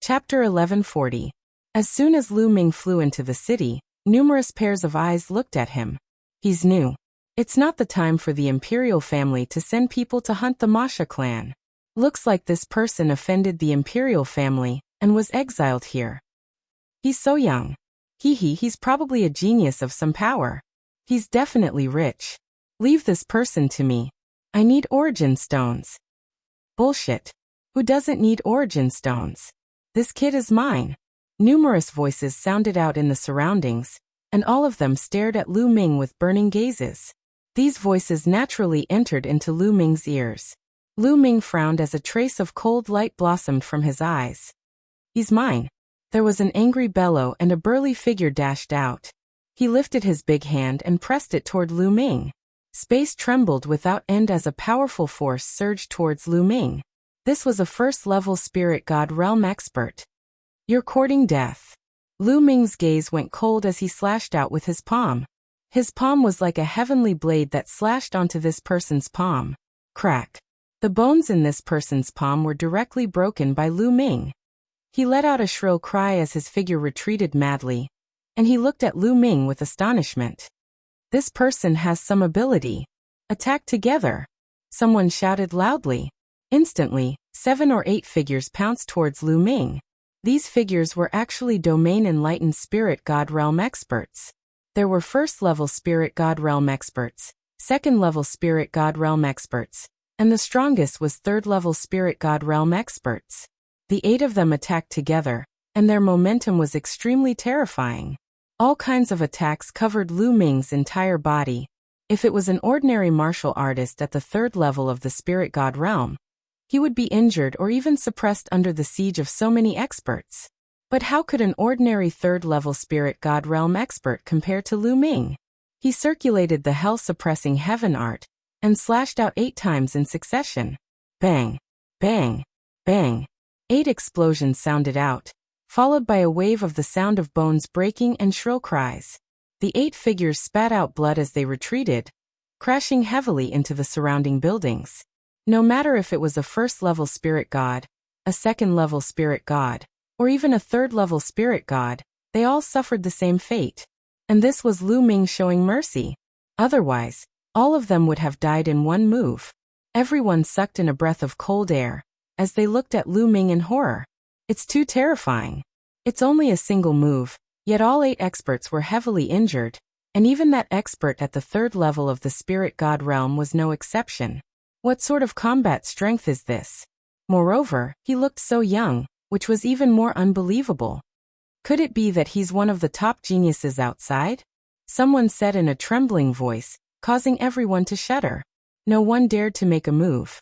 Chapter 1140. As soon as Lu Ming flew into the city, numerous pairs of eyes looked at him. He's new. It's not the time for the imperial family to send people to hunt the Masha clan. Looks like this person offended the imperial family and was exiled here. He's so young. He's probably a genius of some power. He's definitely rich. Leave this person to me. I need origin stones. Bullshit. Who doesn't need origin stones? This kid is mine. Numerous voices sounded out in the surroundings, and all of them stared at Lu Ming with burning gazes. These voices naturally entered into Lu Ming's ears. Lu Ming frowned as a trace of cold light blossomed from his eyes. He's mine. There was an angry bellow and a burly figure dashed out. He lifted his big hand and pressed it toward Lu Ming. Space trembled without end as a powerful force surged towards Lu Ming. This was a first-level spirit god realm expert. You're courting death. Lu Ming's gaze went cold as he slashed out with his palm. His palm was like a heavenly blade that slashed onto this person's palm. Crack. The bones in this person's palm were directly broken by Lu Ming. He let out a shrill cry as his figure retreated madly, and he looked at Lu Ming with astonishment. This person has some ability. Attack together. Someone shouted loudly. Instantly, 7 or 8 figures pounced towards Lu Ming. These figures were actually domain-enlightened spirit god realm experts. There were first-level spirit god realm experts, second-level spirit god realm experts, and the strongest was third-level spirit god realm experts. The 8 of them attacked together, and their momentum was extremely terrifying. All kinds of attacks covered Lu Ming's entire body. If it was an ordinary martial artist at the 3rd level of the spirit god realm, he would be injured or even suppressed under the siege of so many experts. But how could an ordinary 3rd-level spirit god realm expert compare to Lu Ming? He circulated the hell-suppressing heaven art and slashed out 8 times in succession. Bang, bang, bang. 8 explosions sounded out, followed by a wave of the sound of bones breaking and shrill cries. The 8 figures spat out blood as they retreated, crashing heavily into the surrounding buildings. No matter if it was a 1st-level spirit god, a 2nd-level spirit god, or even a 3rd-level spirit god, they all suffered the same fate. And this was Lu Ming showing mercy. Otherwise, all of them would have died in one move. Everyone sucked in a breath of cold air as they looked at Lu Ming in horror. It's too terrifying. It's only a single move, yet all 8 experts were heavily injured, and even that expert at the 3rd level of the spirit god realm was no exception. What sort of combat strength is this? Moreover, he looked so young, which was even more unbelievable. Could it be that he's one of the top geniuses outside? Someone said in a trembling voice, causing everyone to shudder. No one dared to make a move.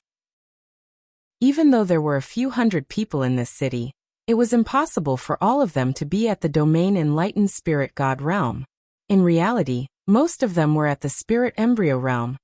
Even though there were a few hundred people in this city, it was impossible for all of them to be at the domain-enlightened spirit god realm. In reality, most of them were at the spirit embryo realm,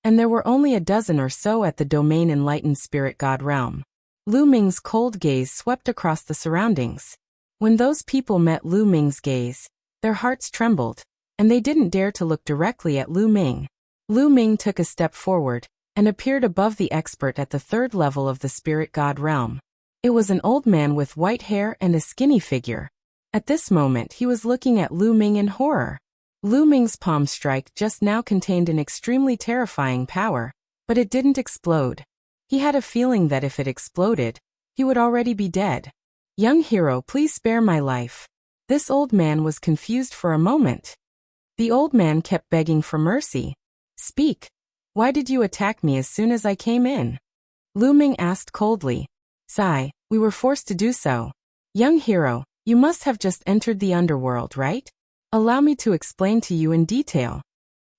and there were only a dozen or so at the domain-enlightened spirit god realm. Lu Ming's cold gaze swept across the surroundings. When those people met Lu Ming's gaze, their hearts trembled, and they didn't dare to look directly at Lu Ming. Lu Ming took a step forward and appeared above the expert at the 3rd level of the spirit god realm. It was an old man with white hair and a skinny figure. At this moment he was looking at Lu Ming in horror. Lu Ming's palm strike just now contained an extremely terrifying power, but it didn't explode. He had a feeling that if it exploded, he would already be dead. Young hero, please spare my life. This old man was confused for a moment. The old man kept begging for mercy. Speak. Why did you attack me as soon as I came in? Lu Ming asked coldly. Sigh, we were forced to do so. Young hero, you must have just entered the underworld, right? Allow me to explain to you in detail.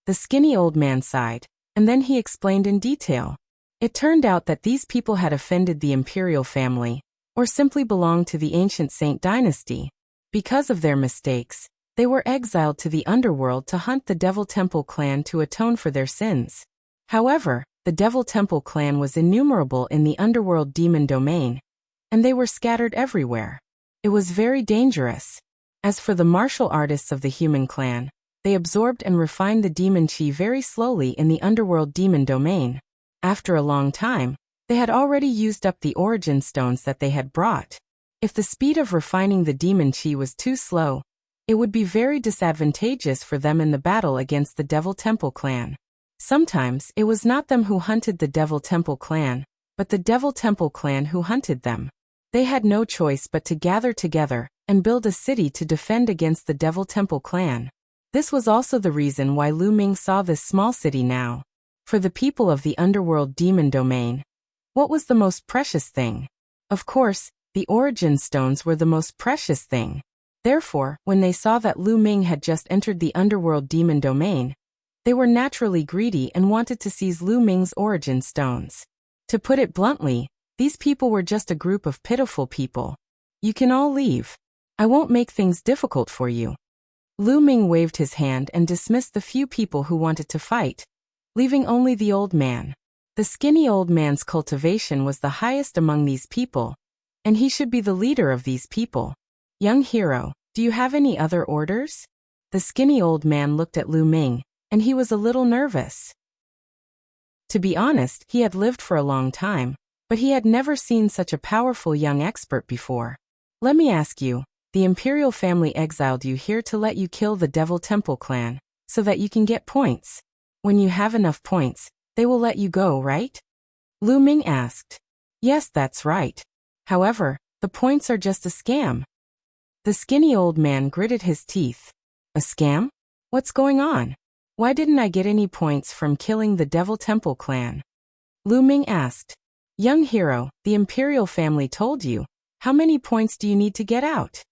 The skinny old man sighed, and then he explained in detail. It turned out that these people had offended the imperial family, or simply belonged to the ancient Saint dynasty. Because of their mistakes, they were exiled to the underworld to hunt the Devil Temple clan to atone for their sins. However, the Devil Temple clan was innumerable in the underworld demon domain, and they were scattered everywhere. It was very dangerous. As for the martial artists of the human clan, they absorbed and refined the demon chi very slowly in the underworld demon domain. After a long time, they had already used up the origin stones that they had brought. If the speed of refining the demon chi was too slow, it would be very disadvantageous for them in the battle against the Devil Temple clan. Sometimes it was not them who hunted the Devil Temple clan, but the Devil Temple clan who hunted them. They had no choice but to gather together and build a city to defend against the Devil Temple clan. This was also the reason why Lu Ming saw this small city now. For the people of the underworld demon domain, what was the most precious thing? Of course, the origin stones were the most precious thing. Therefore, when they saw that Lu Ming had just entered the underworld demon domain, they were naturally greedy and wanted to seize Lu Ming's origin stones. To put it bluntly, these people were just a group of pitiful people. You can all leave. I won't make things difficult for you. Lu Ming waved his hand and dismissed the few people who wanted to fight, leaving only the old man. The skinny old man's cultivation was the highest among these people, and he should be the leader of these people. Young hero, do you have any other orders? The skinny old man looked at Lu Ming, and he was a little nervous. To be honest, he had lived for a long time, but he had never seen such a powerful young expert before. Let me ask you, the imperial family exiled you here to let you kill the Devil Temple clan, so that you can get points. When you have enough points, they will let you go, right? Lu Ming asked. Yes, that's right. However, the points are just a scam. The skinny old man gritted his teeth. A scam? What's going on? Why didn't I get any points from killing the Devil Temple clan? Lu Ming asked. Young hero, the imperial family told you. How many points do you need to get out?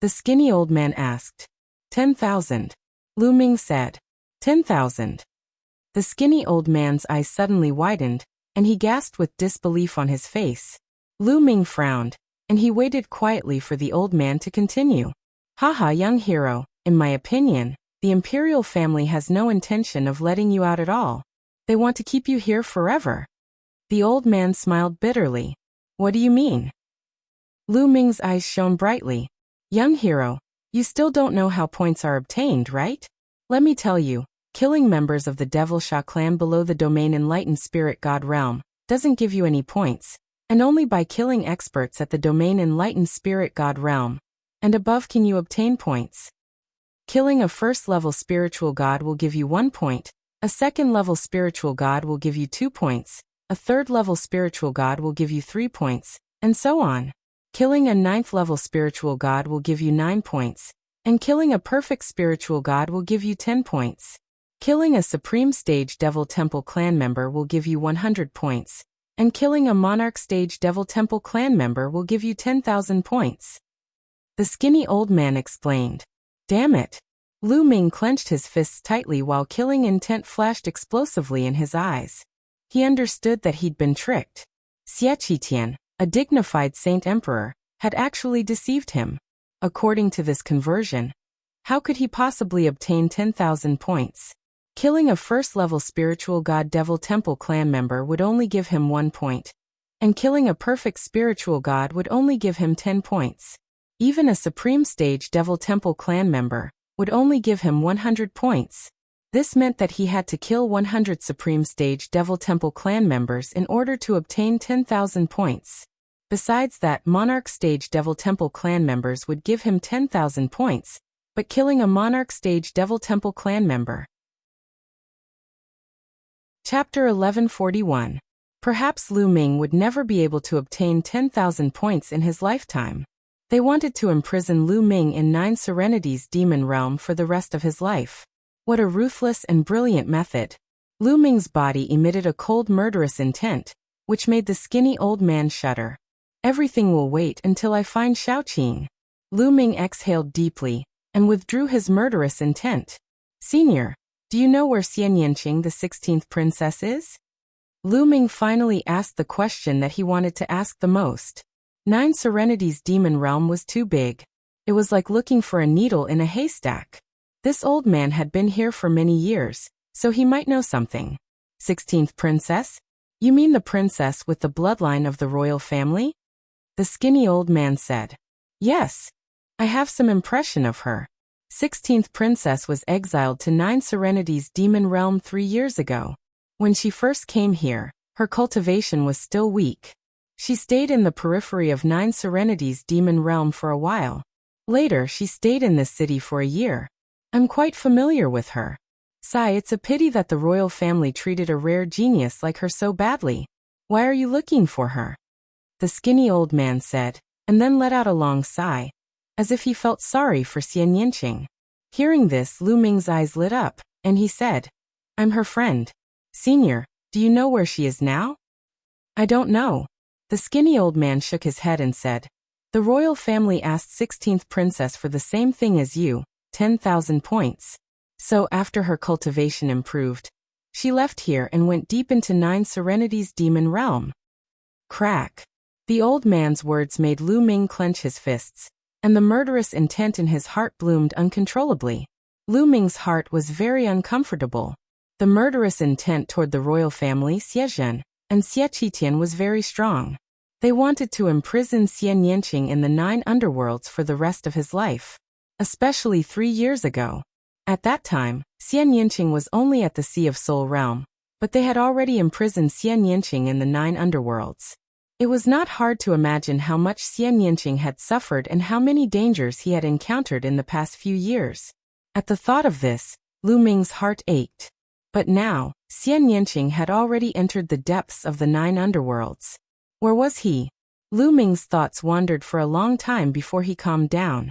The skinny old man asked. 10,000. Lu Ming said. 10,000. The skinny old man's eyes suddenly widened, and he gasped with disbelief on his face. Lu Ming frowned, and he waited quietly for the old man to continue. Haha, young hero, in my opinion, the imperial family has no intention of letting you out at all. They want to keep you here forever. The old man smiled bitterly. What do you mean? Lu Ming's eyes shone brightly. Young hero, you still don't know how points are obtained, right? Let me tell you, killing members of the Devil Sha clan below the domain Enlightened Spirit God realm doesn't give you any points, and only by killing experts at the domain Enlightened Spirit God realm and above can you obtain points. Killing a first-level spiritual god will give you 1 point, a second-level spiritual god will give you 2 points, a third-level spiritual god will give you 3 points, and so on. Killing a 9th-level spiritual god will give you 9 points, and killing a perfect spiritual god will give you 10 points. Killing a Supreme Stage Devil Temple clan member will give you 100 points, and killing a Monarch Stage Devil Temple clan member will give you 10,000 points. The skinny old man explained. Damn it. Lu Ming clenched his fists tightly while killing intent flashed explosively in his eyes. He understood that he'd been tricked. Xie Qitian, a dignified saint emperor, had actually deceived him. According to this conversion, how could he possibly obtain 10,000 points? Killing a first-level spiritual god Devil Temple clan member would only give him 1 point, and killing a perfect spiritual god would only give him 10 points. Even a Supreme Stage Devil Temple clan member would only give him 100 points. This meant that he had to kill 100 Supreme Stage Devil Temple clan members in order to obtain 10,000 points. Besides that, Monarch Stage Devil Temple clan members would give him 10,000 points, but killing a Monarch Stage Devil Temple clan member. Chapter 1141. Perhaps Lu Ming would never be able to obtain 10,000 points in his lifetime. They wanted to imprison Lu Ming in 9 Serenities demon realm for the rest of his life. What a ruthless and brilliant method. Lu Ming's body emitted a cold murderous intent, which made the skinny old man shudder. Everything will wait until I find Shaoqing. Lu Ming exhaled deeply and withdrew his murderous intent. Senior, do you know where Xian Yanqing, the 16th princess, is? Lu Ming finally asked the question that he wanted to ask the most. 9 Serenities demon realm was too big. It was like looking for a needle in a haystack. This old man had been here for many years, so he might know something. 16th princess? You mean the princess with the bloodline of the royal family? The skinny old man said. Yes. I have some impression of her. 16th princess was exiled to 9 Serenities demon realm 3 years ago. When she first came here, her cultivation was still weak. She stayed in the periphery of Nine Serenities demon realm for a while. Later, she stayed in this city for a year. I'm quite familiar with her. Sigh, it's a pity that the royal family treated a rare genius like her so badly. Why are you looking for her? The skinny old man said, and then let out a long sigh, as if he felt sorry for Xian Yinqing. Hearing this, Lu Ming's eyes lit up, and he said, I'm her friend. Senior, do you know where she is now? I don't know. The skinny old man shook his head and said, the royal family asked 16th princess for the same thing as you, 10,000 points. So after her cultivation improved, she left here and went deep into Nine Serenities demon realm. Crack. The old man's words made Lu Ming clench his fists, and the murderous intent in his heart bloomed uncontrollably. Lu Ming's heart was very uncomfortable. The murderous intent toward the royal family, Xiezhen, and Xie Qitian was very strong. They wanted to imprison Xian Yinqing in the 9 underworlds for the rest of his life. Especially 3 years ago. At that time, Xian Yinqing was only at the Sea of Soul realm, but they had already imprisoned Xian Yinqing in the 9 underworlds. It was not hard to imagine how much Xian Yinqing had suffered and how many dangers he had encountered in the past few years. At the thought of this, Lu Ming's heart ached. But now, Xian Yinqing had already entered the depths of the 9 underworlds. Where was he? Lu Ming's thoughts wandered for a long time before he calmed down.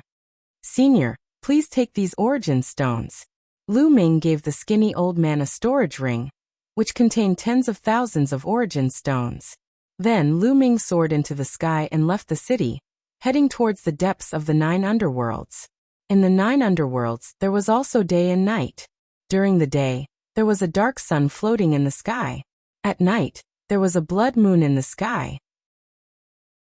Senior, please take these origin stones. Lu Ming gave the skinny old man a storage ring, which contained tens of thousands of origin stones. Then Lu Ming soared into the sky and left the city, heading towards the depths of the 9 underworlds. In the 9 underworlds, there was also day and night. During the day, there was a dark sun floating in the sky. At night, there was a blood moon in the sky.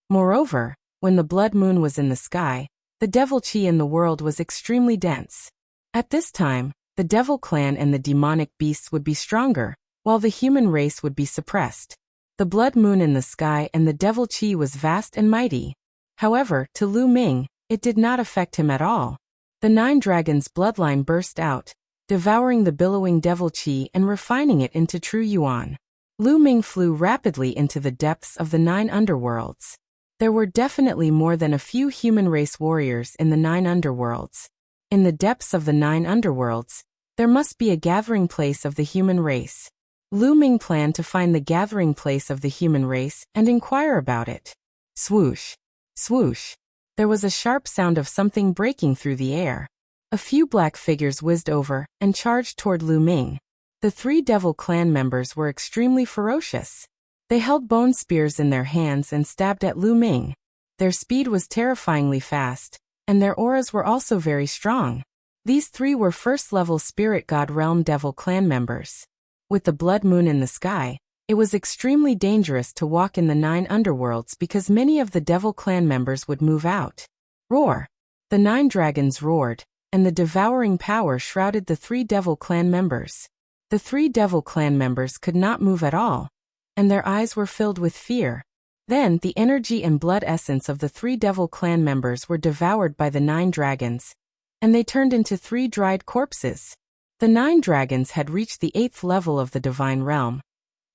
Moreover, when the blood moon was in the sky, the devil chi in the world was extremely dense. At this time, the devil clan and the demonic beasts would be stronger, while the human race would be suppressed. The blood moon in the sky and the devil chi was vast and mighty. However, to Lu Ming, it did not affect him at all. The 9 dragons' bloodline burst out, devouring the billowing devil chi and refining it into true yuan. Lu Ming flew rapidly into the depths of the 9 underworlds. There were definitely more than a few human race warriors in the 9 underworlds. In the depths of the 9 underworlds, there must be a gathering place of the human race. Lu Ming planned to find the gathering place of the human race and inquire about it. Swoosh! Swoosh! There was a sharp sound of something breaking through the air. A few black figures whizzed over and charged toward Lu Ming. The 3 devil clan members were extremely ferocious. They held bone spears in their hands and stabbed at Lu Ming. Their speed was terrifyingly fast, and their auras were also very strong. These 3 were first-level spirit god realm devil clan members. With the blood moon in the sky, it was extremely dangerous to walk in the 9 underworlds because many of the devil clan members would move out. Roar! The 9 dragons roared, and the devouring power shrouded the 3 devil clan members. The 3 devil clan members could not move at all, and their eyes were filled with fear. Then the energy and blood essence of the 3 devil clan members were devoured by the 9 dragons, and they turned into 3 dried corpses. The 9 dragons had reached the 8th level of the divine realm,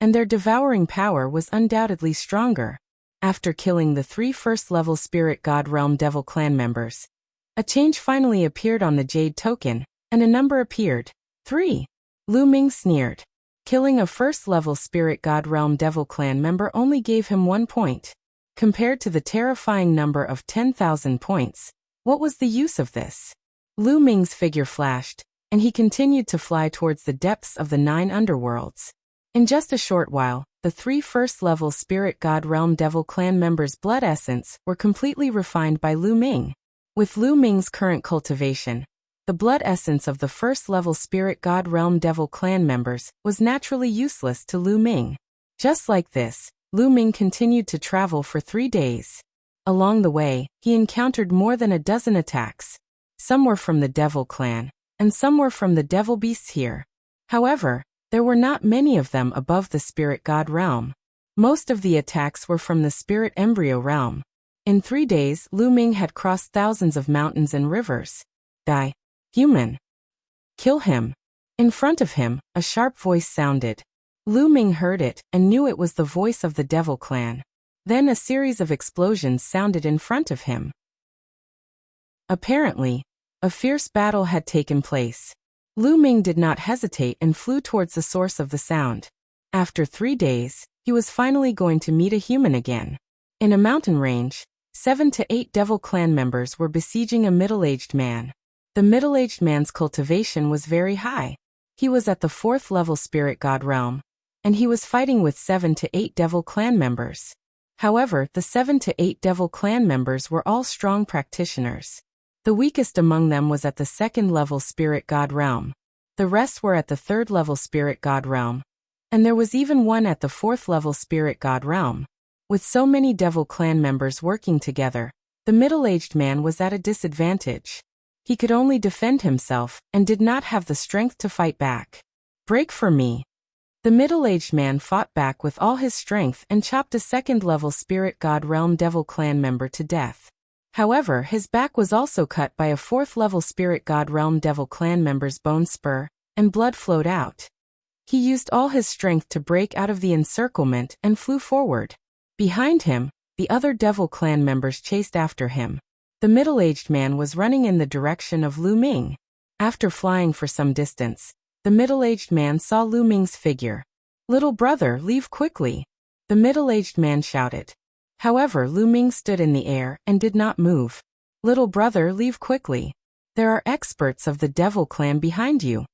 and their devouring power was undoubtedly stronger. After killing the 3 first-level spirit god realm devil clan members, a change finally appeared on the jade token, and a number appeared. 3. Lu Ming sneered. Killing a first-level spirit god realm devil clan member only gave him 1 point. Compared to the terrifying number of 10,000 points, what was the use of this? Lu Ming's figure flashed, and he continued to fly towards the depths of the 9 underworlds. In just a short while, the 3 first-level spirit god realm devil clan members' blood essence were completely refined by Lu Ming. With Lu Ming's current cultivation, the blood essence of the first-level spirit god realm devil clan members was naturally useless to Lu Ming. Just like this, Lu Ming continued to travel for 3 days. Along the way, he encountered more than a dozen attacks. Some were from the devil clan, and some were from the devil beasts here. However, there were not many of them above the spirit god realm. Most of the attacks were from the spirit embryo realm. In 3 days, Lu Ming had crossed thousands of mountains and rivers. Die. Human. Kill him. In front of him, a sharp voice sounded. Lu Ming heard it and knew it was the voice of the devil clan. Then a series of explosions sounded in front of him. Apparently, a fierce battle had taken place. Lu Ming did not hesitate and flew towards the source of the sound. After 3 days, he was finally going to meet a human again. In a mountain range, 7 to 8 Devil Clan members were besieging a middle-aged man. The middle-aged man's cultivation was very high. He was at the 4th level spirit god realm, and he was fighting with 7 to 8 Devil Clan members. However, the 7 to 8 Devil Clan members were all strong practitioners. The weakest among them was at the 2nd level spirit god realm. The rest were at the 3rd level spirit god realm. And there was even one at the 4th level spirit god realm. With so many Devil Clan members working together, the middle-aged man was at a disadvantage. He could only defend himself and did not have the strength to fight back. Break for me. The middle-aged man fought back with all his strength and chopped a 2nd level spirit god realm Devil Clan member to death. However, his back was also cut by a 4th level spirit god realm Devil Clan member's bone spur, and blood flowed out. He used all his strength to break out of the encirclement and flew forward. Behind him, the other Devil Clan members chased after him. The middle-aged man was running in the direction of Lu Ming. After flying for some distance, the middle-aged man saw Lu Ming's figure. "Little brother, leave quickly!" the middle-aged man shouted. However, Lu Ming stood in the air and did not move. "Little brother, leave quickly. There are experts of the Devil Clan behind you."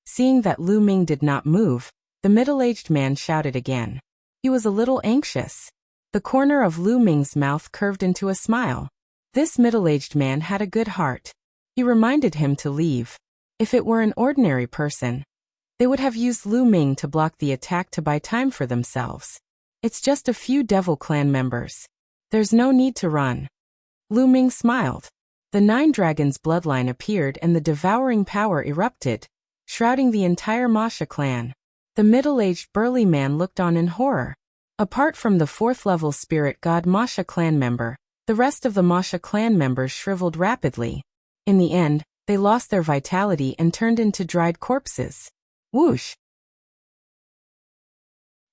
Seeing that Lu Ming did not move, the middle-aged man shouted again. He was a little anxious. The corner of Lu Ming's mouth curved into a smile. This middle-aged man had a good heart. He reminded him to leave. If it were an ordinary person, they would have used Lu Ming to block the attack to buy time for themselves. It's just a few Devil Clan members. There's no need to run. Lu Ming smiled. The 9 dragons bloodline appeared and the devouring power erupted, shrouding the entire Masha clan. The middle-aged burly man looked on in horror. Apart from the 4th level spirit god Masha clan member, the rest of the Masha clan members shriveled rapidly. In the end, they lost their vitality and turned into dried corpses. Whoosh!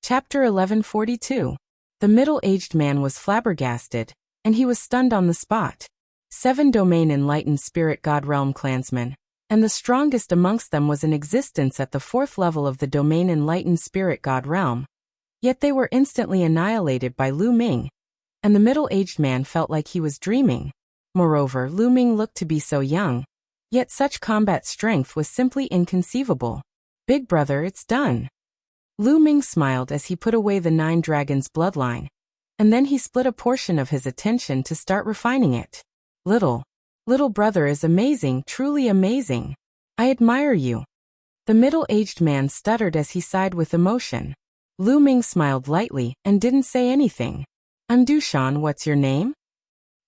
Chapter 1142. The middle-aged man was flabbergasted, and he was stunned on the spot. 7 domain enlightened spirit god realm clansmen, and the strongest amongst them was in existence at the 4th level of the domain enlightened spirit god realm. Yet they were instantly annihilated by Lu Ming, and the middle-aged man felt like he was dreaming. Moreover, Lu Ming looked to be so young, yet such combat strength was simply inconceivable. "Big brother, it's done." Lu Ming smiled as he put away the 9 dragons bloodline, and then he split a portion of his attention to start refining it. Little brother is amazing, truly amazing. I admire you." The middle-aged man stuttered as he sighed with emotion. Lu Ming smiled lightly and didn't say anything. "Dushan, what's your name?"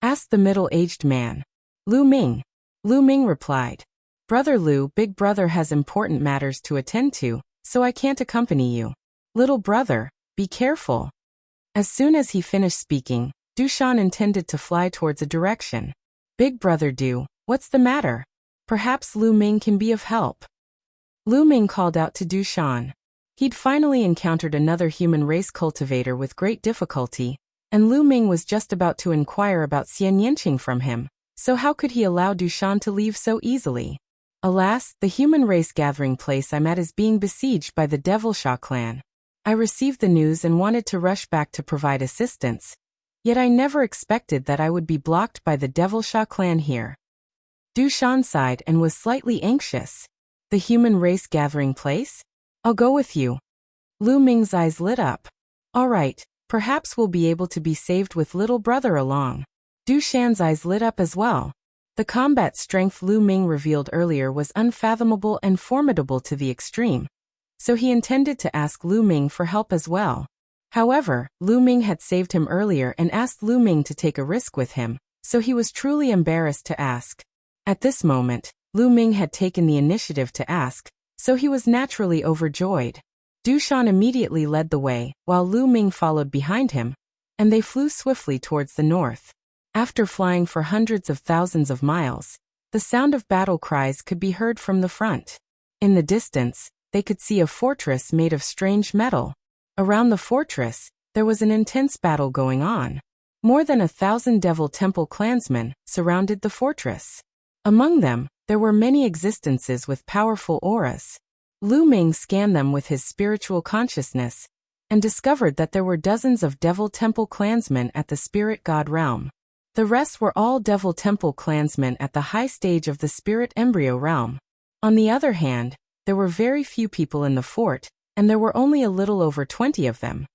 asked the middle-aged man. "Lu Ming." Lu Ming replied. "Brother Lu, big brother has important matters to attend to, so I can't accompany you. Little brother, be careful." As soon as he finished speaking, Dushan intended to fly towards a direction. "Big brother Du, what's the matter? Perhaps Lu Ming can be of help." Lu Ming called out to Dushan. He'd finally encountered another human race cultivator with great difficulty, and Lu Ming was just about to inquire about Xian Yanqing from him, so how could he allow Dushan to leave so easily? "Alas, the human race gathering place I'm at is being besieged by the Devilsha clan. I received the news and wanted to rush back to provide assistance, yet I never expected that I would be blocked by the Devilsha clan here." Dushan sighed and was slightly anxious. "The human race gathering place? I'll go with you." Lu Ming's eyes lit up. "All right, perhaps we'll be able to be saved with little brother along." Dushan's eyes lit up as well. The combat strength Lu Ming revealed earlier was unfathomable and formidable to the extreme, so he intended to ask Lu Ming for help as well. However, Lu Ming had saved him earlier and asked Lu Ming to take a risk with him, so he was truly embarrassed to ask. At this moment, Lu Ming had taken the initiative to ask, so he was naturally overjoyed. Dushan immediately led the way, while Lu Ming followed behind him, and they flew swiftly towards the north. After flying for hundreds of thousands of miles, the sound of battle cries could be heard from the front. In the distance, they could see a fortress made of strange metal. Around the fortress, there was an intense battle going on. More than 1,000 Devil Temple clansmen surrounded the fortress. Among them, there were many existences with powerful auras. Lu Ming scanned them with his spiritual consciousness and discovered that there were dozens of Devil Temple clansmen at the Spirit God realm. The rest were all Devil Temple clansmen at the high stage of the Spirit Embryo realm. On the other hand, there were very few people in the fort, and there were only a little over 20 of them.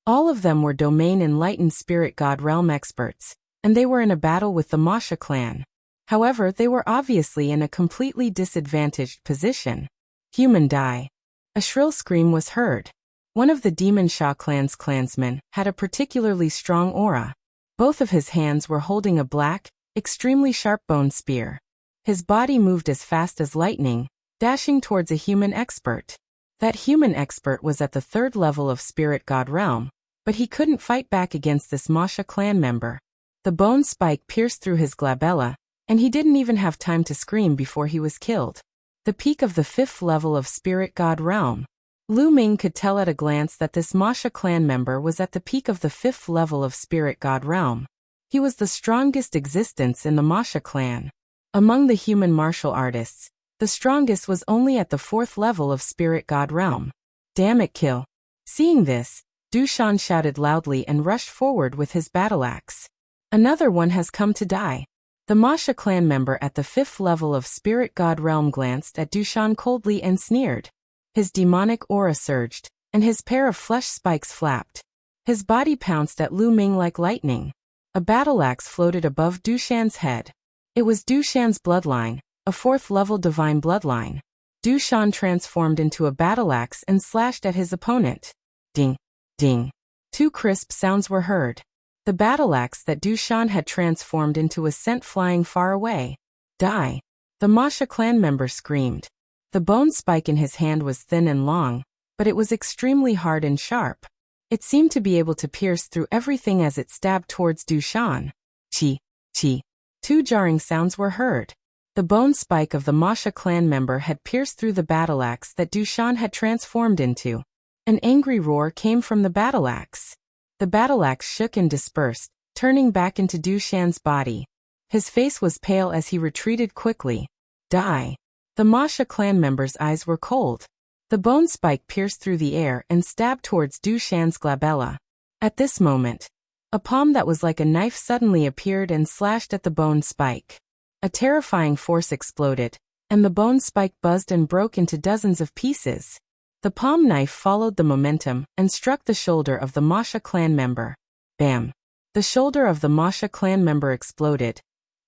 All of them were Domain Enlightened Spirit God realm experts, and they were in a battle with the Masha clan. However, they were obviously in a completely disadvantaged position. Human die. A shrill scream was heard. One of the Demon Sha clan's clansmen had a particularly strong aura. Both of his hands were holding a black, extremely sharp-boned spear. His body moved as fast as lightning, dashing towards a human expert. That human expert was at the 3rd level of Spirit God realm, but he couldn't fight back against this Masha clan member. The bone spike pierced through his glabella, and he didn't even have time to scream before he was killed. The peak of the 5th level of Spirit God realm. Lu Ming could tell at a glance that this Masha clan member was at the peak of the 5th level of Spirit God realm. He was the strongest existence in the Masha clan. Among the human martial artists, the strongest was only at the 4th level of Spirit God realm. Damn it, kill. Seeing this, Du Shan shouted loudly and rushed forward with his battle axe. Another one has come to die. The Masha clan member at the 5th level of Spirit God realm glanced at Du Shan coldly and sneered. His demonic aura surged, and his pair of flesh spikes flapped. His body pounced at Lu Ming like lightning. A battle axe floated above Du Shan's head. It was Du Shan's bloodline, a 4th level divine bloodline. Du Shan transformed into a battle axe and slashed at his opponent. Ding, ding. 2 crisp sounds were heard. The battle axe that Du Shan had transformed into was sent flying far away. Die. The Masha clan member screamed. The bone spike in his hand was thin and long, but it was extremely hard and sharp. It seemed to be able to pierce through everything as it stabbed towards Du Shan. Chi, chi. 2 jarring sounds were heard. The bone spike of the Masha clan member had pierced through the battle axe that Du Shan had transformed into. An angry roar came from the battle axe. The battle axe shook and dispersed, turning back into Du Shan's body. His face was pale as he retreated quickly. Die. The Masha clan member's eyes were cold. The bone spike pierced through the air and stabbed towards Du Shan's glabella. At this moment, a palm that was like a knife suddenly appeared and slashed at the bone spike. A terrifying force exploded, and the bone spike buzzed and broke into dozens of pieces. The palm knife followed the momentum and struck the shoulder of the Masha clan member. Bam! The shoulder of the Masha clan member exploded,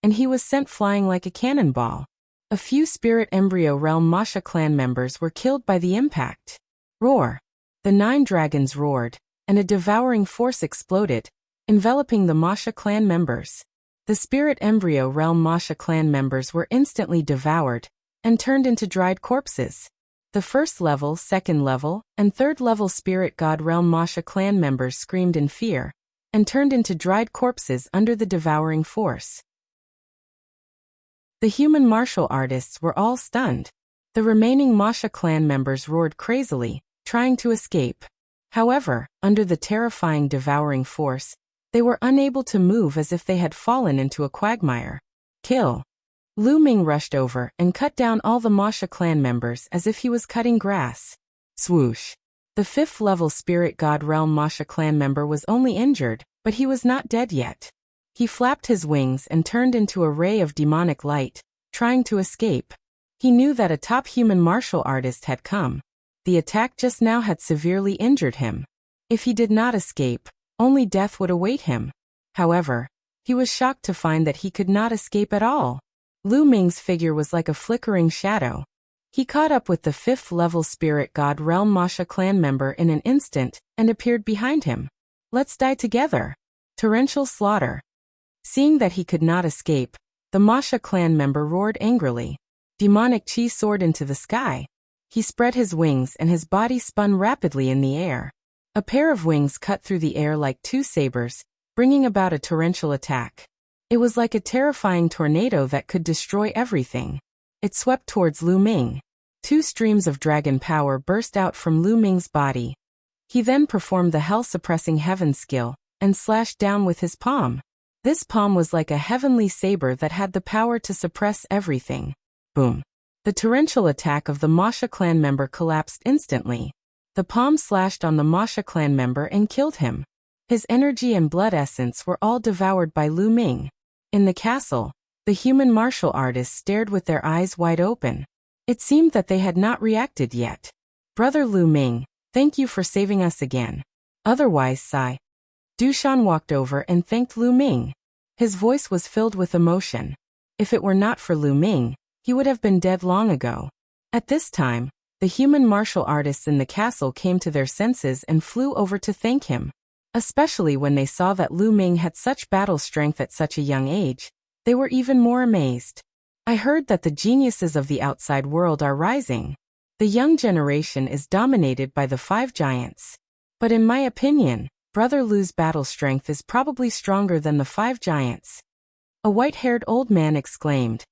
and he was sent flying like a cannonball. A few Spirit Embryo Realm Masha clan members were killed by the impact. Roar! The 9 dragons roared, and a devouring force exploded, enveloping the Masha clan members. The Spirit Embryo Realm Masha clan members were instantly devoured and turned into dried corpses. The 1st level, 2nd level, and 3rd level Spirit God Realm Masha clan members screamed in fear and turned into dried corpses under the devouring force. The human martial artists were all stunned. The remaining Masha clan members roared crazily, trying to escape. However, under the terrifying devouring force, they were unable to move as if they had fallen into a quagmire. Kill. Lu Ming rushed over and cut down all the Masha clan members as if he was cutting grass. Swoosh. The 5th level Spirit God Realm Masha clan member was only injured, but he was not dead yet. He flapped his wings and turned into a ray of demonic light, trying to escape. He knew that a top human martial artist had come. The attack just now had severely injured him. If he did not escape, only death would await him. However, he was shocked to find that he could not escape at all. Lu Ming's figure was like a flickering shadow. He caught up with the 5th level Spirit God Realm Masha clan member in an instant and appeared behind him. Let's die together. Torrential slaughter. Seeing that he could not escape, the Masha clan member roared angrily. Demonic chi soared into the sky. He spread his wings and his body spun rapidly in the air. A pair of wings cut through the air like 2 sabers, bringing about a torrential attack. It was like a terrifying tornado that could destroy everything. It swept towards Lu Ming. 2 streams of dragon power burst out from Lu Ming's body. He then performed the hell-suppressing heaven skill and slashed down with his palm. This palm was like a heavenly saber that had the power to suppress everything. Boom. The torrential attack of the Masha clan member collapsed instantly. The palm slashed on the Masha clan member and killed him. His energy and blood essence were all devoured by Lu Ming. In the castle, the human martial artists stared with their eyes wide open. It seemed that they had not reacted yet. Brother Lu Ming, thank you for saving us again. Otherwise, sigh. Dushan walked over and thanked Lu Ming. His voice was filled with emotion. If it were not for Lu Ming, he would have been dead long ago. At this time, the human martial artists in the castle came to their senses and flew over to thank him. Especially when they saw that Lu Ming had such battle strength at such a young age, they were even more amazed. I heard that the geniuses of the outside world are rising. The young generation is dominated by the 5 giants. But in my opinion, Brother Lu's battle strength is probably stronger than the 5 giants. A white-haired old man exclaimed.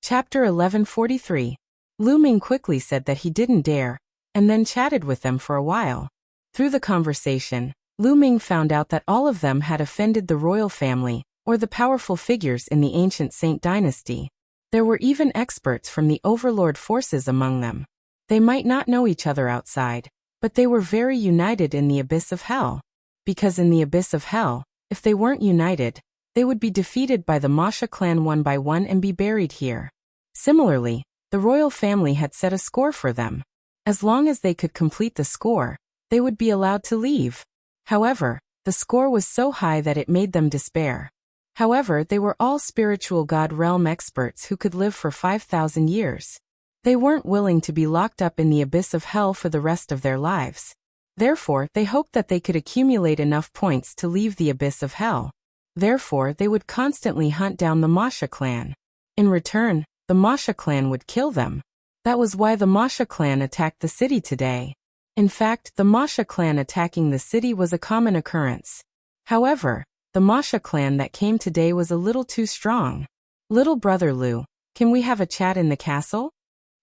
Chapter 1143. Lu Ming quickly said that he didn't dare, and then chatted with them for a while. Through the conversation, Lu Ming found out that all of them had offended the royal family, or the powerful figures in the ancient Saint dynasty. There were even experts from the overlord forces among them. They might not know each other outside, but they were very united in the abyss of hell. Because in the abyss of hell, if they weren't united, they would be defeated by the Masha clan one by one and be buried here. Similarly, the royal family had set a score for them. As long as they could complete the score, they would be allowed to leave. However, the score was so high that it made them despair. However, they were all spiritual God realm experts who could live for 5,000 years. They weren't willing to be locked up in the abyss of hell for the rest of their lives. Therefore, they hoped that they could accumulate enough points to leave the abyss of hell. Therefore, they would constantly hunt down the Masha clan. In return, the Masha clan would kill them. That was why the Masha clan attacked the city today. In fact, the Masha clan attacking the city was a common occurrence. However, the Masha clan that came today was a little too strong. Little brother Lu, can we have a chat in the castle?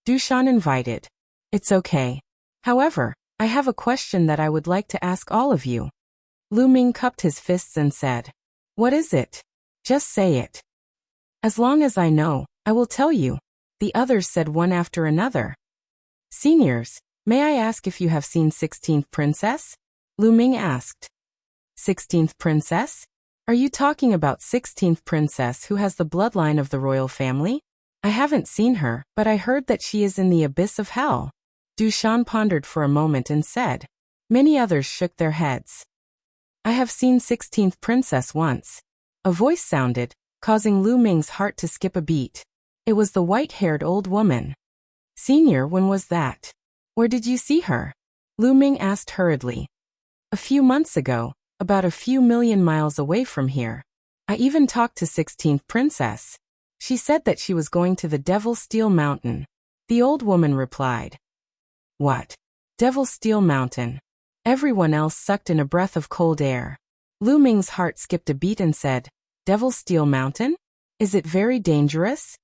Dushan invited. It's okay. However, I have a question that I would like to ask all of you. Lu Ming cupped his fists and said. What is it? Just say it. As long as I know, I will tell you. The others said one after another. Seniors, may I ask if you have seen 16th Princess? Lu Ming asked. 16th Princess? Are you talking about 16th Princess who has the bloodline of the royal family? I haven't seen her, but I heard that she is in the abyss of hell. Dushan pondered for a moment and said. Many others shook their heads. I have seen 16th Princess once. A voice sounded, causing Lu Ming's heart to skip a beat. It was the white-haired old woman. Senior, when was that? Where did you see her? Lu Ming asked hurriedly. A few months ago, about a few million miles away from here. I even talked to 16th Princess. She said that she was going to the Devil Steel Mountain. The old woman replied. What? Devil Steel Mountain? Everyone else sucked in a breath of cold air. Lu Ming's heart skipped a beat and said, Devil Steel Mountain? Is it very dangerous?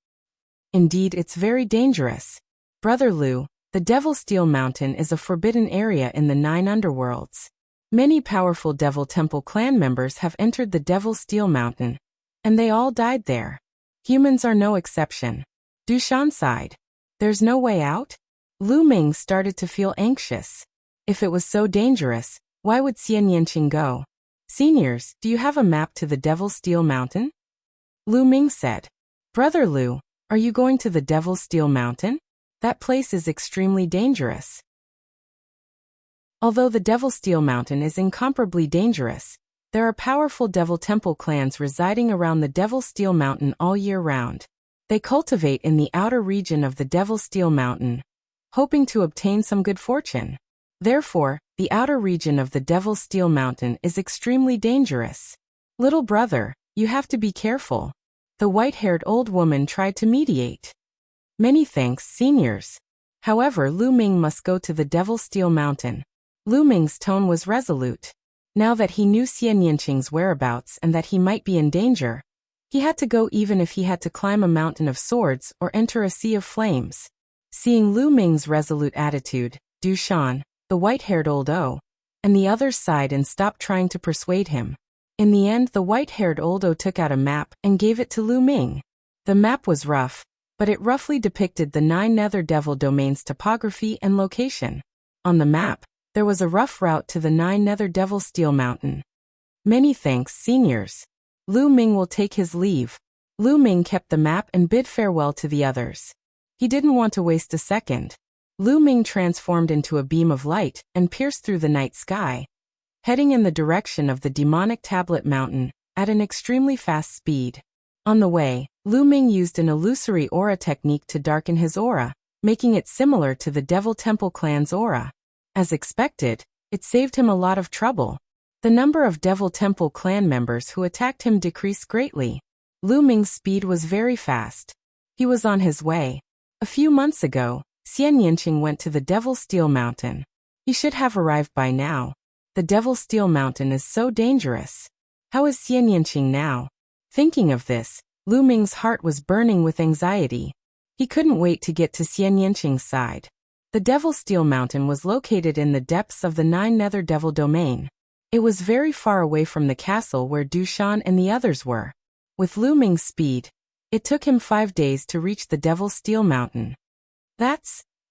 Indeed, it's very dangerous. Brother Lu, the Devil Steel Mountain is a forbidden area in the 9 underworlds. Many powerful Devil Temple clan members have entered the Devil Steel Mountain, and they all died there. Humans are no exception. Dushan sighed. There's no way out? Lu Ming started to feel anxious. If it was so dangerous, why would Xian Yanqing go? Seniors, do you have a map to the Devil Steel Mountain? Lu Ming said. Brother Lu, are you going to the Devil Steel Mountain? That place is extremely dangerous. Although the Devil Steel Mountain is incomparably dangerous, there are powerful Devil Temple clans residing around the Devil Steel Mountain all year round. They cultivate in the outer region of the Devil Steel Mountain, hoping to obtain some good fortune. Therefore, the outer region of the Devil Steel Mountain is extremely dangerous. Little brother, you have to be careful. The white-haired old woman tried to mediate. Many thanks, seniors. However, Lu Ming must go to the Devil Steel Mountain. Lu Ming's tone was resolute. Now that he knew Xian Yanqing's whereabouts and that he might be in danger, he had to go even if he had to climb a mountain of swords or enter a sea of flames. Seeing Lu Ming's resolute attitude, Dushan, the white-haired old O, and the others sighed and stopped trying to persuade him. In the end, the white-haired old O took out a map and gave it to Lu Ming. The map was rough, but it roughly depicted the 9 Nether Devil domains' topography and location. On the map, there was a rough route to the 9 Nether Devil Steel Mountain. Many thanks, seniors. Lu Ming will take his leave. Lu Ming kept the map and bid farewell to the others. He didn't want to waste a second. Lu Ming transformed into a beam of light and pierced through the night sky, heading in the direction of the demonic Tablet Mountain at an extremely fast speed. On the way, Lu Ming used an illusory aura technique to darken his aura, making it similar to the Devil Temple clan's aura. As expected, it saved him a lot of trouble. The number of Devil Temple clan members who attacked him decreased greatly. Lu Ming's speed was very fast. He was on his way. A few months ago, Xian Yinqing went to the Devil Steel Mountain. He should have arrived by now. The Devil Steel Mountain is so dangerous. How is Xian Yinqing now? Thinking of this, Lu Ming's heart was burning with anxiety. He couldn't wait to get to Xian Yinqing's side. The Devil Steel Mountain was located in the depths of the 9 Nether Devil domain. It was very far away from the castle where Dushan and the others were. With Lu Ming's speed, it took him 5 days to reach the Devil Steel Mountain.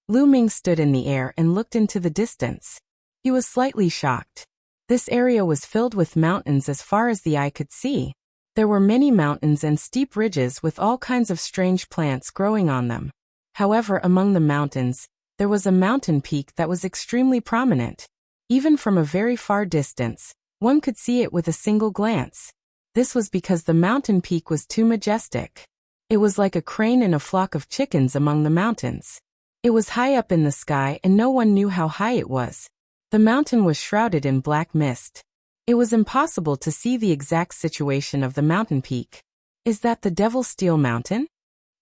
Lu Ming stood in the air and looked into the distance. He was slightly shocked. This area was filled with mountains as far as the eye could see. There were many mountains and steep ridges with all kinds of strange plants growing on them. However, among the mountains, there was a mountain peak that was extremely prominent. Even from a very far distance, one could see it with a single glance. This was because the mountain peak was too majestic. It was like a crane in a flock of chickens among the mountains. It was high up in the sky and no one knew how high it was. The mountain was shrouded in black mist. It was impossible to see the exact situation of the mountain peak. Is that the Devil Steel Mountain?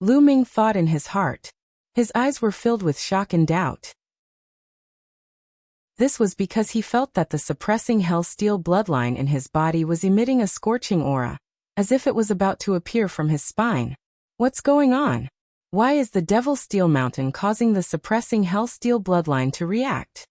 Lu Ming thought in his heart. His eyes were filled with shock and doubt. This was because he felt that the suppressing hell steel bloodline in his body was emitting a scorching aura, as if it was about to appear from his spine. What's going on? Why is the Devil Steel Mountain causing the suppressing hell steel bloodline to react?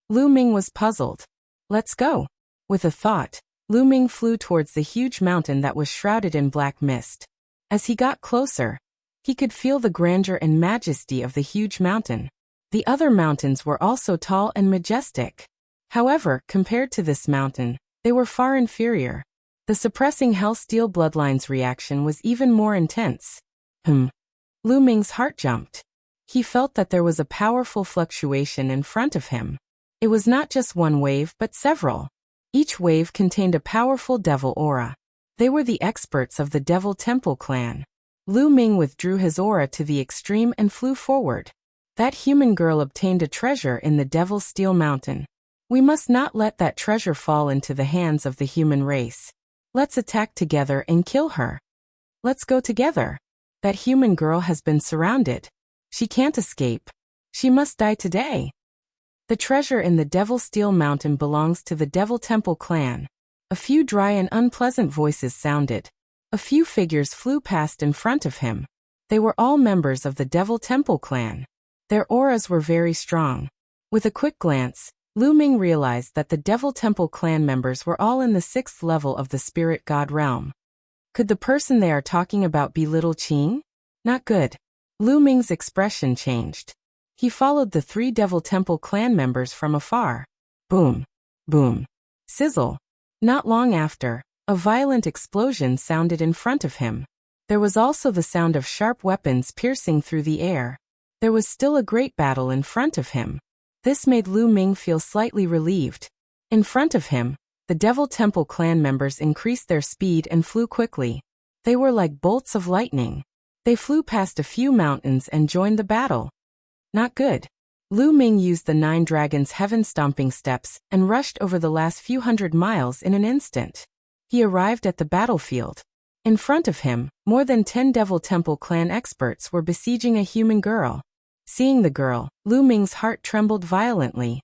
Lu Ming was puzzled. Let's go. With a thought, Lu Ming flew towards the huge mountain that was shrouded in black mist. As he got closer, he could feel the grandeur and majesty of the huge mountain. The other mountains were also tall and majestic. However, compared to this mountain, they were far inferior. The suppressing hell steel bloodline's reaction was even more intense. Lu Ming's heart jumped. He felt that there was a powerful fluctuation in front of him. It was not just one wave but several. Each wave contained a powerful devil aura. They were the experts of the Devil Temple clan. Lu Ming withdrew his aura to the extreme and flew forward. That human girl obtained a treasure in the Devil Steel Mountain. We must not let that treasure fall into the hands of the human race. Let's attack together and kill her. Let's go together. That human girl has been surrounded. She can't escape. She must die today. The treasure in the Devil Steel Mountain belongs to the Devil Temple clan. A few dry and unpleasant voices sounded. A few figures flew past in front of him. They were all members of the Devil Temple clan. Their auras were very strong. With a quick glance, Lu Ming realized that the Devil Temple clan members were all in the 6th level of the Spirit God realm. Could the person they are talking about be Little Qing? Not good. Lu Ming's expression changed. He followed the 3 Devil Temple clan members from afar. Boom. Boom. Sizzle. Not long after, a violent explosion sounded in front of him. There was also the sound of sharp weapons piercing through the air. There was still a great battle in front of him. This made Lu Ming feel slightly relieved. In front of him, the Devil Temple clan members increased their speed and flew quickly. They were like bolts of lightning. They flew past a few mountains and joined the battle. Not good. Lu Ming used the 9 Dragons' heaven-stomping steps and rushed over the last few hundred miles in an instant. He arrived at the battlefield. In front of him, more than 10 Devil Temple clan experts were besieging a human girl. Seeing the girl, Lu Ming's heart trembled violently.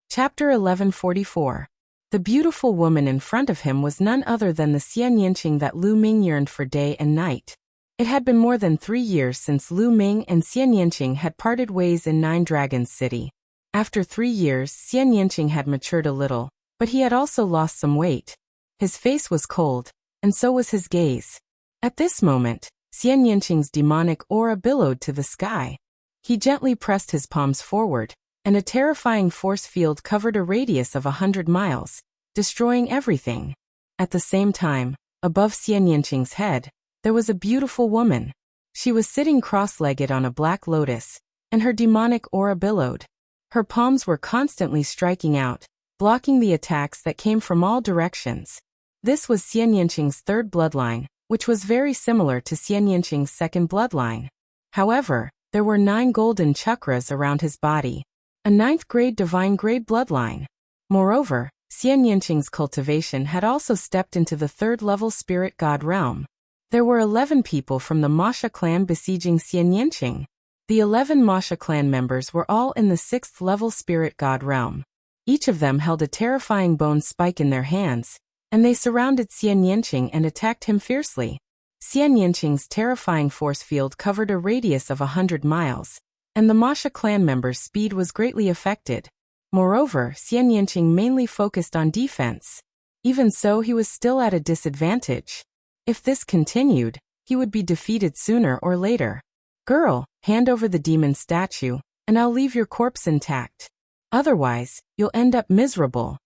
Chapter 1144. The beautiful woman in front of him was none other than the Xian Yinqing that Lu Ming yearned for day and night. It had been more than 3 years since Lu Ming and Xian Yanqing had parted ways in Nine Dragons City. After 3 years, Xian Yanqing had matured a little, but he had also lost some weight. His face was cold, and so was his gaze. At this moment, Xian Yanqing's demonic aura billowed to the sky. He gently pressed his palms forward, and a terrifying force field covered a radius of 100 miles, destroying everything. At the same time, above Xian Yanqing's head, there was a beautiful woman. She was sitting cross-legged on a black lotus, and her demonic aura billowed. Her palms were constantly striking out, blocking the attacks that came from all directions. This was Xian Yanqing's third bloodline, which was very similar to Xian Yanqing's second bloodline. However, there were 9 golden chakras around his body, a 9th grade divine grade bloodline. Moreover, Xian Yanqing's cultivation had also stepped into the 3rd level spirit god realm. There were 11 people from the Masha clan besieging Xian Yanqing. The 11 Masha clan members were all in the 6th level spirit god realm. Each of them held a terrifying bone spike in their hands, and they surrounded Xian Yanqing and attacked him fiercely. Xian Yanqing's terrifying force field covered a radius of 100 miles, and the Masha clan members' speed was greatly affected. Moreover, Xian Yanqing mainly focused on defense. Even so, he was still at a disadvantage. If this continued, he would be defeated sooner or later. Girl, hand over the demon statue, and I'll leave your corpse intact. Otherwise, you'll end up miserable.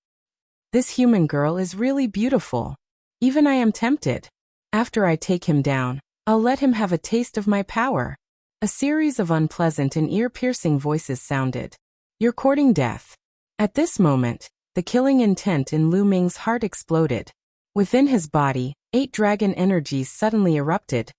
This human girl is really beautiful. Even I am tempted. After I take him down, I'll let him have a taste of my power. A series of unpleasant and ear-piercing voices sounded. You're courting death. At this moment, the killing intent in Lu Ming's heart exploded. Within his body, 8 dragon energies suddenly erupted,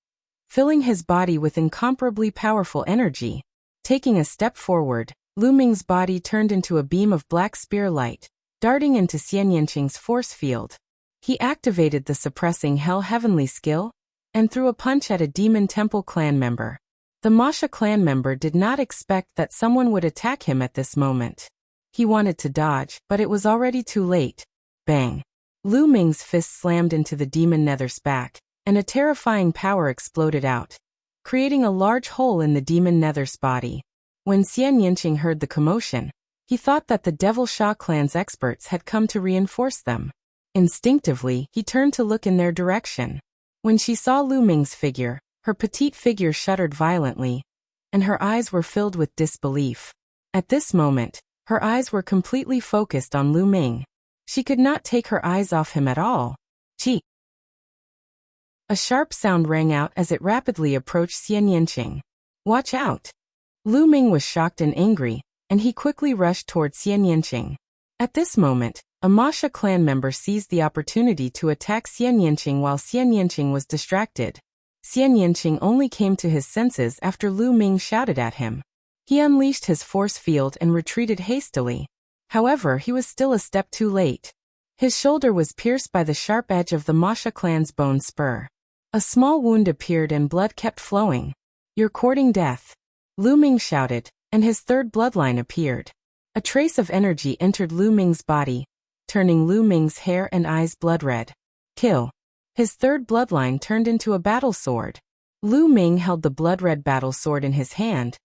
filling his body with incomparably powerful energy. Taking a step forward, Lu Ming's body turned into a beam of black spear light, darting into Xian Yanqing's force field. He activated the suppressing Hell Heavenly skill, and threw a punch at a Demon Temple clan member. The Masha clan member did not expect that someone would attack him at this moment. He wanted to dodge, but it was already too late. Bang! Lu Ming's fist slammed into the demon nether's back, and a terrifying power exploded out, creating a large hole in the demon nether's body. When Xian Yanqing heard the commotion, he thought that the Devil Sha clan's experts had come to reinforce them. Instinctively, he turned to look in their direction. When she saw Lu Ming's figure, her petite figure shuddered violently, and her eyes were filled with disbelief. At this moment, her eyes were completely focused on Lu Ming. She could not take her eyes off him at all. Chi! A sharp sound rang out as it rapidly approached Xian Yanqing. Watch out! Lu Ming was shocked and angry, and he quickly rushed toward Xian Yanqing. At this moment, a Masha clan member seized the opportunity to attack Xian Yanqing while Xian Yanqing was distracted. Xian Yanqing only came to his senses after Lu Ming shouted at him. He unleashed his force field and retreated hastily. However, he was still a step too late. His shoulder was pierced by the sharp edge of the Masha clan's bone spur. A small wound appeared and blood kept flowing. You're courting death. Lu Ming shouted, and his 3rd bloodline appeared. A trace of energy entered Lu Ming's body, turning Lu Ming's hair and eyes blood red. Kill. His 3rd bloodline turned into a battle sword. Lu Ming held the blood-red battle sword in his hand,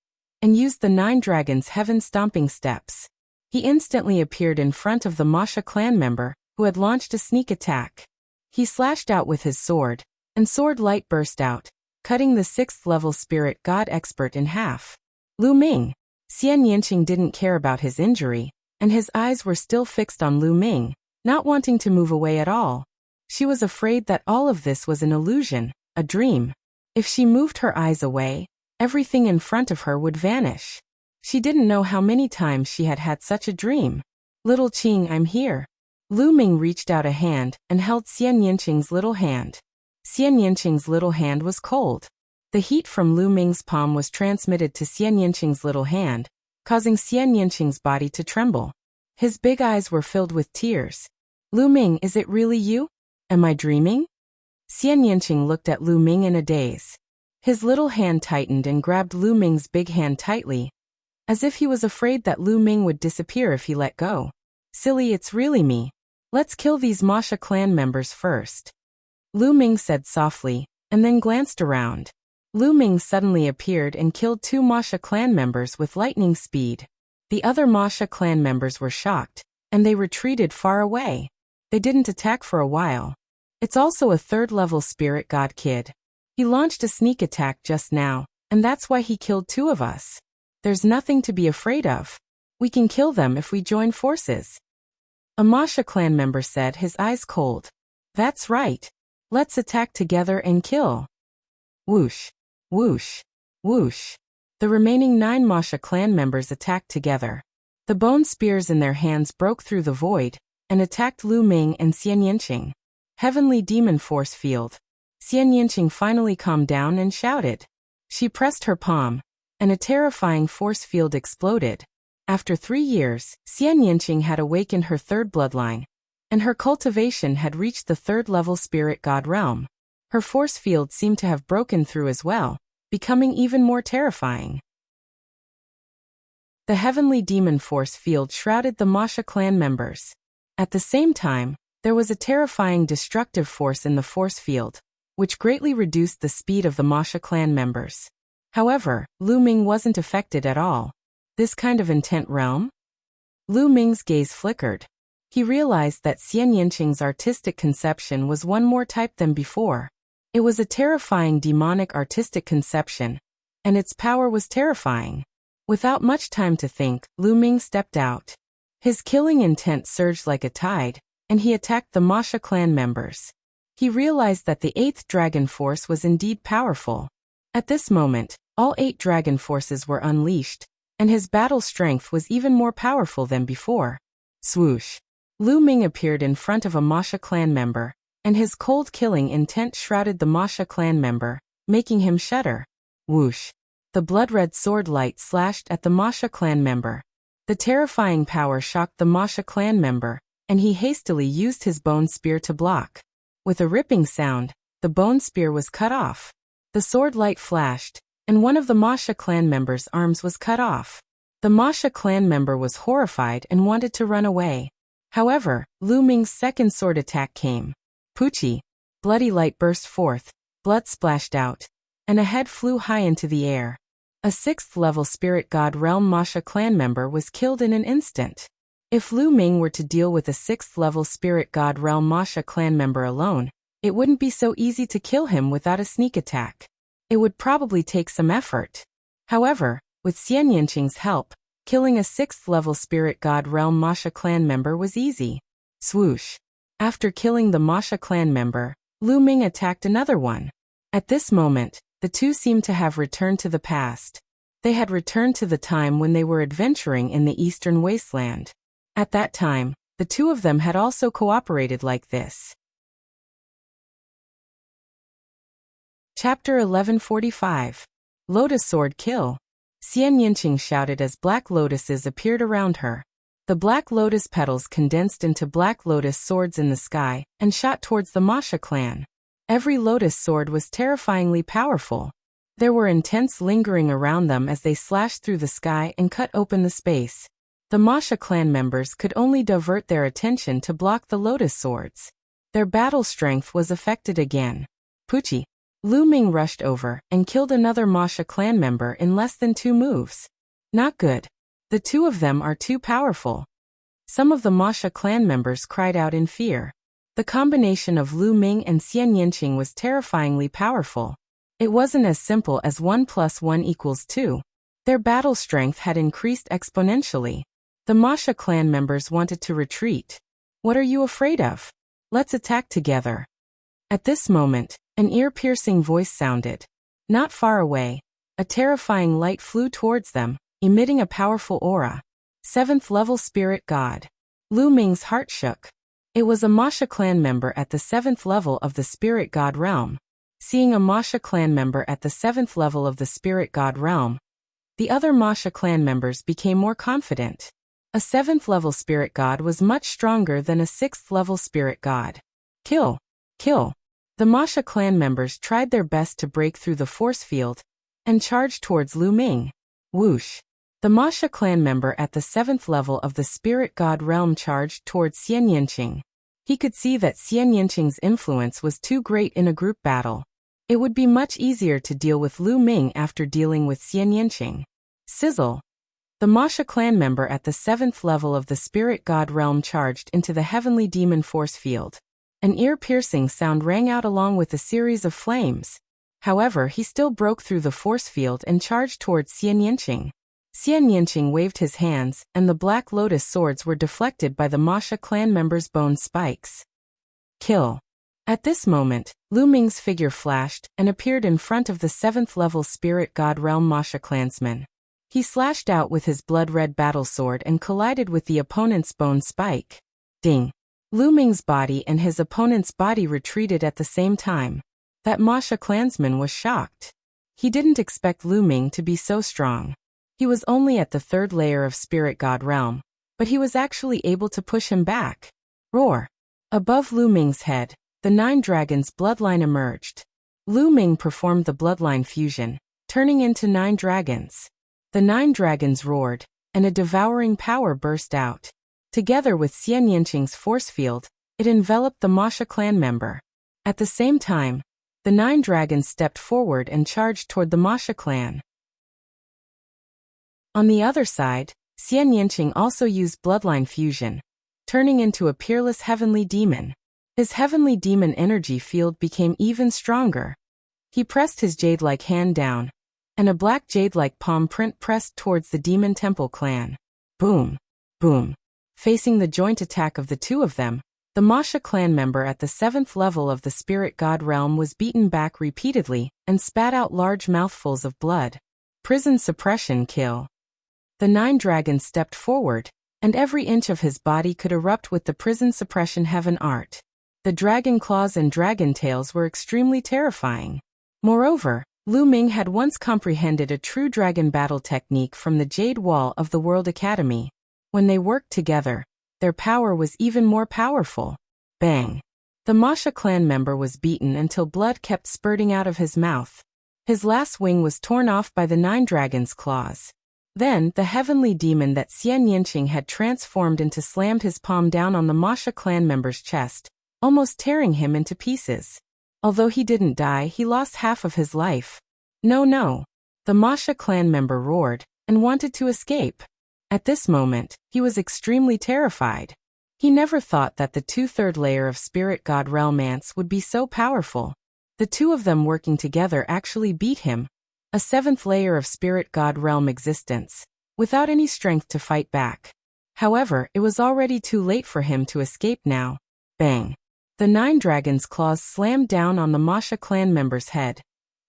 and used the 9 dragons' heaven-stomping steps. He instantly appeared in front of the Masha clan member, who had launched a sneak attack. He slashed out with his sword, and sword light burst out, cutting the 6th level spirit god expert in half. Lu Ming! Xian Yanqing didn't care about his injury, and his eyes were still fixed on Lu Ming, not wanting to move away at all. She was afraid that all of this was an illusion, a dream. If she moved her eyes away, everything in front of her would vanish. She didn't know how many times she had had such a dream. Little Qing, I'm here. Lu Ming reached out a hand and held Xian Yanqing's little hand. Xian Yanqing's little hand was cold. The heat from Lu Ming's palm was transmitted to Xian Yanqing's little hand, causing Xian Yanqing's body to tremble. His big eyes were filled with tears. Lu Ming, is it really you? Am I dreaming? Xian Yanqing looked at Lu Ming in a daze. His little hand tightened and grabbed Lu Ming's big hand tightly, as if he was afraid that Lu Ming would disappear if he let go. Silly, it's really me. Let's kill these Masha clan members first. Lu Ming said softly, and then glanced around. Lu Ming suddenly appeared and killed 2 Masha clan members with lightning speed. The other Masha clan members were shocked, and they retreated far away. They didn't attack for a while. It's also a 3rd-level spirit god kid. He launched a sneak attack just now, and that's why he killed 2 of us. There's nothing to be afraid of. We can kill them if we join forces. A Masha clan member said, his eyes cold. That's right. Let's attack together and kill. Whoosh, whoosh, whoosh. The remaining 9 Masha clan members attacked together. The bone spears in their hands broke through the void and attacked Lu Ming and Xian Yinqing. Heavenly Demon Force Field. Xian Yinqing finally calmed down and shouted. She pressed her palm, and a terrifying force field exploded. After 3 years, Xian Yinqing had awakened her 3rd bloodline, and her cultivation had reached the 3rd-level spirit god realm. Her force field seemed to have broken through as well, becoming even more terrifying. The heavenly demon force field shrouded the Masha clan members. At the same time, there was a terrifying destructive force in the force field, which greatly reduced the speed of the Masha clan members. However, Lu Ming wasn't affected at all. This kind of intent realm? Lu Ming's gaze flickered. He realized that Xian Yinqing's artistic conception was one more type than before. It was a terrifying demonic artistic conception, and its power was terrifying. Without much time to think, Lu Ming stepped out. His killing intent surged like a tide, and he attacked the Masha clan members. He realized that the 8th dragon force was indeed powerful. At this moment, all 8 dragon forces were unleashed, and his battle strength was even more powerful than before. Swoosh! Lu Ming appeared in front of a Masha clan member, and his cold killing intent shrouded the Masha clan member, making him shudder. Whoosh! The blood-red sword light slashed at the Masha clan member. The terrifying power shocked the Masha clan member, and he hastily used his bone spear to block. With a ripping sound, the bone spear was cut off. The sword light flashed, and one of the Masha clan members' arms was cut off. The Masha clan member was horrified and wanted to run away. However, Lu Ming's 2nd sword attack came. Poochie! Bloody light burst forth, blood splashed out, and a head flew high into the air. A 6th-level spirit god realm Masha clan member was killed in an instant. If Lu Ming were to deal with a 6th-level spirit god realm Masha clan member alone, it wouldn't be so easy to kill him without a sneak attack. It would probably take some effort. However, with Xian Yinqing's help, killing a 6th-level spirit god realm Masha clan member was easy. Swoosh! After killing the Masha clan member, Lu Ming attacked another one. At this moment, the two seemed to have returned to the past. They had returned to the time when they were adventuring in the eastern wasteland. At that time, the two of them had also cooperated like this. Chapter 1145. Lotus Sword Kill. Xian Yinqing shouted as black lotuses appeared around her. The black lotus petals condensed into black lotus swords in the sky and shot towards the Masha clan. Every lotus sword was terrifyingly powerful. There were intense lingering around them as they slashed through the sky and cut open the space. The Masha clan members could only divert their attention to block the lotus swords. Their battle strength was affected again. Poochie! Lu Ming rushed over and killed another Masha clan member in less than 2 moves. Not good. The two of them are too powerful. Some of the Masha clan members cried out in fear. The combination of Lu Ming and Xian Yinqing was terrifyingly powerful. It wasn't as simple as 1 + 1 = 2. Their battle strength had increased exponentially. The Masha clan members wanted to retreat. What are you afraid of? Let's attack together. At this moment, an ear-piercing voice sounded. Not far away, a terrifying light flew towards them, emitting a powerful aura. 7th-level spirit god. Lu Ming's heart shook. It was a Masha clan member at the 7th level of the spirit god realm. Seeing a Masha clan member at the 7th level of the spirit god realm, the other Masha clan members became more confident. A 7th-level spirit god was much stronger than a 6th-level spirit god. Kill! Kill! The Masha clan members tried their best to break through the force field and charged towards Lu Ming. Whoosh! The Masha clan member at the 7th level of the spirit god realm charged towards Xian Yinqing. He could see that Xian Yinqing's influence was too great in a group battle. It would be much easier to deal with Lu Ming after dealing with Xian Yanqing. Sizzle. The Masha clan member at the 7th level of the spirit god realm charged into the heavenly demon force field. An ear-piercing sound rang out along with a series of flames. However, he still broke through the force field and charged towards Xian Yanqing. Xian Yanqing waved his hands, and the Black Lotus swords were deflected by the Masha clan member's bone spikes. Kill. At this moment, Lu Ming's figure flashed and appeared in front of the 7th level spirit god realm Masha clansman. He slashed out with his blood-red battle sword and collided with the opponent's bone spike. Ding! Lu Ming's body and his opponent's body retreated at the same time. That Masha clansman was shocked. He didn't expect Lu Ming to be so strong. He was only at the 3rd layer of spirit god realm, but he was actually able to push him back. Roar! Above Lu Ming's head, the 9 dragons' bloodline emerged. Lu Ming performed the bloodline fusion, turning into 9 dragons. The 9 dragons roared, and a devouring power burst out. Together with Xian Yanqing's force field, it enveloped the Masha clan member. At the same time, the 9 dragons stepped forward and charged toward the Masha clan. On the other side, Xian Yanqing also used bloodline fusion, turning into a peerless heavenly demon. His heavenly demon energy field became even stronger. He pressed his jade-like hand down, and a black jade-like palm print pressed towards the Demon Temple clan. Boom! Boom! Facing the joint attack of the two of them, the Masha clan member at the 7th level of the spirit god realm was beaten back repeatedly and spat out large mouthfuls of blood. Prison suppression kill. The 9 dragons stepped forward, and every inch of his body could erupt with the prison suppression heaven art. The dragon claws and dragon tails were extremely terrifying. Moreover, Lu Ming had once comprehended a true dragon battle technique from the Jade Wall of the World Academy. When they worked together, their power was even more powerful. Bang! The Masha clan member was beaten until blood kept spurting out of his mouth. His last wing was torn off by the 9 dragons' claws. Then, the heavenly demon that Xian Yanqing had transformed into slammed his palm down on the Masha clan member's chest, almost tearing him into pieces. Although he didn't die, he lost half of his life. No. The Masha clan member roared and wanted to escape. At this moment, he was extremely terrified. He never thought that the 2/3 layer of spirit god realm ants would be so powerful. The two of them working together actually beat him, a 7th layer of spirit god realm existence, without any strength to fight back. However, it was already too late for him to escape now. Bang! The 9 dragons' claws slammed down on the Masha clan member's head,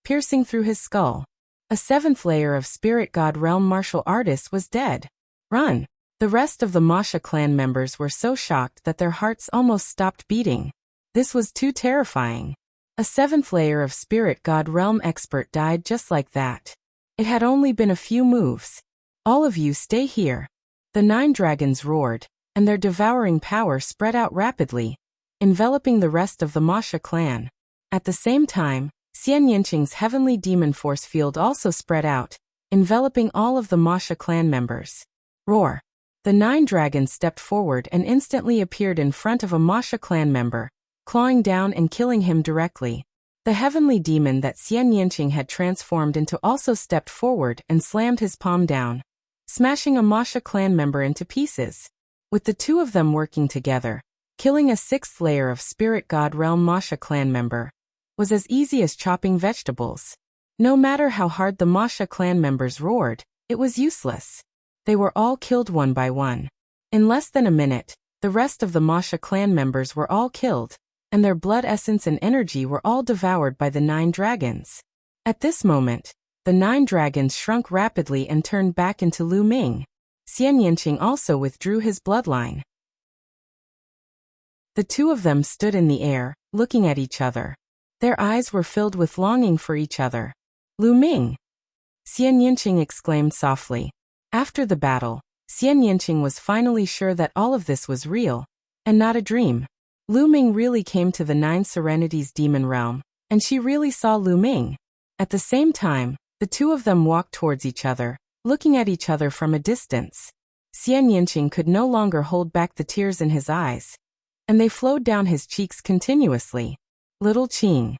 piercing through his skull. A 7th layer of spirit god realm martial artist was dead. Run! The rest of the Masha clan members were so shocked that their hearts almost stopped beating. This was too terrifying. A 7th layer of spirit god realm expert died just like that. It had only been a few moves. All of you stay here. The 9 dragons roared, and their devouring power spread out rapidly, enveloping the rest of the Masha clan. At the same time, Xian Yanqing's heavenly demon force field also spread out, enveloping all of the Masha clan members. Roar! The 9 dragons stepped forward and instantly appeared in front of a Masha clan member, clawing down and killing him directly. The heavenly demon that Xian Yanqing had transformed into also stepped forward and slammed his palm down, smashing a Masha clan member into pieces. With the two of them working together, killing a 6th layer of spirit god realm Masha clan member was as easy as chopping vegetables. No matter how hard the Masha clan members roared, it was useless. They were all killed one by one. In less than a minute, the rest of the Masha clan members were all killed, and their blood essence and energy were all devoured by the 9 dragons. At this moment, the 9 dragons shrunk rapidly and turned back into Lu Ming. Xian Yanqing also withdrew his bloodline. The two of them stood in the air, looking at each other. Their eyes were filled with longing for each other. Lu Ming! Xian Yanqing exclaimed softly. After the battle, Xian Yanqing was finally sure that all of this was real, and not a dream. Lu Ming really came to the 9 Serenities demon realm, and she really saw Lu Ming. At the same time, the two of them walked towards each other, looking at each other from a distance. Xian Yanqing could no longer hold back the tears in his eyes, and they flowed down his cheeks continuously. Little Qing.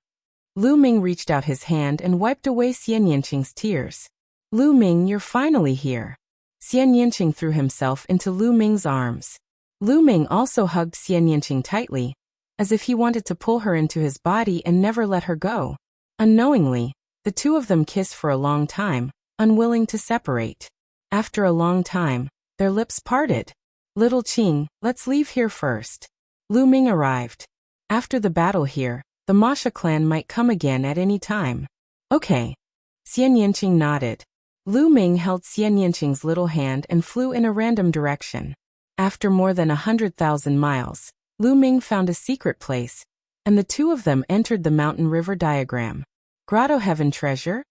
Lu Ming reached out his hand and wiped away Xian Yanqing's tears. Lu Ming, you're finally here. Xian Yanqing threw himself into Lu Ming's arms. Lu Ming also hugged Xian Yanqing tightly, as if he wanted to pull her into his body and never let her go. Unknowingly, the two of them kissed for a long time, unwilling to separate. After a long time, their lips parted. Little Qing, let's leave here first. Lu Ming arrived. After the battle here, the Masha clan might come again at any time. Okay. Xian Yanqing nodded. Lu Ming held Xian Yanqing's little hand and flew in a random direction. After more than 100,000 miles, Lu Ming found a secret place, and the two of them entered the mountain river diagram. Grotto Heaven treasure?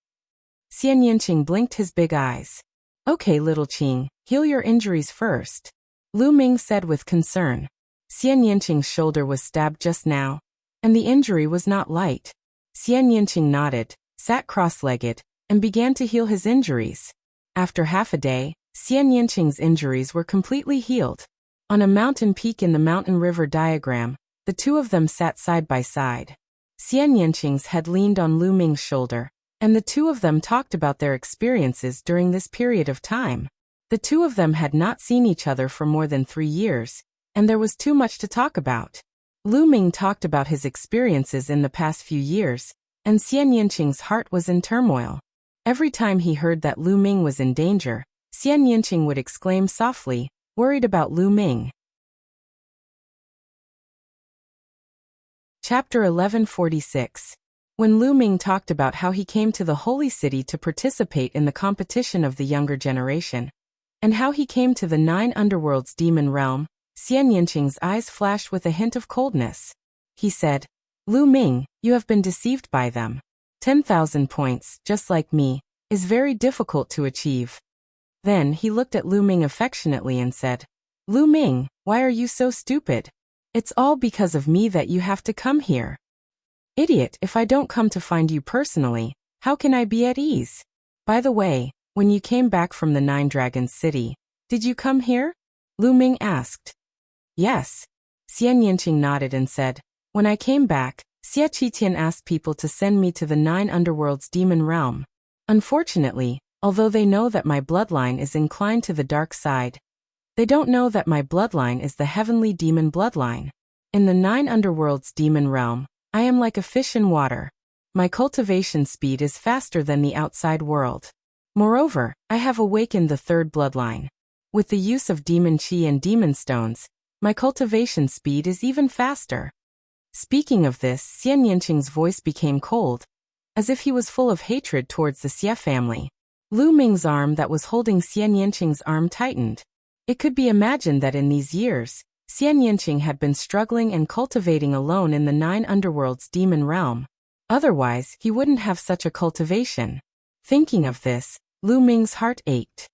Xian Yanqing blinked his big eyes. Okay, little Qing, heal your injuries first. Lu Ming said with concern. Xian Yanqing's shoulder was stabbed just now, and the injury was not light. Xian Yanqing nodded, sat cross-legged, and began to heal his injuries. After half a day, Xian Yanqing's injuries were completely healed. On a mountain peak in the mountain river diagram, the two of them sat side by side. Xian Yanqing's head leaned on Lu Ming's shoulder, and the two of them talked about their experiences during this period of time. The two of them had not seen each other for more than 3 years, and there was too much to talk about. Lu Ming talked about his experiences in the past few years, and Xian Yanqing's heart was in turmoil. Every time he heard that Lu Ming was in danger, Xian Yanqing would exclaim softly, worried about Lu Ming. Chapter 1146. When Lu Ming talked about how he came to the holy city to participate in the competition of the younger generation, and how he came to the 9 underworlds demon realm, Xian Yanqing's eyes flashed with a hint of coldness. He said, Lu Ming, you have been deceived by them. 10,000 points, just like me, is very difficult to achieve. Then he looked at Lu Ming affectionately and said, Lu Ming, why are you so stupid? It's all because of me that you have to come here. Idiot, if I don't come to find you personally, how can I be at ease? By the way, when you came back from the 9 Dragons City, did you come here? Lu Ming asked. Yes. Xian Yanqing nodded and said, when I came back, Xie Qitian asked people to send me to the 9 underworlds demon realm. Unfortunately, although they know that my bloodline is inclined to the dark side, they don't know that my bloodline is the heavenly demon bloodline. In the 9 underworlds demon realm, I am like a fish in water. My cultivation speed is faster than the outside world. Moreover, I have awakened the 3rd bloodline. With the use of demon chi and demon stones, my cultivation speed is even faster. Speaking of this, Xian Yanqing's voice became cold, as if he was full of hatred towards the Xie family. Lu Ming's arm that was holding Xian Yanqing's arm tightened. It could be imagined that in these years, Xian Yanqing had been struggling and cultivating alone in the 9 underworlds demon realm. Otherwise, he wouldn't have such a cultivation. Thinking of this, Lu Ming's heart ached.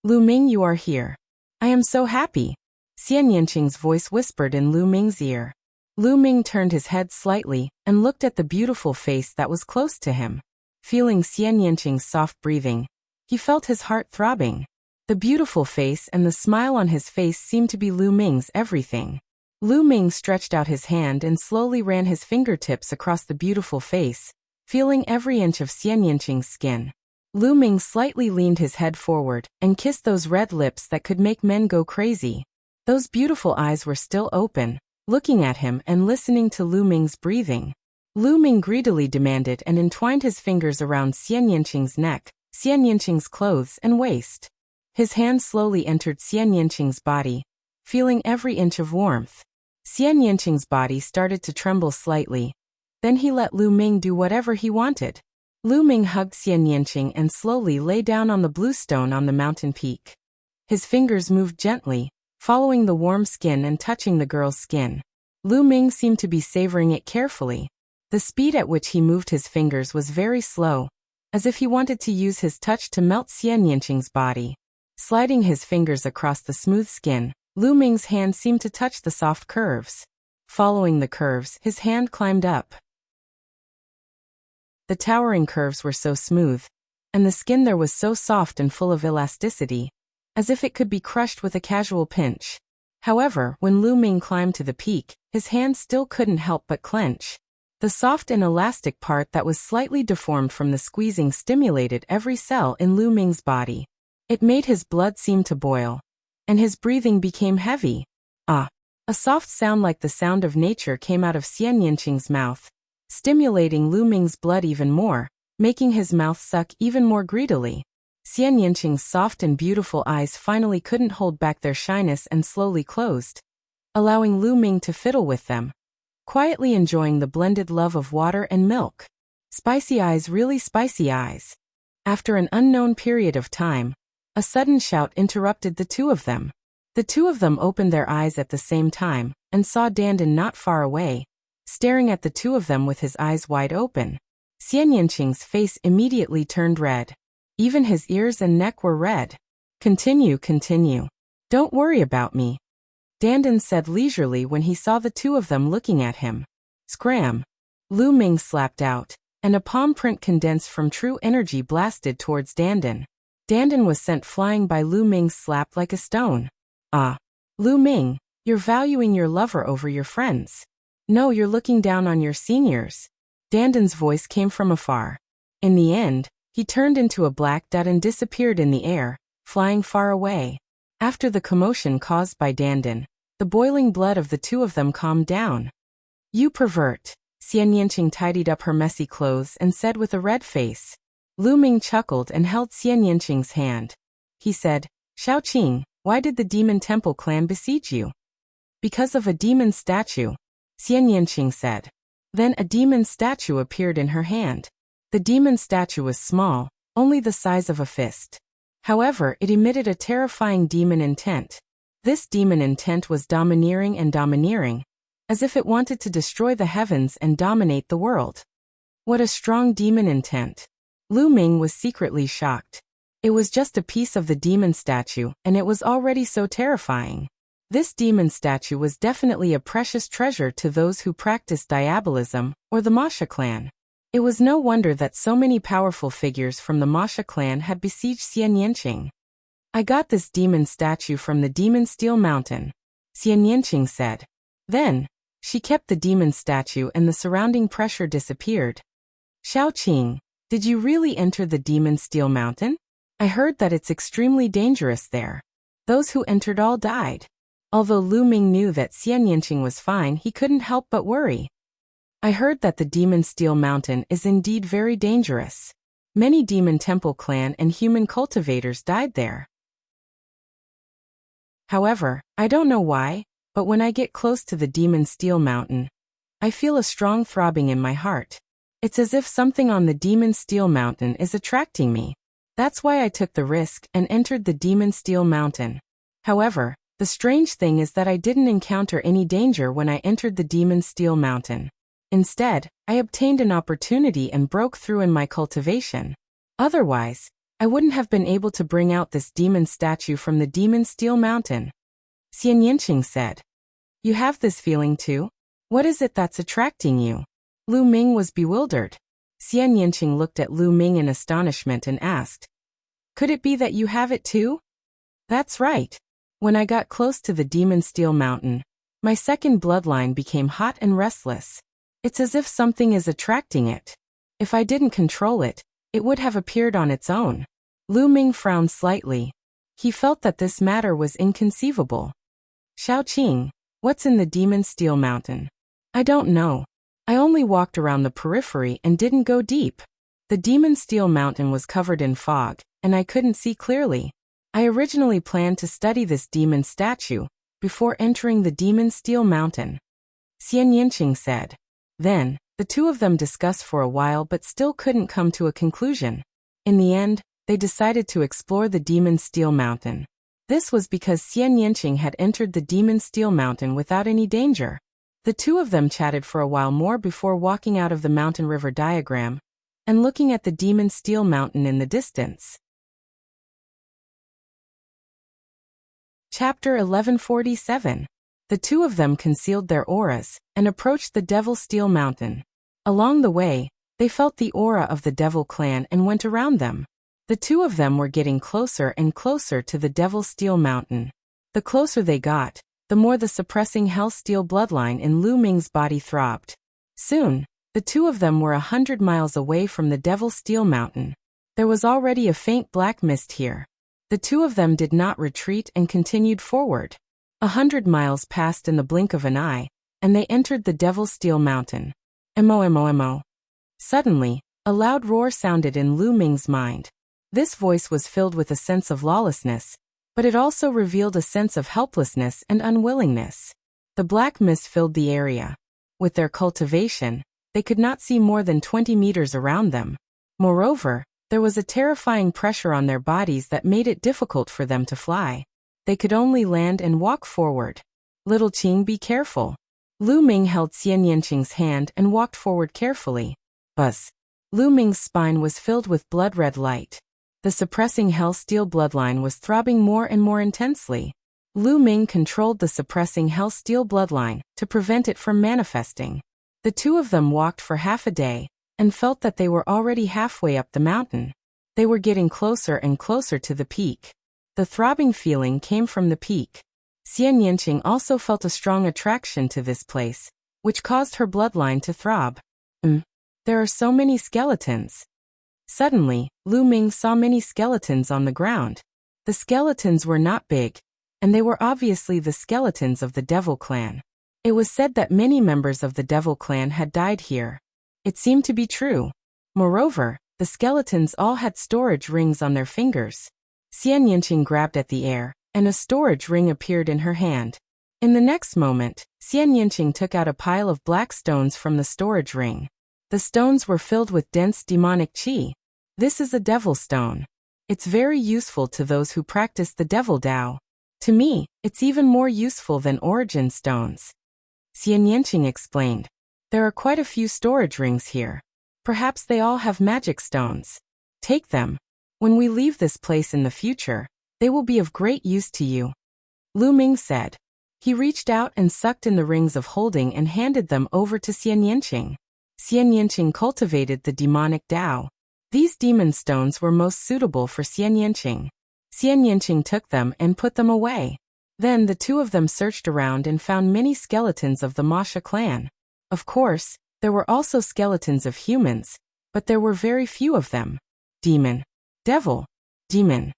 Lu Ming, you are here. I am so happy. Xian Yanqing's voice whispered in Lu Ming's ear. Lu Ming turned his head slightly and looked at the beautiful face that was close to him. Feeling Xian Yanqing's soft breathing, he felt his heart throbbing. The beautiful face and the smile on his face seemed to be Lu Ming's everything. Lu Ming stretched out his hand and slowly ran his fingertips across the beautiful face, feeling every inch of Xian Yanqing's skin. Lu Ming slightly leaned his head forward and kissed those red lips that could make men go crazy. Those beautiful eyes were still open, looking at him and listening to Lu Ming's breathing. Lu Ming greedily demanded and entwined his fingers around Xian Yanqing's neck, Xian Yanqing's clothes and waist. His hand slowly entered Xian Yanqing's body, feeling every inch of warmth. Xian Yanqing's body started to tremble slightly. Then he let Lu Ming do whatever he wanted. Lu Ming hugged Xian Yanqing and slowly lay down on the blue stone on the mountain peak. His fingers moved gently, following the warm skin and touching the girl's skin. Lu Ming seemed to be savoring it carefully. The speed at which he moved his fingers was very slow, as if he wanted to use his touch to melt Xian Yanqing's body. Sliding his fingers across the smooth skin, Lu Ming's hand seemed to touch the soft curves. Following the curves, his hand climbed up. The towering curves were so smooth, and the skin there was so soft and full of elasticity, as if it could be crushed with a casual pinch. However, when Lu Ming climbed to the peak, his hand still couldn't help but clench. The soft and elastic part that was slightly deformed from the squeezing stimulated every cell in Lu Ming's body. It made his blood seem to boil, and his breathing became heavy. Ah! A soft sound like the sound of nature came out of Xian Yanqing's mouth, stimulating Lu Ming's blood even more, making his mouth suck even more greedily. Xian Yanqing's soft and beautiful eyes finally couldn't hold back their shyness and slowly closed, allowing Lu Ming to fiddle with them, quietly enjoying the blended love of water and milk. Spicy eyes, really spicy eyes. After an unknown period of time, a sudden shout interrupted the two of them. The two of them opened their eyes at the same time, and saw Dandan not far away, staring at the two of them with his eyes wide open. Xian Yanqing's face immediately turned red. Even his ears and neck were red. Continue. Don't worry about me, Dandan said leisurely when he saw the two of them looking at him. Scram! Lu Ming slapped out, and a palm print condensed from true energy blasted towards Dandan. Dandan was sent flying by Lu Ming's slap like a stone. Ah! Lu Ming, you're valuing your lover over your friends. No, you're looking down on your seniors. Dandan's voice came from afar. In the end, he turned into a black dot and disappeared in the air, flying far away. After the commotion caused by Dandan, the boiling blood of the two of them calmed down. You pervert! Xian Yanqing tidied up her messy clothes and said with a red face. Lu Ming chuckled and held Xian Yanqing's hand. He said, Shaoqing, why did the Demon Temple clan besiege you? Because of a demon statue, Xian Yanqing said. Then a demon statue appeared in her hand. The demon statue was small, only the size of a fist. However, it emitted a terrifying demon intent. This demon intent was domineering and domineering, as if it wanted to destroy the heavens and dominate the world. What a strong demon intent! Lu Ming was secretly shocked. It was just a piece of the demon statue, and it was already so terrifying. This demon statue was definitely a precious treasure to those who practiced diabolism, or the Masha clan. It was no wonder that so many powerful figures from the Masha clan had besieged Xian Yanqing. I got this demon statue from the Demon Steel Mountain, Xian Yanqing said. Then, she kept the demon statue and the surrounding pressure disappeared. Shaoqing, did you really enter the Demon Steel Mountain? I heard that it's extremely dangerous there. Those who entered all died. Although Lu Ming knew that Xian Yanqing was fine, he couldn't help but worry. I heard that the Demon Steel Mountain is indeed very dangerous. Many Demon Temple clan and human cultivators died there. However, I don't know why, but when I get close to the Demon Steel Mountain, I feel a strong throbbing in my heart. It's as if something on the Demon Steel Mountain is attracting me. That's why I took the risk and entered the Demon Steel Mountain. However, the strange thing is that I didn't encounter any danger when I entered the Demon Steel Mountain. Instead, I obtained an opportunity and broke through in my cultivation. Otherwise, I wouldn't have been able to bring out this demon statue from the Demon Steel Mountain. Xian Yanqing said. You have this feeling too? What is it that's attracting you? Lu Ming was bewildered. Xian Yanqing looked at Lu Ming in astonishment and asked, Could it be that you have it too? That's right. When I got close to the Demon Steel Mountain, my second bloodline became hot and restless. It's as if something is attracting it. If I didn't control it, it would have appeared on its own. Lu Ming frowned slightly. He felt that this matter was inconceivable. Shaoqing, what's in the Demon Steel Mountain? I don't know. I only walked around the periphery and didn't go deep. The Demon Steel Mountain was covered in fog, and I couldn't see clearly. I originally planned to study this demon statue before entering the Demon Steel Mountain, Xian Yanqing said. Then, the two of them discussed for a while but still couldn't come to a conclusion. In the end, they decided to explore the Demon Steel Mountain. This was because Xian Yanqing had entered the Demon Steel Mountain without any danger. The two of them chatted for a while more before walking out of the mountain river diagram and looking at the Demon Steel Mountain in the distance. Chapter 1147. The two of them concealed their auras and approached the Devil Steel Mountain. Along the way, they felt the aura of the Devil clan and went around them. The two of them were getting closer and closer to the Devil Steel Mountain. The closer they got, the more the suppressing Hell Steel bloodline in Lu Ming's body throbbed. Soon, The two of them were 100 miles away from the Devil Steel Mountain. There was already a faint black mist here. The two of them did not retreat and continued forward. 100 miles passed in the blink of an eye, and they entered the Devil Steel Mountain. Emo. Suddenly, a loud roar sounded in Lu Ming's mind. This voice was filled with a sense of lawlessness, but it also revealed a sense of helplessness and unwillingness. The black mist filled the area. With their cultivation, they could not see more than 20 meters around them. Moreover, there was a terrifying pressure on their bodies that made it difficult for them to fly. They could only land and walk forward. Little Qing, be careful. Lu Ming held Xian Yanqing's hand and walked forward carefully. Buzz. Lu Ming's spine was filled with blood-red light. The suppressing hell steel bloodline was throbbing more and more intensely. Lu Ming controlled the suppressing hell steel bloodline to prevent it from manifesting. The two of them walked for half a day and felt that they were already halfway up the mountain. They were getting closer and closer to the peak. The throbbing feeling came from the peak. Xian Yanqing also felt a strong attraction to this place, which caused her bloodline to throb. There are so many skeletons. Suddenly, Lu Ming saw many skeletons on the ground. The skeletons were not big, and they were obviously the skeletons of the Devil Clan. It was said that many members of the Devil Clan had died here. It seemed to be true. Moreover, the skeletons all had storage rings on their fingers. Xian Yanqing grabbed at the air, and a storage ring appeared in her hand. In the next moment, Xian Yanqing took out a pile of black stones from the storage ring. The stones were filled with dense demonic qi. This is a devil stone. It's very useful to those who practice the devil Dao. To me, it's even more useful than origin stones. Xian Yanqing explained. There are quite a few storage rings here. Perhaps they all have magic stones. Take them. When we leave this place in the future, they will be of great use to you. Lu Ming said. He reached out and sucked in the rings of holding and handed them over to Xian Yanqing. Xian Yanqing cultivated the demonic Dao. These demon stones were most suitable for Xian Yanqing. Xian Yanqing took them and put them away. Then the two of them searched around and found many skeletons of the Masha clan. Of course, there were also skeletons of humans, but there were very few of them. Demon. Devil. Demon.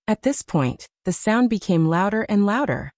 At this point, the sound became louder and louder.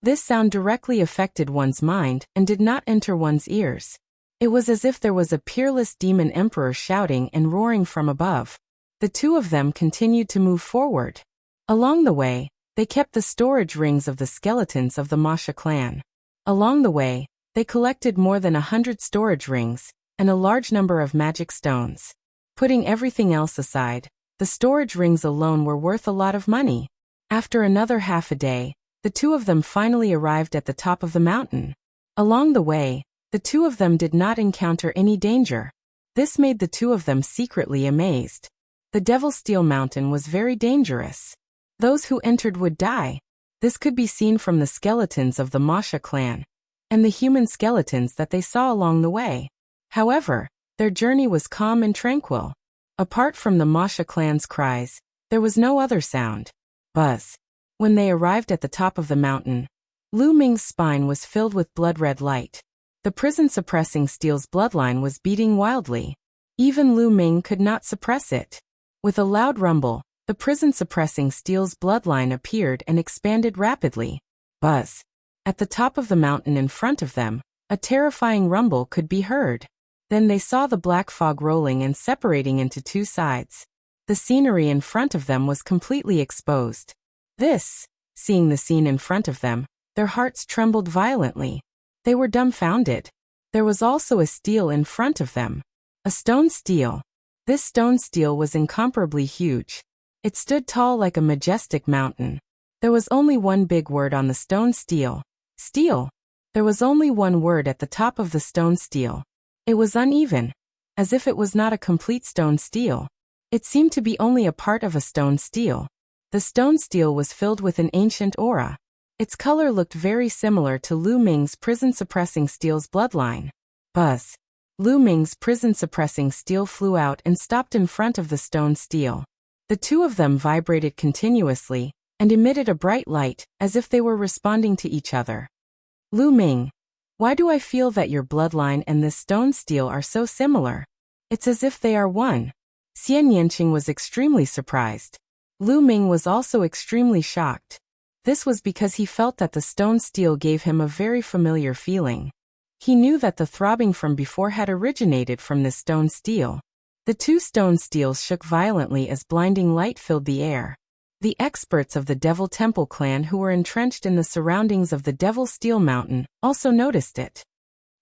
This sound directly affected one's mind and did not enter one's ears. It was as if there was a peerless demon emperor shouting and roaring from above. The two of them continued to move forward. Along the way, they kept the storage rings of the skeletons of the Masha clan. Along the way, they collected more than 100 storage rings and a large number of magic stones. Putting everything else aside, the storage rings alone were worth a lot of money. After another half a day, the two of them finally arrived at the top of the mountain. Along the way, the two of them did not encounter any danger. This made the two of them secretly amazed. The Devil Steel Mountain was very dangerous. Those who entered would die. This could be seen from the skeletons of the Masha clan and the human skeletons that they saw along the way. However, their journey was calm and tranquil. Apart from the Masha clan's cries, there was no other sound. Buzz. When they arrived at the top of the mountain, Lu Ming's spine was filled with blood-red light. The prison-suppressing steel's bloodline was beating wildly. Even Lu Ming could not suppress it. With a loud rumble, the prison-suppressing steel's bloodline appeared and expanded rapidly. Buzz. At the top of the mountain in front of them, a terrifying rumble could be heard. Then they saw the black fog rolling and separating into two sides. The scenery in front of them was completely exposed. Seeing the scene in front of them, their hearts trembled violently. They were dumbfounded. There was also a stele in front of them. A stone stele. This stone stele was incomparably huge. It stood tall like a majestic mountain. There was only one big word on the stone stele. Stele. There was only one word at the top of the stone stele. It was uneven, as if it was not a complete stone stele. It seemed to be only a part of a stone stele. The stone stele was filled with an ancient aura. Its color looked very similar to Lu Ming's prison-suppressing steel's bloodline. Buzz. Lu Ming's prison-suppressing stele flew out and stopped in front of the stone stele. The two of them vibrated continuously and emitted a bright light as if they were responding to each other. Lu Ming. Why do I feel that your bloodline and this stone steel are so similar? It's as if they are one. Xian Yanqing was extremely surprised. Lu Ming was also extremely shocked. This was because he felt that the stone steel gave him a very familiar feeling. He knew that the throbbing from before had originated from this stone steel. The two stone steels shook violently as blinding light filled the air. The experts of the Devil Temple clan who were entrenched in the surroundings of the Devil Steel Mountain also noticed it.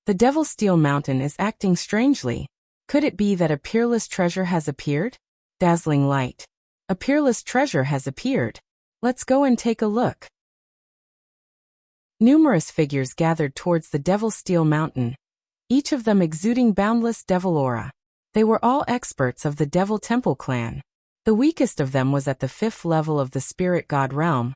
The Devil Steel Mountain is acting strangely. Could it be that a peerless treasure has appeared? Dazzling light. A peerless treasure has appeared. Let's go and take a look. Numerous figures gathered towards the Devil Steel Mountain, each of them exuding boundless devil aura. They were all experts of the Devil Temple clan. The weakest of them was at the 5th level of the Spirit God Realm,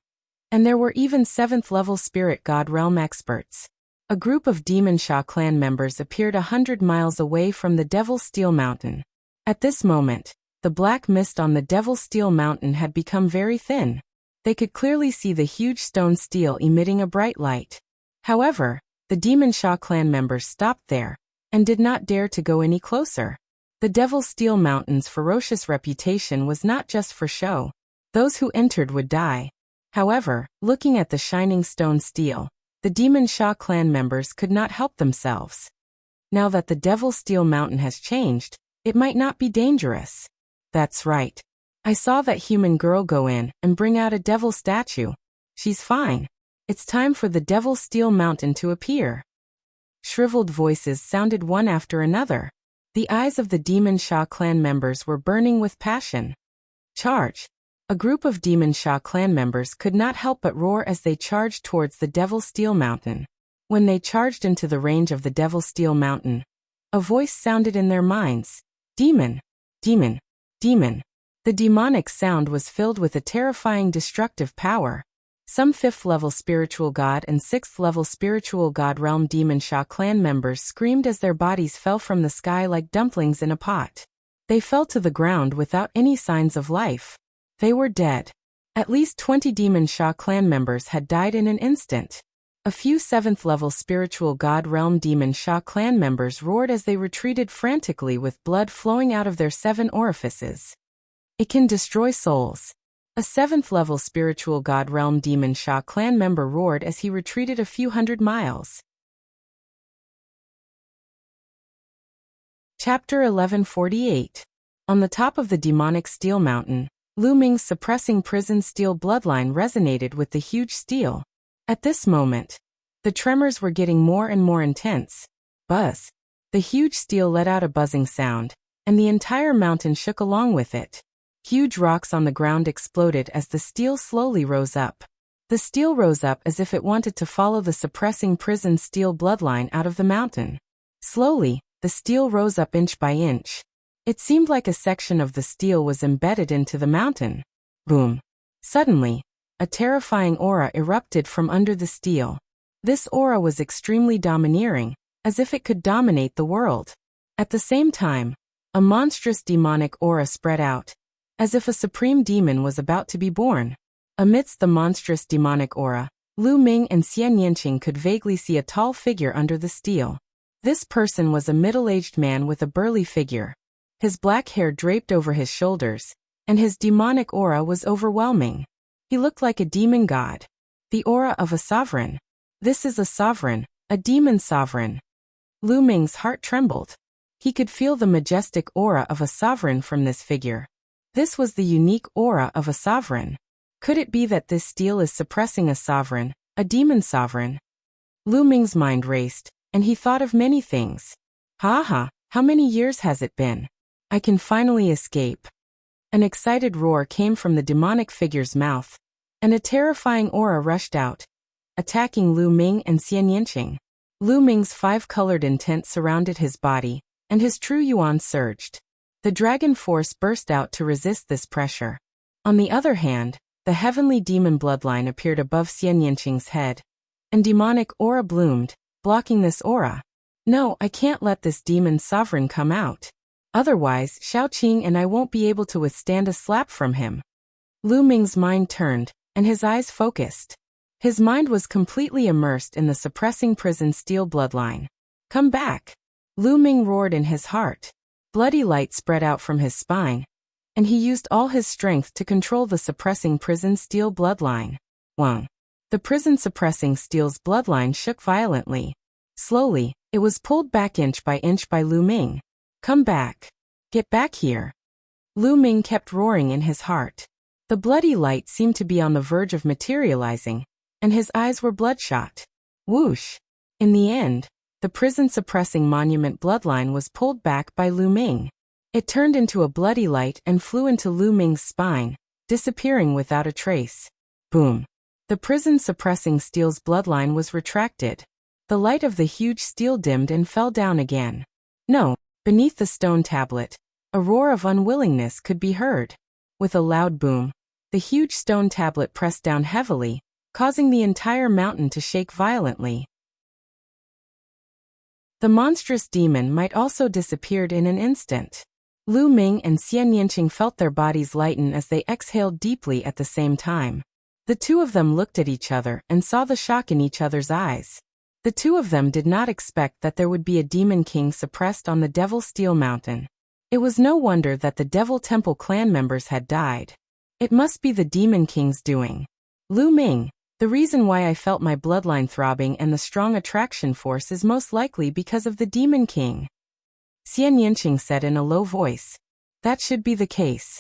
and there were even 7th level Spirit God Realm experts. A group of Demon Sha clan members appeared 100 miles away from the Devil Steel Mountain. At this moment, the black mist on the Devil Steel Mountain had become very thin. They could clearly see the huge stone steel emitting a bright light. However, the Demon Sha clan members stopped there, and did not dare to go any closer. The Devil Steel Mountain's ferocious reputation was not just for show. Those who entered would die. However, looking at the shining stone steel, the Demon Sha clan members could not help themselves. Now that the Devil Steel Mountain has changed, it might not be dangerous. That's right. I saw that human girl go in and bring out a devil statue. She's fine. It's time for the Devil Steel Mountain to appear. Shriveled voices sounded one after another. The eyes of the Demon Sha clan members were burning with passion. Charge! A group of Demon Sha clan members could not help but roar as they charged towards the Devil Steel Mountain. When they charged into the range of the Devil Steel Mountain, a voice sounded in their minds. Demon! Demon! Demon! The demonic sound was filled with a terrifying destructive power. Some 5th level spiritual god and 6th level spiritual god realm Demon Sha clan members screamed as their bodies fell from the sky like dumplings in a pot. They fell to the ground without any signs of life. They were dead. At least 20 Demon Sha clan members had died in an instant. A few 7th level spiritual god realm Demon Sha clan members roared as they retreated frantically with blood flowing out of their 7 orifices. It can destroy souls. A 7th level spiritual god realm Demon Sha clan member roared as he retreated a few 100 miles. Chapter 1148. On the top of the demonic steel mountain, Lu Ming's suppressing prison steel bloodline resonated with the huge steel. At this moment, the tremors were getting more and more intense. Buzz. The huge steel let out a buzzing sound, and the entire mountain shook along with it. Huge rocks on the ground exploded as the steel slowly rose up. The steel rose up as if it wanted to follow the suppressing prison steel bloodline out of the mountain. Slowly, the steel rose up inch by inch. It seemed like a section of the steel was embedded into the mountain. Boom. Suddenly, a terrifying aura erupted from under the steel. This aura was extremely domineering, as if it could dominate the world. At the same time, a monstrous demonic aura spread out, as if a supreme demon was about to be born. Amidst the monstrous demonic aura, Lu Ming and Xian Yanqing could vaguely see a tall figure under the steel. This person was a middle-aged man with a burly figure. His black hair draped over his shoulders, and his demonic aura was overwhelming. He looked like a demon god. The aura of a sovereign. This is a sovereign, a demon sovereign. Lu Ming's heart trembled. He could feel the majestic aura of a sovereign from this figure. This was the unique aura of a sovereign. Could it be that this steel is suppressing a sovereign, a demon sovereign? Lu Ming's mind raced, and he thought of many things. Ha, how many years has it been? I can finally escape. An excited roar came from the demonic figure's mouth, and a terrifying aura rushed out, attacking Lu Ming and Xian Yanqing. Lu Ming's 5-colored intent surrounded his body, and his true yuan surged. The dragon force burst out to resist this pressure. On the other hand, the heavenly demon bloodline appeared above Xian Yanqing's head, and demonic aura bloomed, blocking this aura. No, I can't let this demon sovereign come out. Otherwise, Shaoqing and I won't be able to withstand a slap from him. Lu Ming's mind turned, and his eyes focused. His mind was completely immersed in the suppressing prison steel bloodline. Come back! Lu Ming roared in his heart. Bloody light spread out from his spine, and he used all his strength to control the suppressing prison steel bloodline. Wang. The prison suppressing steel's bloodline shook violently. Slowly, it was pulled back inch by Lu Ming. Come back. Get back here. Lu Ming kept roaring in his heart. The bloody light seemed to be on the verge of materializing, and his eyes were bloodshot. Whoosh! In the end, the prison-suppressing monument bloodline was pulled back by Lu Ming. It turned into a bloody light and flew into Lu Ming's spine, disappearing without a trace. Boom! The prison-suppressing steel's bloodline was retracted. The light of the huge steel dimmed and fell down again. No, beneath the stone tablet, a roar of unwillingness could be heard. With a loud boom, the huge stone tablet pressed down heavily, causing the entire mountain to shake violently. The monstrous demon might also disappeared in an instant. Lu Ming and Xian Yanqing felt their bodies lighten as they exhaled deeply at the same time. The two of them looked at each other and saw the shock in each other's eyes. The two of them did not expect that there would be a demon king suppressed on the Devil Steel Mountain. It was no wonder that the Devil Temple clan members had died. It must be the demon king's doing. Lu Ming, the reason why I felt my bloodline throbbing and the strong attraction force is most likely because of the demon king. Xian Yanqing said in a low voice. That should be the case.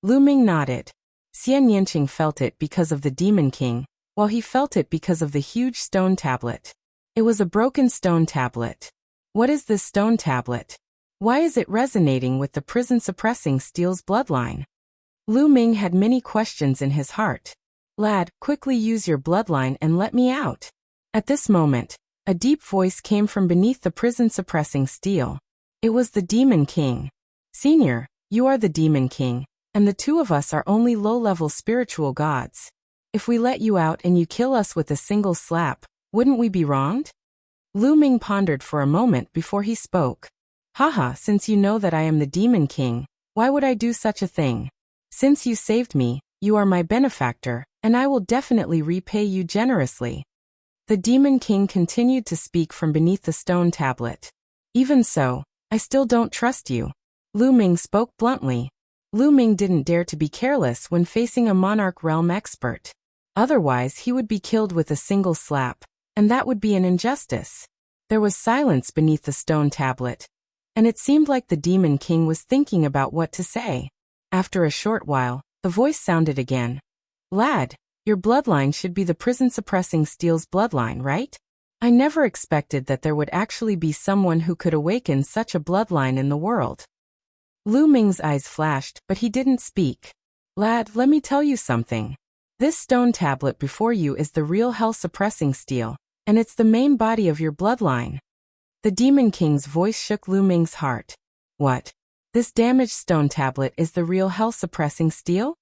Lu Ming nodded. Xian Yanqing felt it because of the demon king, while he felt it because of the huge stone tablet. It was a broken stone tablet. What is this stone tablet? Why is it resonating with the prison-suppressing steel's bloodline? Lu Ming had many questions in his heart. Lad, quickly use your bloodline and let me out. At this moment, a deep voice came from beneath the prison-suppressing steel. It was the Demon King. Senior, you are the Demon King, and the two of us are only low-level spiritual gods. If we let you out and you kill us with a single slap, wouldn't we be wronged? Lu Ming pondered for a moment before he spoke. Haha, since you know that I am the Demon King, why would I do such a thing? Since you saved me, you are my benefactor, and I will definitely repay you generously. The Demon King continued to speak from beneath the stone tablet. Even so, I still don't trust you. Lu Ming spoke bluntly. Lu Ming didn't dare to be careless when facing a monarch realm expert. Otherwise he would be killed with a single slap, and that would be an injustice. There was silence beneath the stone tablet, and it seemed like the Demon King was thinking about what to say. After a short while, the voice sounded again. Lad, your bloodline should be the prison-suppressing steel's bloodline, right? I never expected that there would actually be someone who could awaken such a bloodline in the world. Lu Ming's eyes flashed, but he didn't speak. Lad, let me tell you something. This stone tablet before you is the real hell-suppressing steel, and it's the main body of your bloodline. The Demon King's voice shook Lu Ming's heart. What? This damaged stone tablet is the real hell-suppressing steel?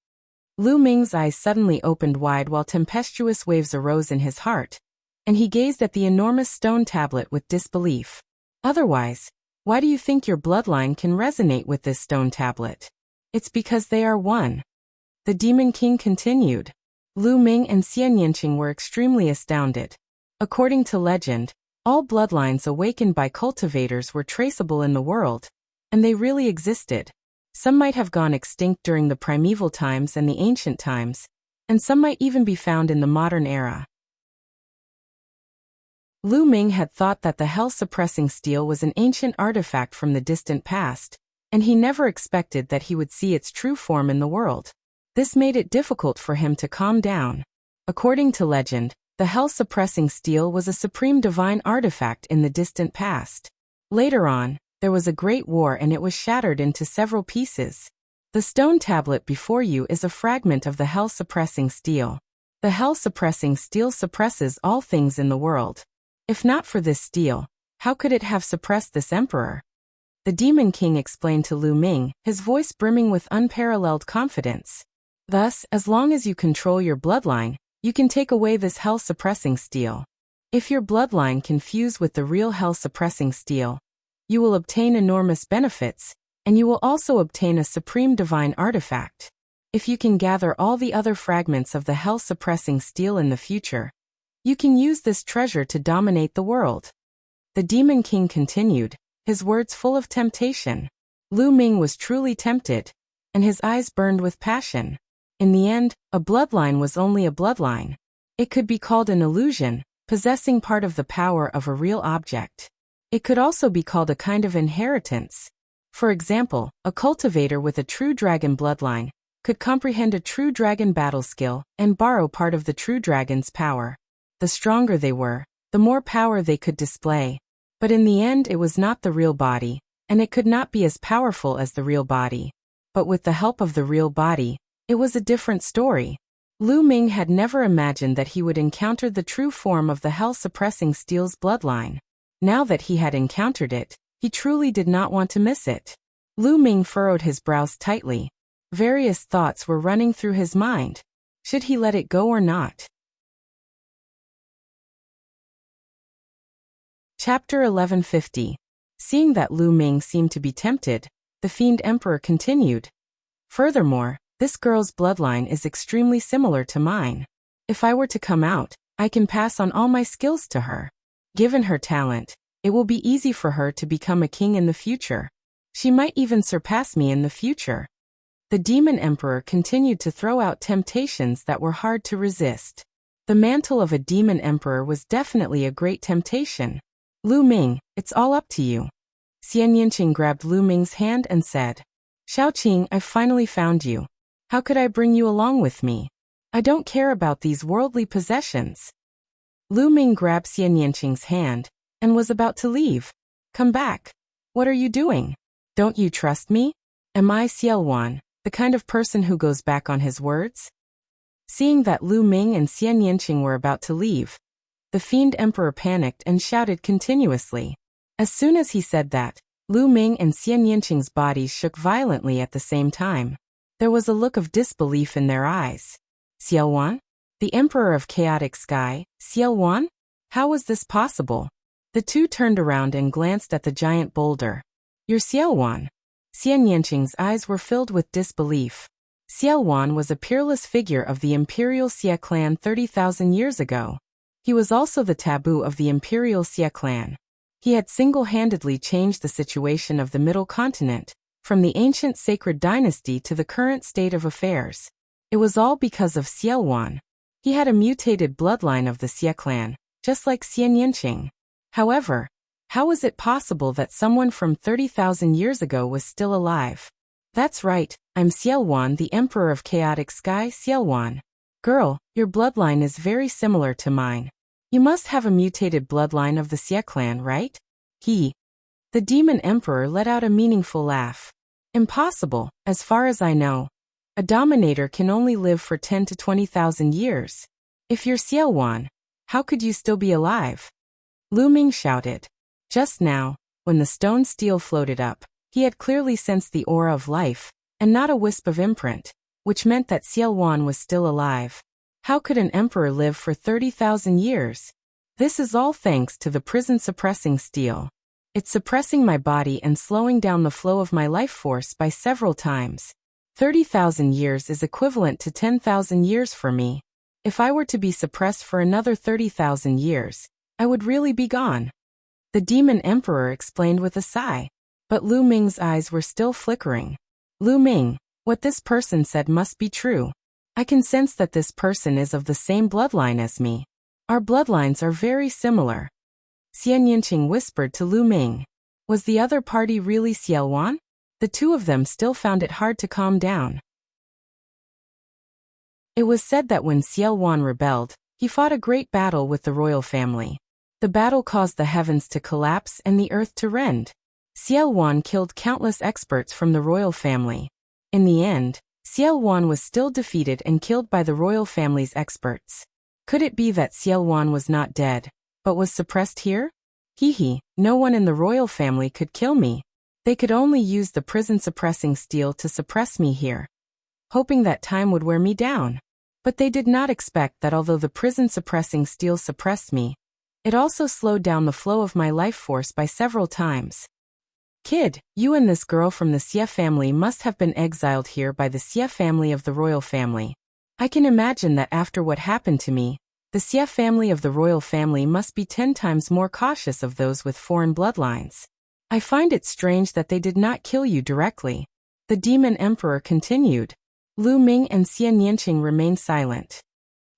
Lu Ming's eyes suddenly opened wide while tempestuous waves arose in his heart, and he gazed at the enormous stone tablet with disbelief. Otherwise, why do you think your bloodline can resonate with this stone tablet? It's because they are one. The Demon King continued. Lu Ming and Xian Yanqing were extremely astounded. According to legend, all bloodlines awakened by cultivators were traceable in the world, and they really existed. Some might have gone extinct during the primeval times and the ancient times, and some might even be found in the modern era. Lu Ming had thought that the hell-suppressing steel was an ancient artifact from the distant past, and he never expected that he would see its true form in the world. This made it difficult for him to calm down. According to legend, the hell-suppressing steel was a supreme divine artifact in the distant past. Later on, there was a great war and it was shattered into several pieces. The stone tablet before you is a fragment of the hell-suppressing steel. The hell-suppressing steel suppresses all things in the world. If not for this steel, how could it have suppressed this emperor? The Demon King explained to Lu Ming, his voice brimming with unparalleled confidence. Thus, as long as you control your bloodline, you can take away this hell-suppressing steel. If your bloodline can fuse with the real hell-suppressing steel, you will obtain enormous benefits, and you will also obtain a supreme divine artifact. If you can gather all the other fragments of the hell-suppressing steel in the future, You can use this treasure to dominate the world. The Demon King continued, his words full of temptation. Lu Ming was truly tempted, and his eyes burned with passion. In the end, a bloodline was only a bloodline. It could be called an illusion, possessing part of the power of a real object. It could also be called a kind of inheritance. For example, a cultivator with a true dragon bloodline could comprehend a true dragon battle skill and borrow part of the true dragon's power. The stronger they were, the more power they could display. But in the end it was not the real body, and it could not be as powerful as the real body. But with the help of the real body, it was a different story. Lu Ming had never imagined that he would encounter the true form of the hell-suppressing steel's bloodline. Now that he had encountered it, he truly did not want to miss it. Lu Ming furrowed his brows tightly. Various thoughts were running through his mind. Should he let it go or not? Chapter 1150. Seeing that Lu Ming seemed to be tempted, the Fiend Emperor continued. Furthermore, this girl's bloodline is extremely similar to mine. If I were to come out, I can pass on all my skills to her. Given her talent, it will be easy for her to become a king in the future. She might even surpass me in the future. The Demon Emperor continued to throw out temptations that were hard to resist. The mantle of a Demon Emperor was definitely a great temptation. Lu Ming, it's all up to you. Xian Yinqing grabbed Lu Ming's hand and said, Shaoqing, I've finally found you. How could I bring you along with me? I don't care about these worldly possessions. Lu Ming grabbed Xian Yinqing's hand and was about to leave. Come back. What are you doing? Don't you trust me? Am I Xiaowan, the kind of person who goes back on his words? Seeing that Lu Ming and Xian Yinqing were about to leave, the Fiend Emperor panicked and shouted continuously. As soon as he said that, Lu Ming and Xian Yinqing's bodies shook violently at the same time. There was a look of disbelief in their eyes. Xiaowan? The Emperor of Chaotic Sky, Xiaowan? How was this possible? The two turned around and glanced at the giant boulder. You're Xiaowan. Xian Yinqing's eyes were filled with disbelief. Xiaowan was a peerless figure of the Imperial Xia clan 30,000 years ago. He was also the taboo of the Imperial Xia clan. He had single-handedly changed the situation of the Middle Continent, from the ancient sacred dynasty to the current state of affairs. It was all because of Xiaowan. He had a mutated bloodline of the Xia clan, just like Xian Yinqing. However, how was it possible that someone from 30,000 years ago was still alive? That's right, I'm Xiaowan, the Emperor of Chaotic Sky, Xiaowan. Girl, your bloodline is very similar to mine. You must have a mutated bloodline of the Xia clan, right? The Demon Emperor let out a meaningful laugh. Impossible, as far as I know. A dominator can only live for 10 to 20,000 years. If you're Xiaowan, how could you still be alive? Lu Ming shouted. Just now, when the stone steel floated up, he had clearly sensed the aura of life, and not a wisp of imprint, which meant that Xiaowan was still alive. How could an emperor live for 30,000 years? This is all thanks to the prison-suppressing steel. It's suppressing my body and slowing down the flow of my life force by several times. 30,000 years is equivalent to 10,000 years for me. If I were to be suppressed for another 30,000 years, I would really be gone. The Demon Emperor explained with a sigh. But Lu Ming's eyes were still flickering. Lu Ming, what this person said must be true. I can sense that this person is of the same bloodline as me. Our bloodlines are very similar. Xian Yinqing whispered to Lu Ming. Was the other party really Xiaowan? The two of them still found it hard to calm down. It was said that when Xiaowan rebelled, he fought a great battle with the royal family. The battle caused the heavens to collapse and the earth to rend. Xiaowan killed countless experts from the royal family. In the end, Xiaowan was still defeated and killed by the royal family's experts. Could it be that Xiaowan was not dead, but was suppressed here? No one in the royal family could kill me. They could only use the prison-suppressing steel to suppress me here, hoping that time would wear me down. But they did not expect that although the prison-suppressing steel suppressed me, it also slowed down the flow of my life force by several times. Kid, you and this girl from the Xia family must have been exiled here by the Xia family of the royal family. I can imagine that after what happened to me, The Xie family of the royal family must be 10 times more cautious of those with foreign bloodlines. I find it strange that they did not kill you directly. The demon emperor continued. Lu Ming and Xie Nianqing remained silent.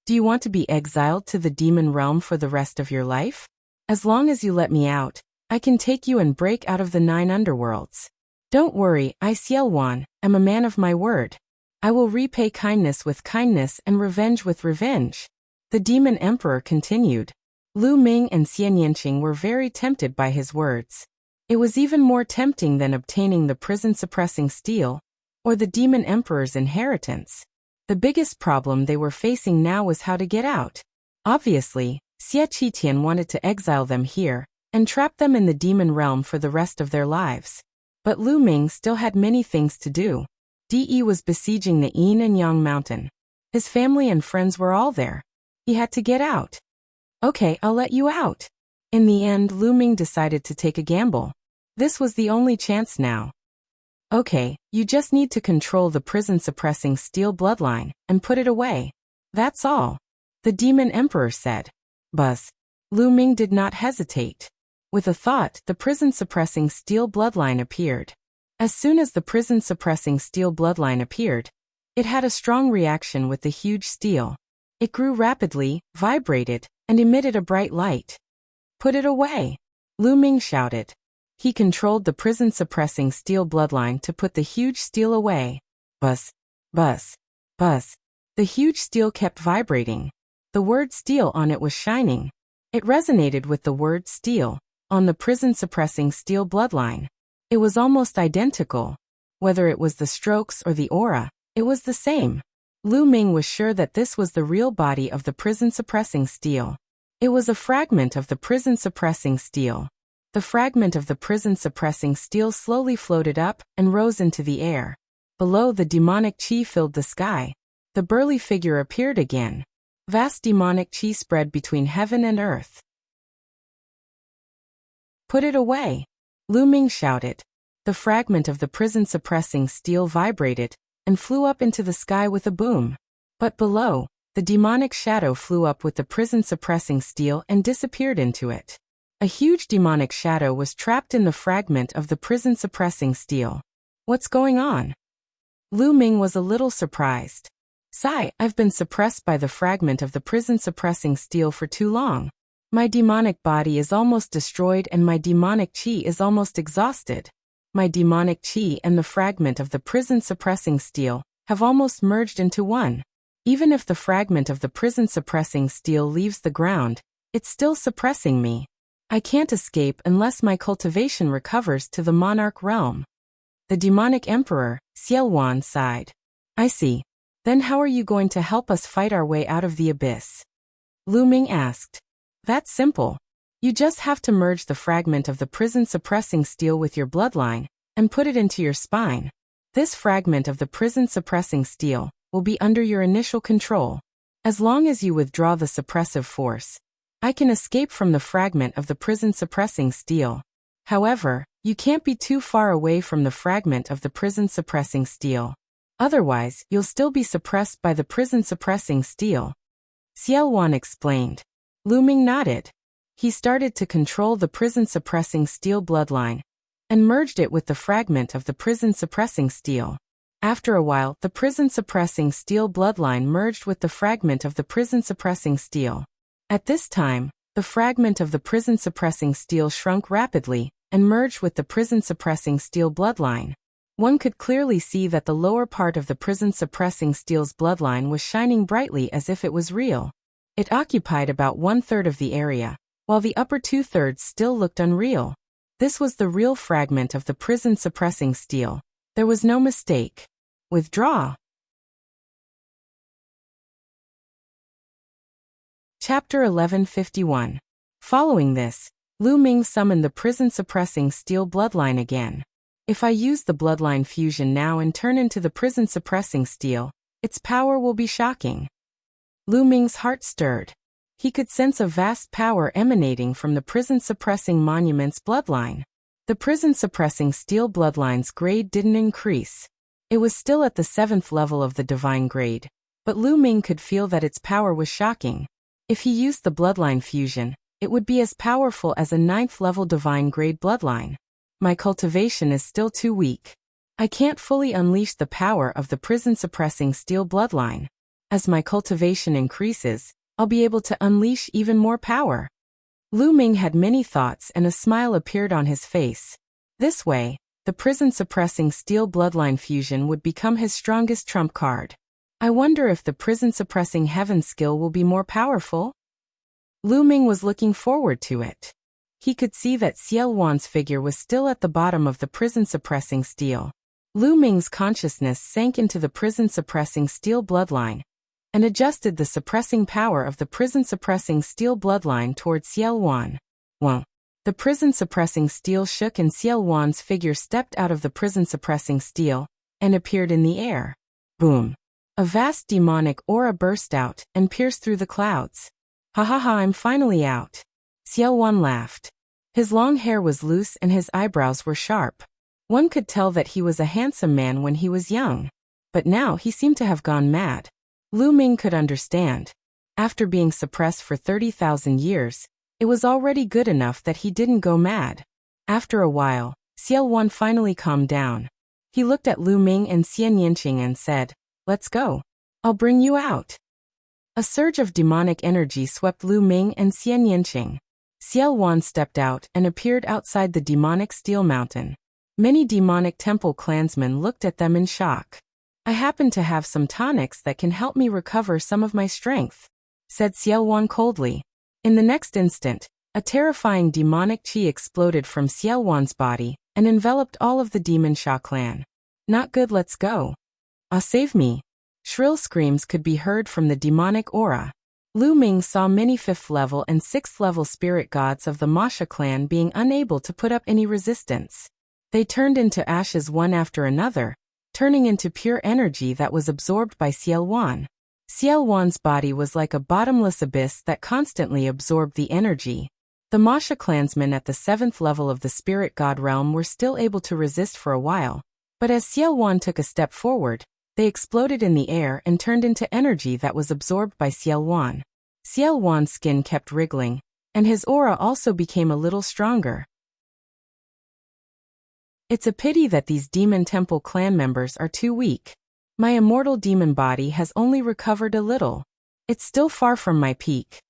Do you want to be exiled to the demon realm for the rest of your life? As long as you let me out, I can take you and break out of the 9 underworlds. Don't worry, I Xielwan, am a man of my word. I will repay kindness with kindness and revenge with revenge. The demon emperor continued. Lu Ming and Xie Nianqing were very tempted by his words. It was even more tempting than obtaining the prison-suppressing steel, or the demon emperor's inheritance. The biggest problem they were facing now was how to get out. Obviously, Xie Qitian wanted to exile them here, and trap them in the demon realm for the rest of their lives. But Lu Ming still had many things to do. De was besieging the Yin and Yang mountain. His family and friends were all there. He had to get out. Okay, I'll let you out. In the end, Lu Ming decided to take a gamble. This was the only chance now. Okay, you just need to control the prison-suppressing steel bloodline, and put it away. That's all. The demon emperor said. Buzz. Lu Ming did not hesitate. With a thought, the prison-suppressing steel bloodline appeared. As soon as the prison-suppressing steel bloodline appeared, it had a strong reaction with the huge steel. It grew rapidly, vibrated, and emitted a bright light. Put it away! Lu Ming shouted. He controlled the prison-suppressing steel bloodline to put the huge steel away. Buzz, buzz, buzz. The huge steel kept vibrating. The word steel on it was shining. It resonated with the word steel on the prison-suppressing steel bloodline. It was almost identical. Whether it was the strokes or the aura, it was the same. Lu Ming was sure that this was the real body of the prison-suppressing steel. It was a fragment of the prison-suppressing steel. The fragment of the prison-suppressing steel slowly floated up and rose into the air. Below, the demonic qi filled the sky. The burly figure appeared again. Vast demonic qi spread between heaven and earth. Put it away! Lu Ming shouted. The fragment of the prison-suppressing steel vibrated and flew up into the sky with a boom. But below, the demonic shadow flew up with the prison-suppressing steel and disappeared into it. A huge demonic shadow was trapped in the fragment of the prison-suppressing steel. What's going on? Lu Ming was a little surprised. Sigh, I've been suppressed by the fragment of the prison-suppressing steel for too long. My demonic body is almost destroyed and my demonic qi is almost exhausted. My demonic qi and the fragment of the prison-suppressing steel have almost merged into one. Even if the fragment of the prison-suppressing steel leaves the ground, it's still suppressing me. I can't escape unless my cultivation recovers to the monarch realm. The demonic emperor, Xielwan, sighed. I see. Then how are you going to help us fight our way out of the abyss? Lu Ming asked. That's simple. You just have to merge the fragment of the prison-suppressing steel with your bloodline and put it into your spine. This fragment of the prison-suppressing steel will be under your initial control. As long as you withdraw the suppressive force, I can escape from the fragment of the prison-suppressing steel. However, you can't be too far away from the fragment of the prison-suppressing steel. Otherwise, you'll still be suppressed by the prison-suppressing steel. Xielwan explained. Lu Ming nodded. He started to control the prison-suppressing steel bloodline and merged it with the fragment of the prison-suppressing steel. After a while, the prison-suppressing steel bloodline merged with the fragment of the prison-suppressing steel. At this time, the fragment of the prison-suppressing steel shrunk rapidly and merged with the prison-suppressing steel bloodline. One could clearly see that the lower part of the prison-suppressing steel's bloodline was shining brightly as if it was real. It occupied about 1/3 of the area, while the upper 2/3 still looked unreal. This was the real fragment of the prison-suppressing steel. There was no mistake. Withdraw. Chapter 1151. Following this, Lu Ming summoned the prison-suppressing steel bloodline again. If I use the bloodline fusion now and turn into the prison-suppressing steel, its power will be shocking. Lu Ming's heart stirred. He could sense a vast power emanating from the prison-suppressing monument's bloodline. The prison-suppressing steel bloodline's grade didn't increase. It was still at the 7th level of the divine grade, but Lu Ming could feel that its power was shocking. If he used the bloodline fusion, it would be as powerful as a 9th-level divine grade bloodline. My cultivation is still too weak. I can't fully unleash the power of the prison-suppressing steel bloodline. As my cultivation increases, I'll be able to unleash even more power. Lu Ming had many thoughts and a smile appeared on his face. This way, the prison-suppressing steel bloodline fusion would become his strongest trump card. I wonder if the prison-suppressing heaven skill will be more powerful? Lu Ming was looking forward to it. He could see that Xiao Wan's figure was still at the bottom of the prison-suppressing steel. Lu Ming's consciousness sank into the prison-suppressing steel bloodline and adjusted the suppressing power of the prison-suppressing steel bloodline toward Xiao Wan. Well, the prison-suppressing steel shook and Xiao Wan's figure stepped out of the prison-suppressing steel and appeared in the air. Boom! A vast demonic aura burst out and pierced through the clouds. Ha ha ha, I'm finally out. Xiao Wan laughed. His long hair was loose and his eyebrows were sharp. One could tell that he was a handsome man when he was young. But now he seemed to have gone mad. Lu Ming could understand. After being suppressed for 30,000 years, it was already good enough that he didn't go mad. After a while, Xiao Wan finally calmed down. He looked at Lu Ming and Xian Yinqing and said, "Let's go. I'll bring you out." A surge of demonic energy swept Lu Ming and Xian Yinqing. Xiao Wan stepped out and appeared outside the demonic steel mountain. Many demonic temple clansmen looked at them in shock. "I happen to have some tonics that can help me recover some of my strength," said Xiao Wan coldly. In the next instant, a terrifying demonic qi exploded from Xiao Wan's body and enveloped all of the Demon Sha clan. "Not good, let's go. Ah, save me." Shrill screams could be heard from the demonic aura. Lu Ming saw many 5th-level and 6th-level spirit gods of the Masha clan being unable to put up any resistance. They turned into ashes one after another, turning into pure energy that was absorbed by Xiao Wan. Xiao Wan's body was like a bottomless abyss that constantly absorbed the energy. The Masha clansmen at the 7th level of the spirit god realm were still able to resist for a while, but as Xiao Wan took a step forward, they exploded in the air and turned into energy that was absorbed by Xiao Wan. Xiao Wan's skin kept wriggling, and his aura also became a little stronger. It's a pity that these Demon Temple clan members are too weak. My immortal demon body has only recovered a little. It's still far from my peak.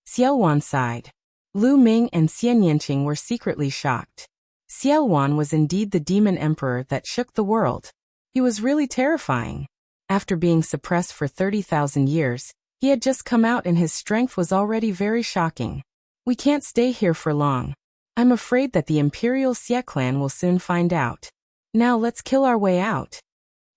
Xiao Wan sighed. Lu Ming and Xian Yinqing were secretly shocked. Xiao Wan was indeed the demon emperor that shook the world. He was really terrifying. After being suppressed for 30,000 years, he had just come out and his strength was already very shocking. "We can't stay here for long. I'm afraid that the Imperial Xie clan will soon find out. Now let's kill our way out."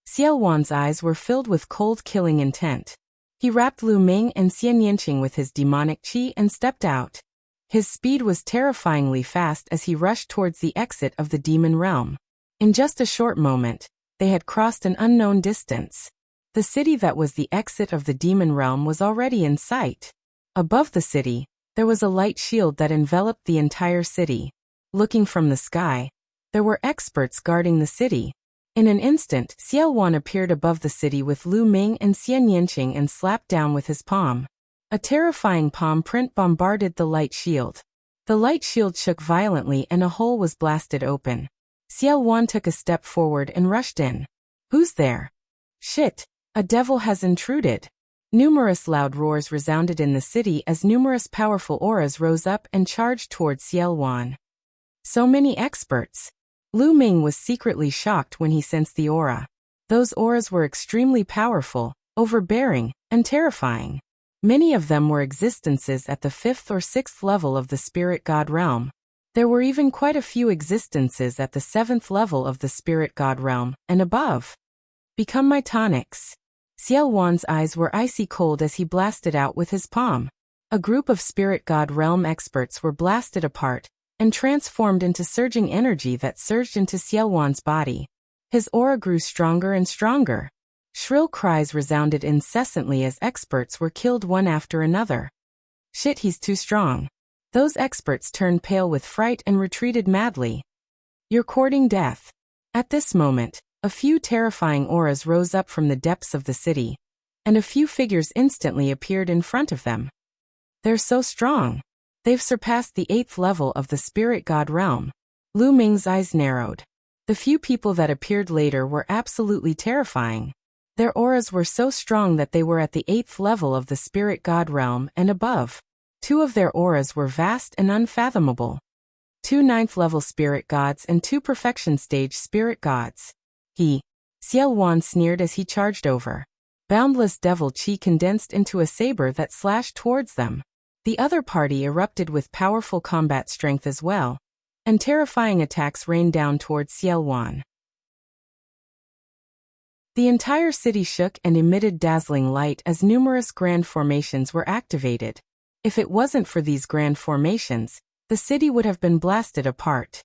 Xiao Wan's eyes were filled with cold killing intent. He wrapped Lu Ming and Xian Yinqing with his demonic qi and stepped out. His speed was terrifyingly fast as he rushed towards the exit of the demon realm. In just a short moment, they had crossed an unknown distance. The city that was the exit of the demon realm was already in sight. Above the city, there was a light shield that enveloped the entire city. Looking from the sky, there were experts guarding the city. In an instant, Xiao Wan appeared above the city with Lu Ming and Xian Yinqing and slapped down with his palm. A terrifying palm print bombarded the light shield. The light shield shook violently and a hole was blasted open. Xiao Wan took a step forward and rushed in. "Who's there? Shit, a devil has intruded." Numerous loud roars resounded in the city as numerous powerful auras rose up and charged towards Xiao Wan. So many experts. Lu Ming was secretly shocked when he sensed the aura. Those auras were extremely powerful, overbearing, and terrifying. Many of them were existences at the 5th or 6th level of the spirit god realm. There were even quite a few existences at the 7th level of the spirit god realm and above. "Become my tonics." Xiao Wan's eyes were icy cold as he blasted out with his palm. A group of spirit god realm experts were blasted apart and transformed into surging energy that surged into Xiao Wan's body. His aura grew stronger and stronger. Shrill cries resounded incessantly as experts were killed one after another. "Shit, he's too strong." Those experts turned pale with fright and retreated madly. "You're courting death." At this moment, a few terrifying auras rose up from the depths of the city, and a few figures instantly appeared in front of them. They're so strong. They've surpassed the 8th level of the spirit god realm. Lu Ming's eyes narrowed. The few people that appeared later were absolutely terrifying. Their auras were so strong that they were at the 8th level of the spirit god realm and above. 2 of their auras were vast and unfathomable. 2 9th-level spirit gods and 2 perfection stage spirit gods. Xiao Wan sneered as he charged over. Boundless devil chi condensed into a saber that slashed towards them. The other party erupted with powerful combat strength as well, and terrifying attacks rained down towards Xiao Wan. The entire city shook and emitted dazzling light as numerous grand formations were activated. If it wasn't for these grand formations, the city would have been blasted apart.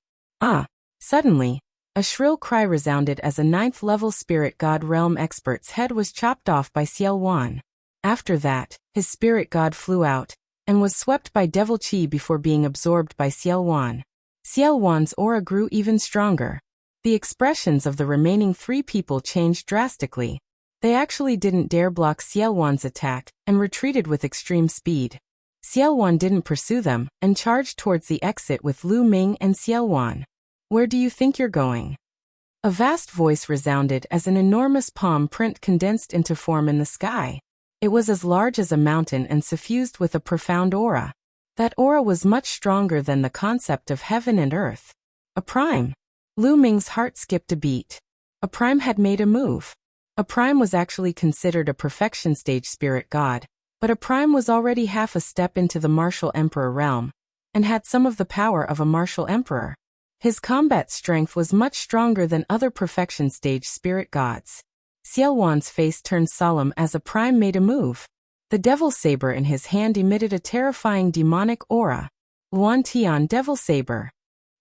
Suddenly, a shrill cry resounded as a 9th-level spirit god realm expert's head was chopped off by Xiao Wan. After that, his spirit god flew out, and was swept by devil chi before being absorbed by Xiao Wan. Xiao Wan's aura grew even stronger. The expressions of the remaining 3 people changed drastically. They actually didn't dare block Xiao Wan's attack, and retreated with extreme speed. Xiao Wan didn't pursue them, and charged towards the exit with Lu Ming and Xiao Wan. Where do you think you're going? A vast voice resounded as an enormous palm print condensed into form in the sky. It was as large as a mountain and suffused with a profound aura. That aura was much stronger than the concept of heaven and earth. A prime. Lu Ming's heart skipped a beat. A prime had made a move. A prime was actually considered a perfection stage spirit god, but a prime was already half a step into the martial emperor realm, and had some of the power of a martial emperor. His combat strength was much stronger than other perfection stage spirit gods. Xiao Wan's face turned solemn as a prime made a move. The devil saber in his hand emitted a terrifying demonic aura. Luan Tian Devil Saber.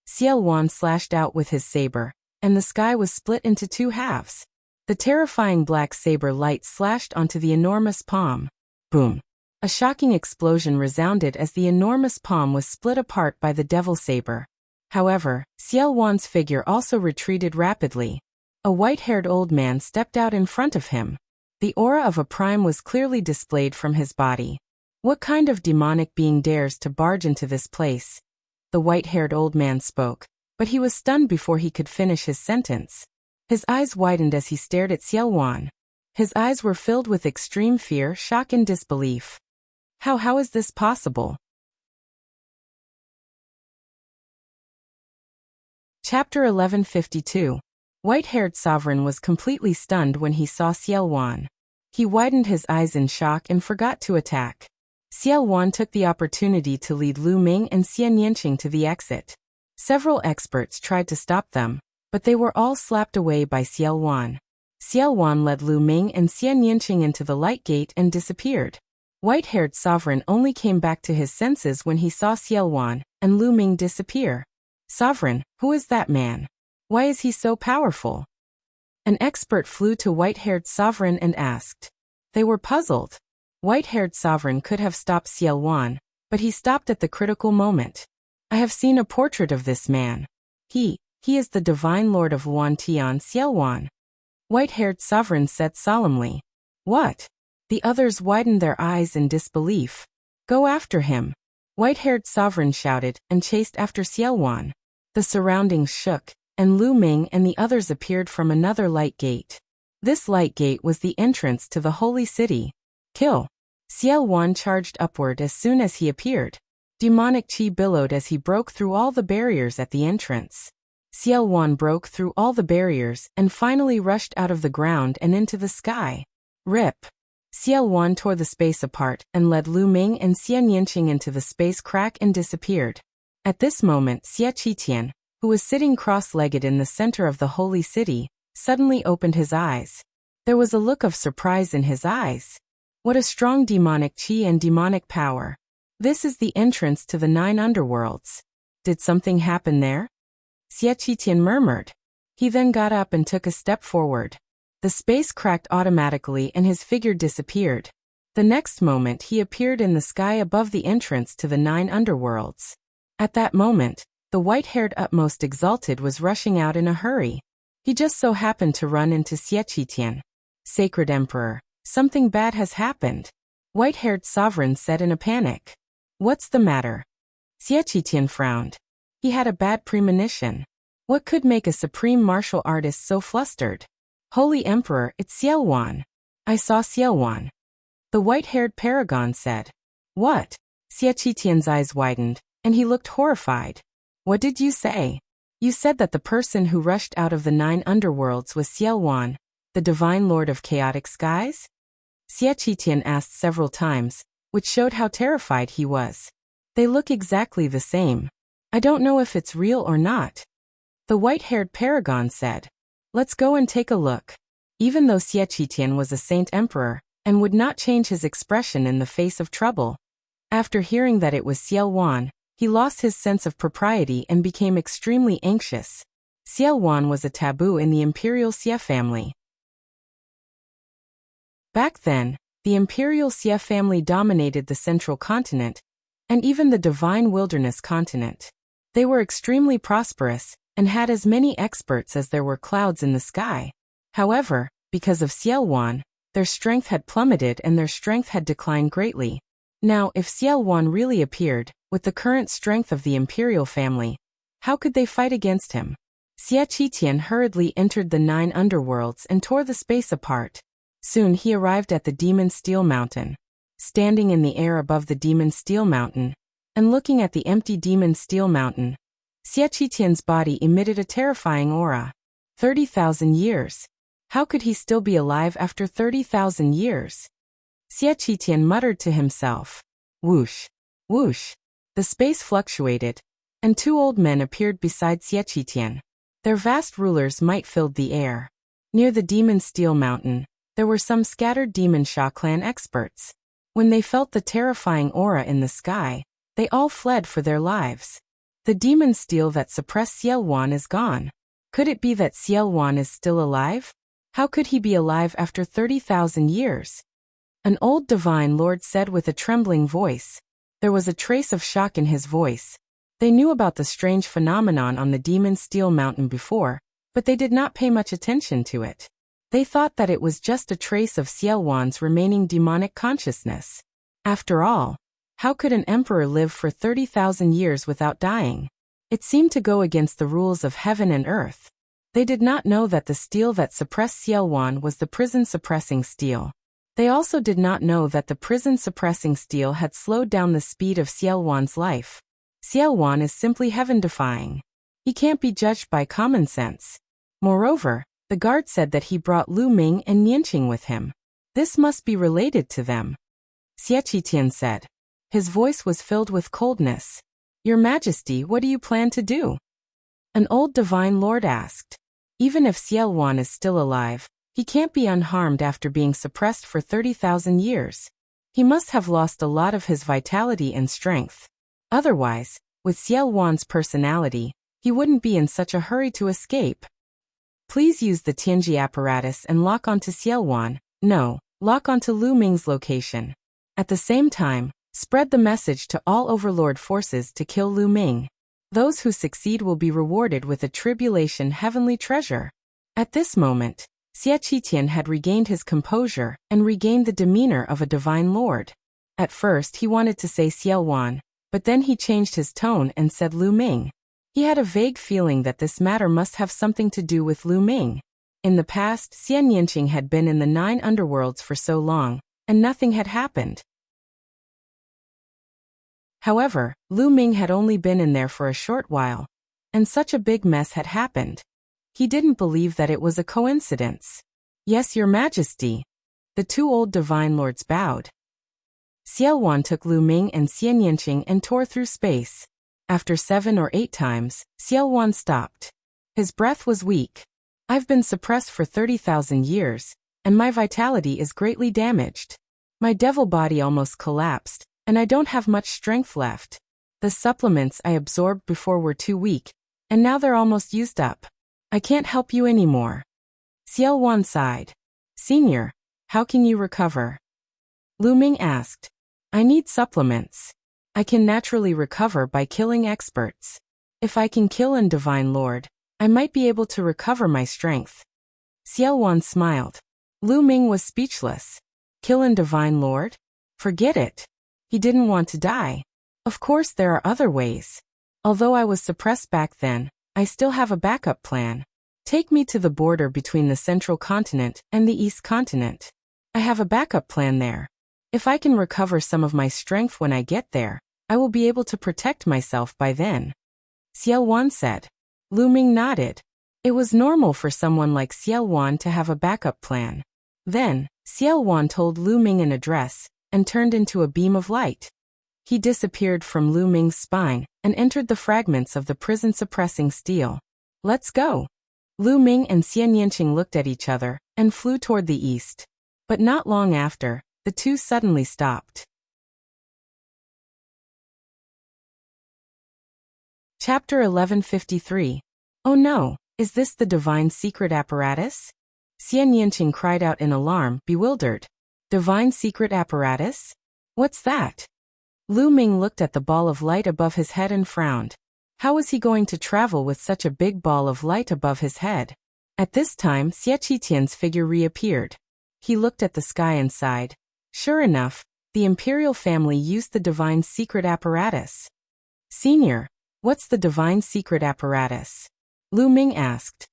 Xiao Wan slashed out with his saber, and the sky was split into 2 halves. The terrifying black saber light slashed onto the enormous palm. Boom! A shocking explosion resounded as the enormous palm was split apart by the devil saber. However, Xiao Wan's figure also retreated rapidly. A white-haired old man stepped out in front of him. The aura of a prime was clearly displayed from his body. What kind of demonic being dares to barge into this place? The white-haired old man spoke, but he was stunned before he could finish his sentence. His eyes widened as he stared at Xiao Wan. His eyes were filled with extreme fear, shock and disbelief. How is this possible? Chapter 1152. White-haired sovereign was completely stunned when he saw Xiao Wan. He widened his eyes in shock and forgot to attack. Xiao Wan took the opportunity to lead Lu Ming and Xian Yanqing to the exit. Several experts tried to stop them, but they were all slapped away by Xiao Wan. Xiao Wan led Lu Ming and Xian Yanqing into the light gate and disappeared. White-haired sovereign only came back to his senses when he saw Xiao Wan and Lu Ming disappear. Sovereign, who is that man? Why is he so powerful? An expert flew to white-haired sovereign and asked. They were puzzled. White-haired sovereign could have stopped Xiao Wan, but he stopped at the critical moment. I have seen a portrait of this man. He is the divine lord of Luan Tian Xiao Wan. White-haired sovereign said solemnly. What? The others widened their eyes in disbelief. Go after him. White-haired sovereign shouted and chased after Xiao Wan. The surroundings shook, and Lu Ming and the others appeared from another light gate. This light gate was the entrance to the holy city. Kill! Xiao Wan charged upward as soon as he appeared. Demonic chi billowed as he broke through all the barriers at the entrance. Xiao Wan broke through all the barriers and finally rushed out of the ground and into the sky. Rip! Xiao Wan tore the space apart and led Lu Ming and Xian Yanqing into the space crack and disappeared. At this moment Xia Qitian, who was sitting cross-legged in the center of the holy city, suddenly opened his eyes. There was a look of surprise in his eyes. What a strong demonic chi and demonic power. This is the entrance to the 9 underworlds. Did something happen there? Xia Qitian murmured. He then got up and took a step forward. The space cracked automatically and his figure disappeared. The next moment he appeared in the sky above the entrance to the 9 underworlds. At that moment, the white-haired utmost exalted was rushing out in a hurry. He just so happened to run into Xia Qitian. Sacred Emperor, something bad has happened. White-haired sovereign said in a panic. What's the matter? Xie Qitian frowned. He had a bad premonition. What could make a supreme martial artist so flustered? Holy Emperor, it's Xiaowan. I saw Xiaowan. The white-haired paragon said. What? Xie Qitian's eyes widened, and he looked horrified. What did you say? You said that the person who rushed out of the 9 underworlds was Xiaowan, the divine lord of chaotic skies? Xie Qitian asked several times, which showed how terrified he was. They look exactly the same. I don't know if it's real or not. The white-haired paragon said. Let's go and take a look. Even though Xie Qitian was a saint emperor, and would not change his expression in the face of trouble, after hearing that it was Xiaowan, he lost his sense of propriety and became extremely anxious. Xiaowan was a taboo in the imperial Xie family. Back then, the imperial Xie family dominated the central continent, and even the divine wilderness continent. They were extremely prosperous, and had as many experts as there were clouds in the sky. However, because of Xiaowan, their strength had plummeted and their strength had declined greatly. Now, if Xiaowan really appeared, with the current strength of the imperial family, how could they fight against him? Xie Qitian hurriedly entered the 9 underworlds and tore the space apart. Soon he arrived at the Demon Steel Mountain. Standing in the air above the Demon Steel Mountain, and looking at the empty Demon Steel Mountain, Xie Qitian's body emitted a terrifying aura. 30,000 years. How could he still be alive after 30,000 years? Xie Qitian muttered to himself. Whoosh! Whoosh! The space fluctuated, and 2 old men appeared beside Xie Qitian. Their vast rulers' might filled the air. Near the Demon Steel Mountain, there were some scattered Demon Sha clan experts. When they felt the terrifying aura in the sky, they all fled for their lives. The demon steel that suppressed Xiaowan is gone. Could it be that Xiaowan is still alive? How could he be alive after 30,000 years? An old divine lord said with a trembling voice. There was a trace of shock in his voice. They knew about the strange phenomenon on the Demon Steel Mountain before, but they did not pay much attention to it. They thought that it was just a trace of Xiaowan's remaining demonic consciousness. After all, how could an emperor live for 30,000 years without dying? It seemed to go against the rules of heaven and earth. They did not know that the steel that suppressed Xiaowan was the prison-suppressing steel. They also did not know that the prison-suppressing steel had slowed down the speed of Xiaowan's life. Xiaowan is simply heaven-defying. He can't be judged by common sense. Moreover, the guard said that he brought Lu Ming and Nianqing with him. This must be related to them. Xie Qitian said. His voice was filled with coldness. Your Majesty, what do you plan to do? An old divine lord asked. Even if Xiaowan is still alive, he can't be unharmed after being suppressed for 30,000 years. He must have lost a lot of his vitality and strength. Otherwise, with Xiaowan's personality, he wouldn't be in such a hurry to escape. Please use the Tianji apparatus and lock onto Xiaowan. No, lock onto Lu Ming's location. At the same time, spread the message to all overlord forces to kill Lu Ming. Those who succeed will be rewarded with a tribulation heavenly treasure. At this moment, Xie Qitian had regained his composure and regained the demeanor of a divine lord. At first he wanted to say Xiaowan, but then he changed his tone and said Lu Ming. He had a vague feeling that this matter must have something to do with Lu Ming. In the past, Xian Yanqing had been in the 9 underworlds for so long, and nothing had happened. However, Lu Ming had only been in there for a short while, and such a big mess had happened. He didn't believe that it was a coincidence. Yes, Your Majesty. The 2 old divine lords bowed. Xiaowan took Lu Ming and Xian Yanqing and tore through space. After 7 or 8 times, Xiaowan stopped. His breath was weak. I've been suppressed for 30,000 years, and my vitality is greatly damaged. My devil body almost collapsed, and I don't have much strength left. The supplements I absorbed before were too weak, and now they're almost used up. I can't help you anymore. Xiaowan sighed. Senior, how can you recover? Lu Ming asked. I need supplements. I can naturally recover by killing experts. If I can kill an divine lord, I might be able to recover my strength. Xiaowan smiled. Lu Ming was speechless. Kill an divine lord? Forget it. He didn't want to die. Of course there are other ways. Although I was suppressed back then, I still have a backup plan. Take me to the border between the central continent and the east continent. I have a backup plan there. If I can recover some of my strength when I get there, I will be able to protect myself by then. Xiaowan said. Lu Ming nodded. It was normal for someone like Xiaowan to have a backup plan. Then, Xiaowan told Lu Ming an address, and turned into a beam of light. He disappeared from Lu Ming's spine, and entered the fragments of the prison-suppressing steel. Let's go. Lu Ming and Xian Yanqing looked at each other, and flew toward the east. But not long after, the two suddenly stopped. Chapter 1153. Oh no, is this the divine secret apparatus? Xian Yanqing cried out in alarm, bewildered. Divine secret apparatus? What's that? Lu Ming looked at the ball of light above his head and frowned. How was he going to travel with such a big ball of light above his head? At this time, Xie Qitian's figure reappeared. He looked at the sky and sighed. Sure enough, the imperial family used the divine secret apparatus. Senior, what's the divine secret apparatus? Lu Ming asked.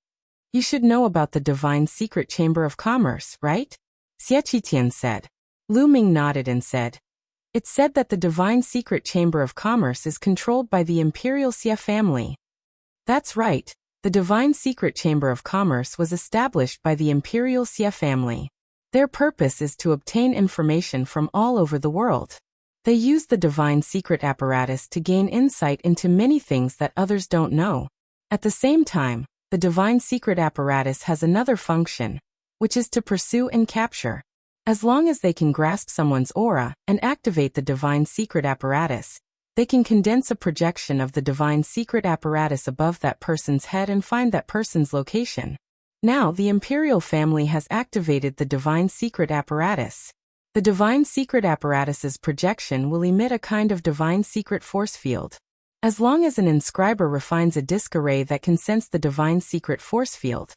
You should know about the divine secret chamber of commerce, right? Xie Qitian said. Lu Ming nodded and said. It's said that the divine secret chamber of commerce is controlled by the imperial Xie family. That's right, the divine secret chamber of commerce was established by the imperial Xie family. Their purpose is to obtain information from all over the world. They use the divine secret apparatus to gain insight into many things that others don't know. At the same time, the divine secret apparatus has another function, which is to pursue and capture. As long as they can grasp someone's aura and activate the divine secret apparatus, they can condense a projection of the divine secret apparatus above that person's head and find that person's location. Now the imperial family has activated the divine secret apparatus. The divine secret apparatus's projection will emit a kind of divine secret force field. As long as an inscriber refines a disk array that can sense the divine secret force field,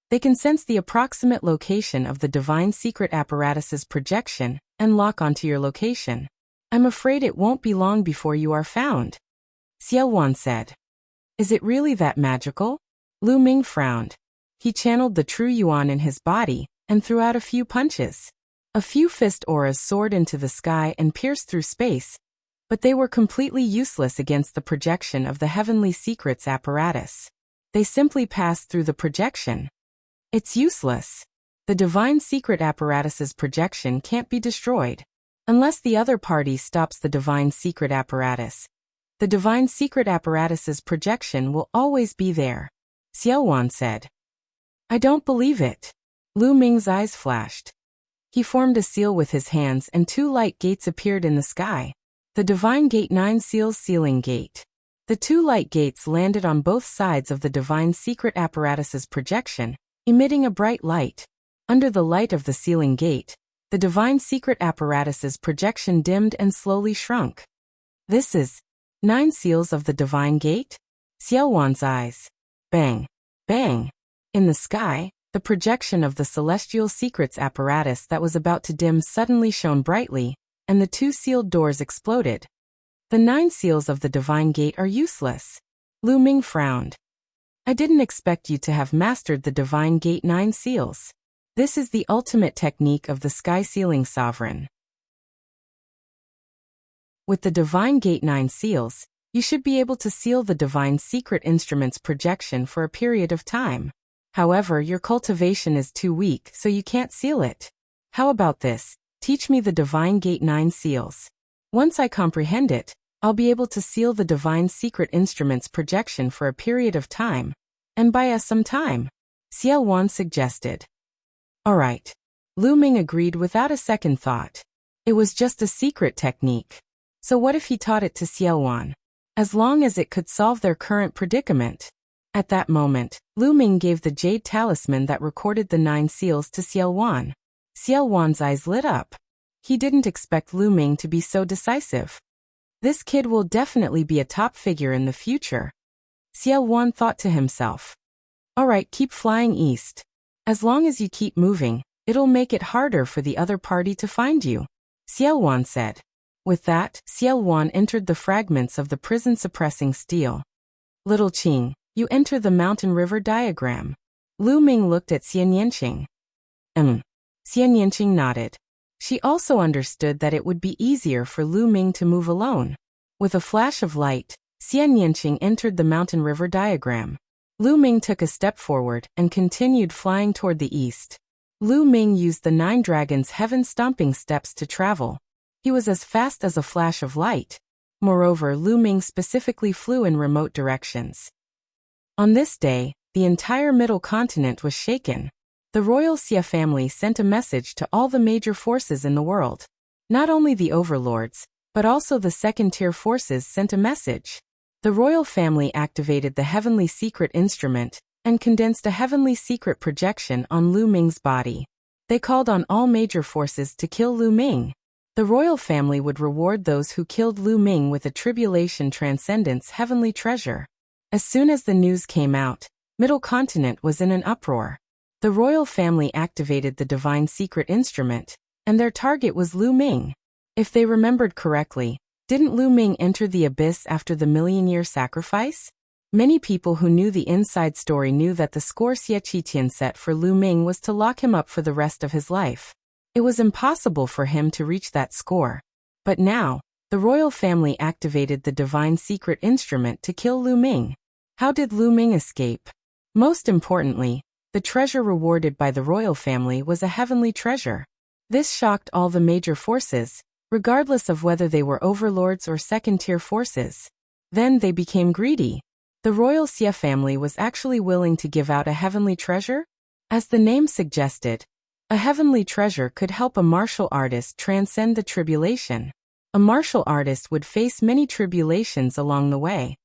they can sense the approximate location of the divine secret apparatus's projection and lock onto your location. I'm afraid it won't be long before you are found. Xiaowan said. Is it really that magical? Lu Ming frowned. He channeled the true yuan in his body and threw out a few punches. A few fist auras soared into the sky and pierced through space, but they were completely useless against the projection of the heavenly secrets apparatus. They simply passed through the projection. It's useless. The divine secret apparatus's projection can't be destroyed. Unless the other party stops the divine secret apparatus, the divine secret apparatus's projection will always be there. Xiaowan said. I don't believe it. Lu Ming's eyes flashed. He formed a seal with his hands and two light gates appeared in the sky. The Divine Gate 9 Seals Sealing Gate. The two light gates landed on both sides of the divine secret apparatus's projection, emitting a bright light. Under the light of the sealing gate, the divine secret apparatus's projection dimmed and slowly shrunk. This is 9 seals of the divine gate? Xiaowan's eyes. Bang. Bang. In the sky, the projection of the celestial secrets apparatus that was about to dim suddenly shone brightly, and the two sealed doors exploded. The 9 seals of the divine gate are useless. Lu Ming frowned. I didn't expect you to have mastered the divine gate 9 seals. This is the ultimate technique of the sky sealing sovereign. With the divine gate 9 seals, you should be able to seal the divine secret instrument's projection for a period of time. However, your cultivation is too weak, so you can't seal it. How about this? Teach me the divine gate 9 seals. Once I comprehend it, I'll be able to seal the divine secret instrument's projection for a period of time, and buy us some time. Xiaowan suggested. Alright. Lu Ming agreed without a second thought. It was just a secret technique. So what if he taught it to Xiaowan? As long as it could solve their current predicament. At that moment, Lu Ming gave the jade talisman that recorded the 9 seals to Xiaowan. Xiaowan's eyes lit up. He didn't expect Lu Ming to be so decisive. This kid will definitely be a top figure in the future. Xiaowan thought to himself. Alright, keep flying east. As long as you keep moving, it'll make it harder for the other party to find you. Xiaowan said. With that, Xiao Wan entered the fragments of the prison suppressing steel. Little Qing, you enter the mountain river diagram. Lu Ming looked at Xian Yanqing. Xian Yanqing nodded. She also understood that it would be easier for Lu Ming to move alone. With a flash of light, Xian Yanqing entered the mountain river diagram. Lu Ming took a step forward and continued flying toward the east. Lu Ming used the 9 dragons' heaven-stomping steps to travel. He was as fast as a flash of light. Moreover, Lu Ming specifically flew in remote directions. On this day, the entire middle continent was shaken. The royal Xia family sent a message to all the major forces in the world. Not only the overlords, but also the second-tier forces sent a message. The royal family activated the heavenly secret instrument and condensed a heavenly secret projection on Lu Ming's body. They called on all major forces to kill Lu Ming. The royal family would reward those who killed Lu Ming with a tribulation transcendence heavenly treasure. As soon as the news came out, Middle Continent was in an uproar. The royal family activated the divine secret instrument, and their target was Lu Ming. If they remembered correctly, didn't Lu Ming enter the abyss after the million-year sacrifice? Many people who knew the inside story knew that the score Xie Qitian set for Lu Ming was to lock him up for the rest of his life. It was impossible for him to reach that score. But now, the royal family activated the divine secret instrument to kill Lu Ming. How did Lu Ming escape? Most importantly, the treasure rewarded by the royal family was a heavenly treasure. This shocked all the major forces, regardless of whether they were overlords or second-tier forces. Then they became greedy. The royal Xia family was actually willing to give out a heavenly treasure? As the name suggested, a heavenly treasure could help a martial artist transcend the tribulation. A martial artist would face many tribulations along the way.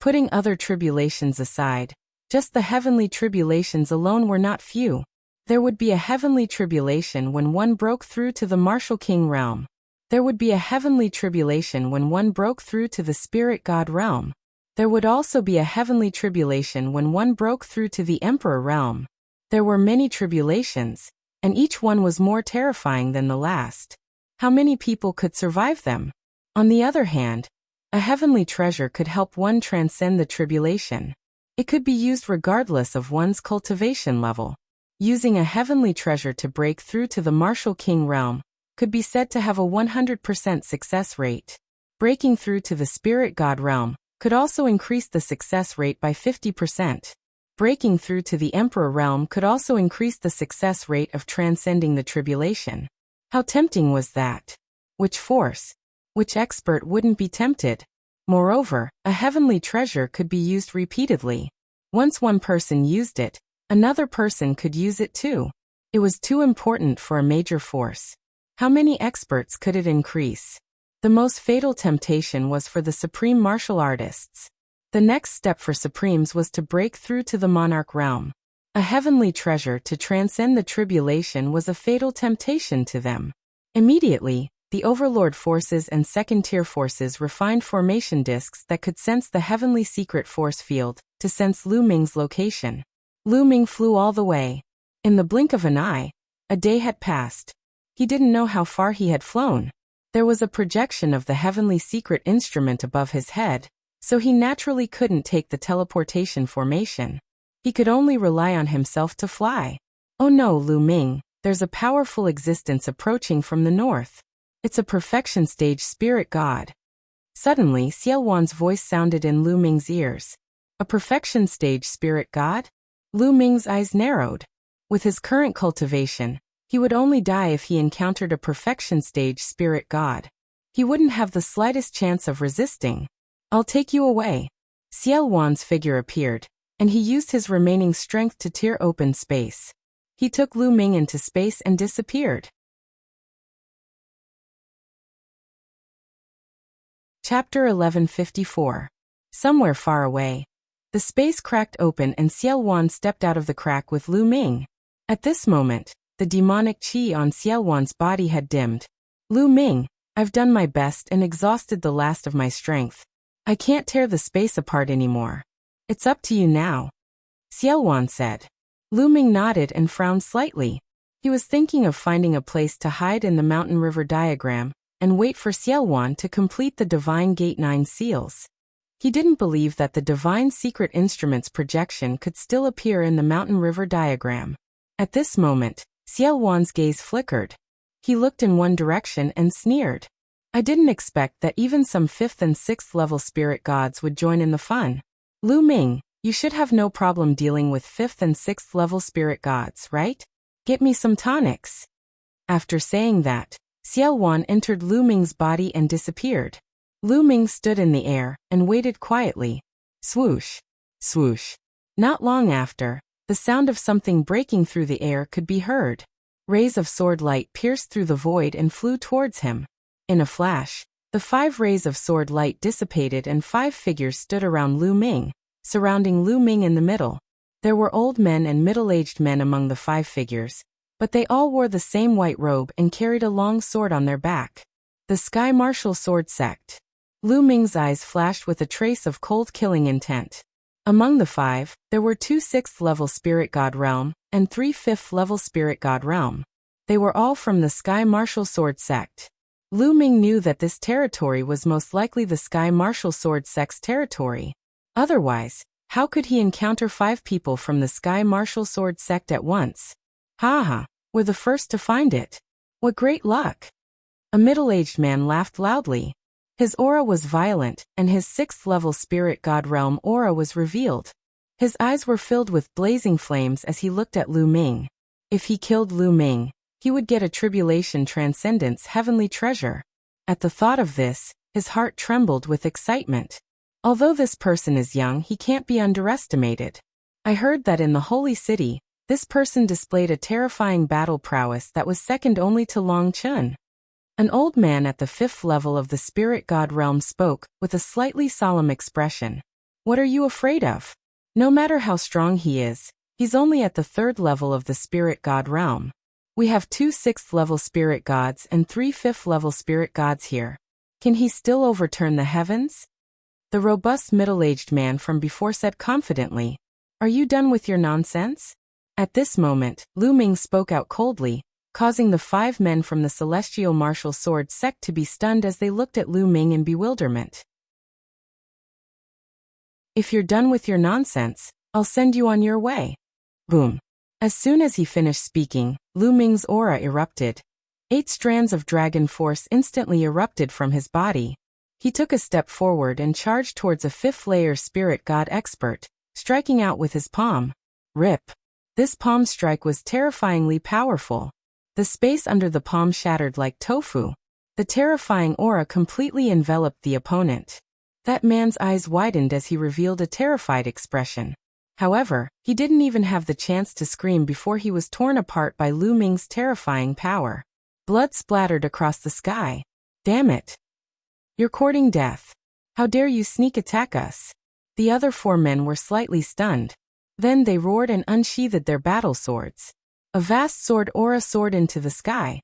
Putting other tribulations aside, just the heavenly tribulations alone were not few. There would be a heavenly tribulation when one broke through to the martial king realm. There would be a heavenly tribulation when one broke through to the spirit god realm. There would also be a heavenly tribulation when one broke through to the emperor realm. There were many tribulations, and each one was more terrifying than the last. How many people could survive them? On the other hand, a heavenly treasure could help one transcend the tribulation. It could be used regardless of one's cultivation level. Using a heavenly treasure to break through to the martial king realm could be said to have a 100% success rate. Breaking through to the spirit god realm could also increase the success rate by 50%. Breaking through to the emperor realm could also increase the success rate of transcending the tribulation. How tempting was that? Which force? Which expert wouldn't be tempted? Moreover, a heavenly treasure could be used repeatedly. Once one person used it, another person could use it too. It was too important for a major force. How many experts could it increase? The most fatal temptation was for the supreme martial artists. The next step for supremes was to break through to the monarch realm. A heavenly treasure to transcend the tribulation was a fatal temptation to them. Immediately, the overlord forces and second-tier forces refined formation discs that could sense the heavenly secret force field to sense Lu Ming's location. Lu Ming flew all the way. In the blink of an eye, a day had passed. He didn't know how far he had flown. There was a projection of the heavenly secret instrument above his head, so he naturally couldn't take the teleportation formation. He could only rely on himself to fly. Oh no, Lu Ming, there's a powerful existence approaching from the north. It's a perfection stage spirit god. Suddenly, Xiao Wan's voice sounded in Lu Ming's ears. A perfection stage spirit god? Lu Ming's eyes narrowed. With his current cultivation, he would only die if he encountered a perfection stage spirit god. He wouldn't have the slightest chance of resisting. I'll take you away. Xiao Wan's figure appeared, and he used his remaining strength to tear open space. He took Lu Ming into space and disappeared. Chapter 1154. Somewhere far away. The space cracked open and Xiao Wan stepped out of the crack with Lu Ming. At this moment, the demonic qi on Xiao Wan's body had dimmed. Lu Ming, I've done my best and exhausted the last of my strength. I can't tear the space apart anymore. It's up to you now. Xiao Wan said. Lu Ming nodded and frowned slightly. He was thinking of finding a place to hide in the mountain river diagram and wait for Xiaowan to complete the Divine Gate 9 seals. He didn't believe that the Divine Secret Instrument's projection could still appear in the mountain river diagram. At this moment, Xiaowan's gaze flickered. He looked in one direction and sneered. I didn't expect that even some 5th and 6th level spirit gods would join in the fun. Lu Ming, you should have no problem dealing with 5th and 6th level spirit gods, right? Get me some tonics. After saying that, Xiaowan entered Lu Ming's body and disappeared. Lu Ming stood in the air and waited quietly. Swoosh, swoosh. Not long after, the sound of something breaking through the air could be heard. Rays of sword light pierced through the void and flew towards him. In a flash, the 5 rays of sword light dissipated and 5 figures stood around Lu Ming, surrounding Lu Ming in the middle. There were old men and middle-aged men among the 5 figures, but they all wore the same white robe and carried a long sword on their back. The Sky Martial Sword Sect. Lu Ming's eyes flashed with a trace of cold killing intent. Among the 5, there were 2 6th-level Spirit God Realm and 3 5th-level Spirit God Realm. They were all from the Sky Martial Sword Sect. Lu Ming knew that this territory was most likely the Sky Martial Sword Sect's territory. Otherwise, how could he encounter 5 people from the Sky Martial Sword Sect at once? Ha, we're the first to find it. What great luck! A middle-aged man laughed loudly. His aura was violent, and his 6th-level Spirit God Realm aura was revealed. His eyes were filled with blazing flames as he looked at Lu Ming. If he killed Lu Ming, he would get a Tribulation Transcendence heavenly treasure. At the thought of this, his heart trembled with excitement. Although this person is young, he can't be underestimated. I heard that in the Holy City, this person displayed a terrifying battle prowess that was second only to Long Chun. An old man at the 5th level of the Spirit God Realm spoke with a slightly solemn expression. What are you afraid of? No matter how strong he is, he's only at the 3rd level of the Spirit God Realm. We have 2 6th-level Spirit Gods and 3 5th-level Spirit Gods here. Can he still overturn the heavens? The robust middle-aged man from before said confidently. Are you done with your nonsense? At this moment, Lu Ming spoke out coldly, causing the 5 men from the Celestial Martial Sword Sect to be stunned as they looked at Lu Ming in bewilderment. If you're done with your nonsense, I'll send you on your way. Boom. As soon as he finished speaking, Lu Ming's aura erupted. 8 strands of dragon force instantly erupted from his body. He took a step forward and charged towards a 5th-layer Spirit God expert, striking out with his palm. Rip. This palm strike was terrifyingly powerful. The space under the palm shattered like tofu. The terrifying aura completely enveloped the opponent. That man's eyes widened as he revealed a terrified expression. However, he didn't even have the chance to scream before he was torn apart by Lu Ming's terrifying power. Blood splattered across the sky. Damn it! You're courting death. How dare you sneak attack us? The other 4 men were slightly stunned. Then they roared and unsheathed their battle swords. A vast sword aura soared into the sky.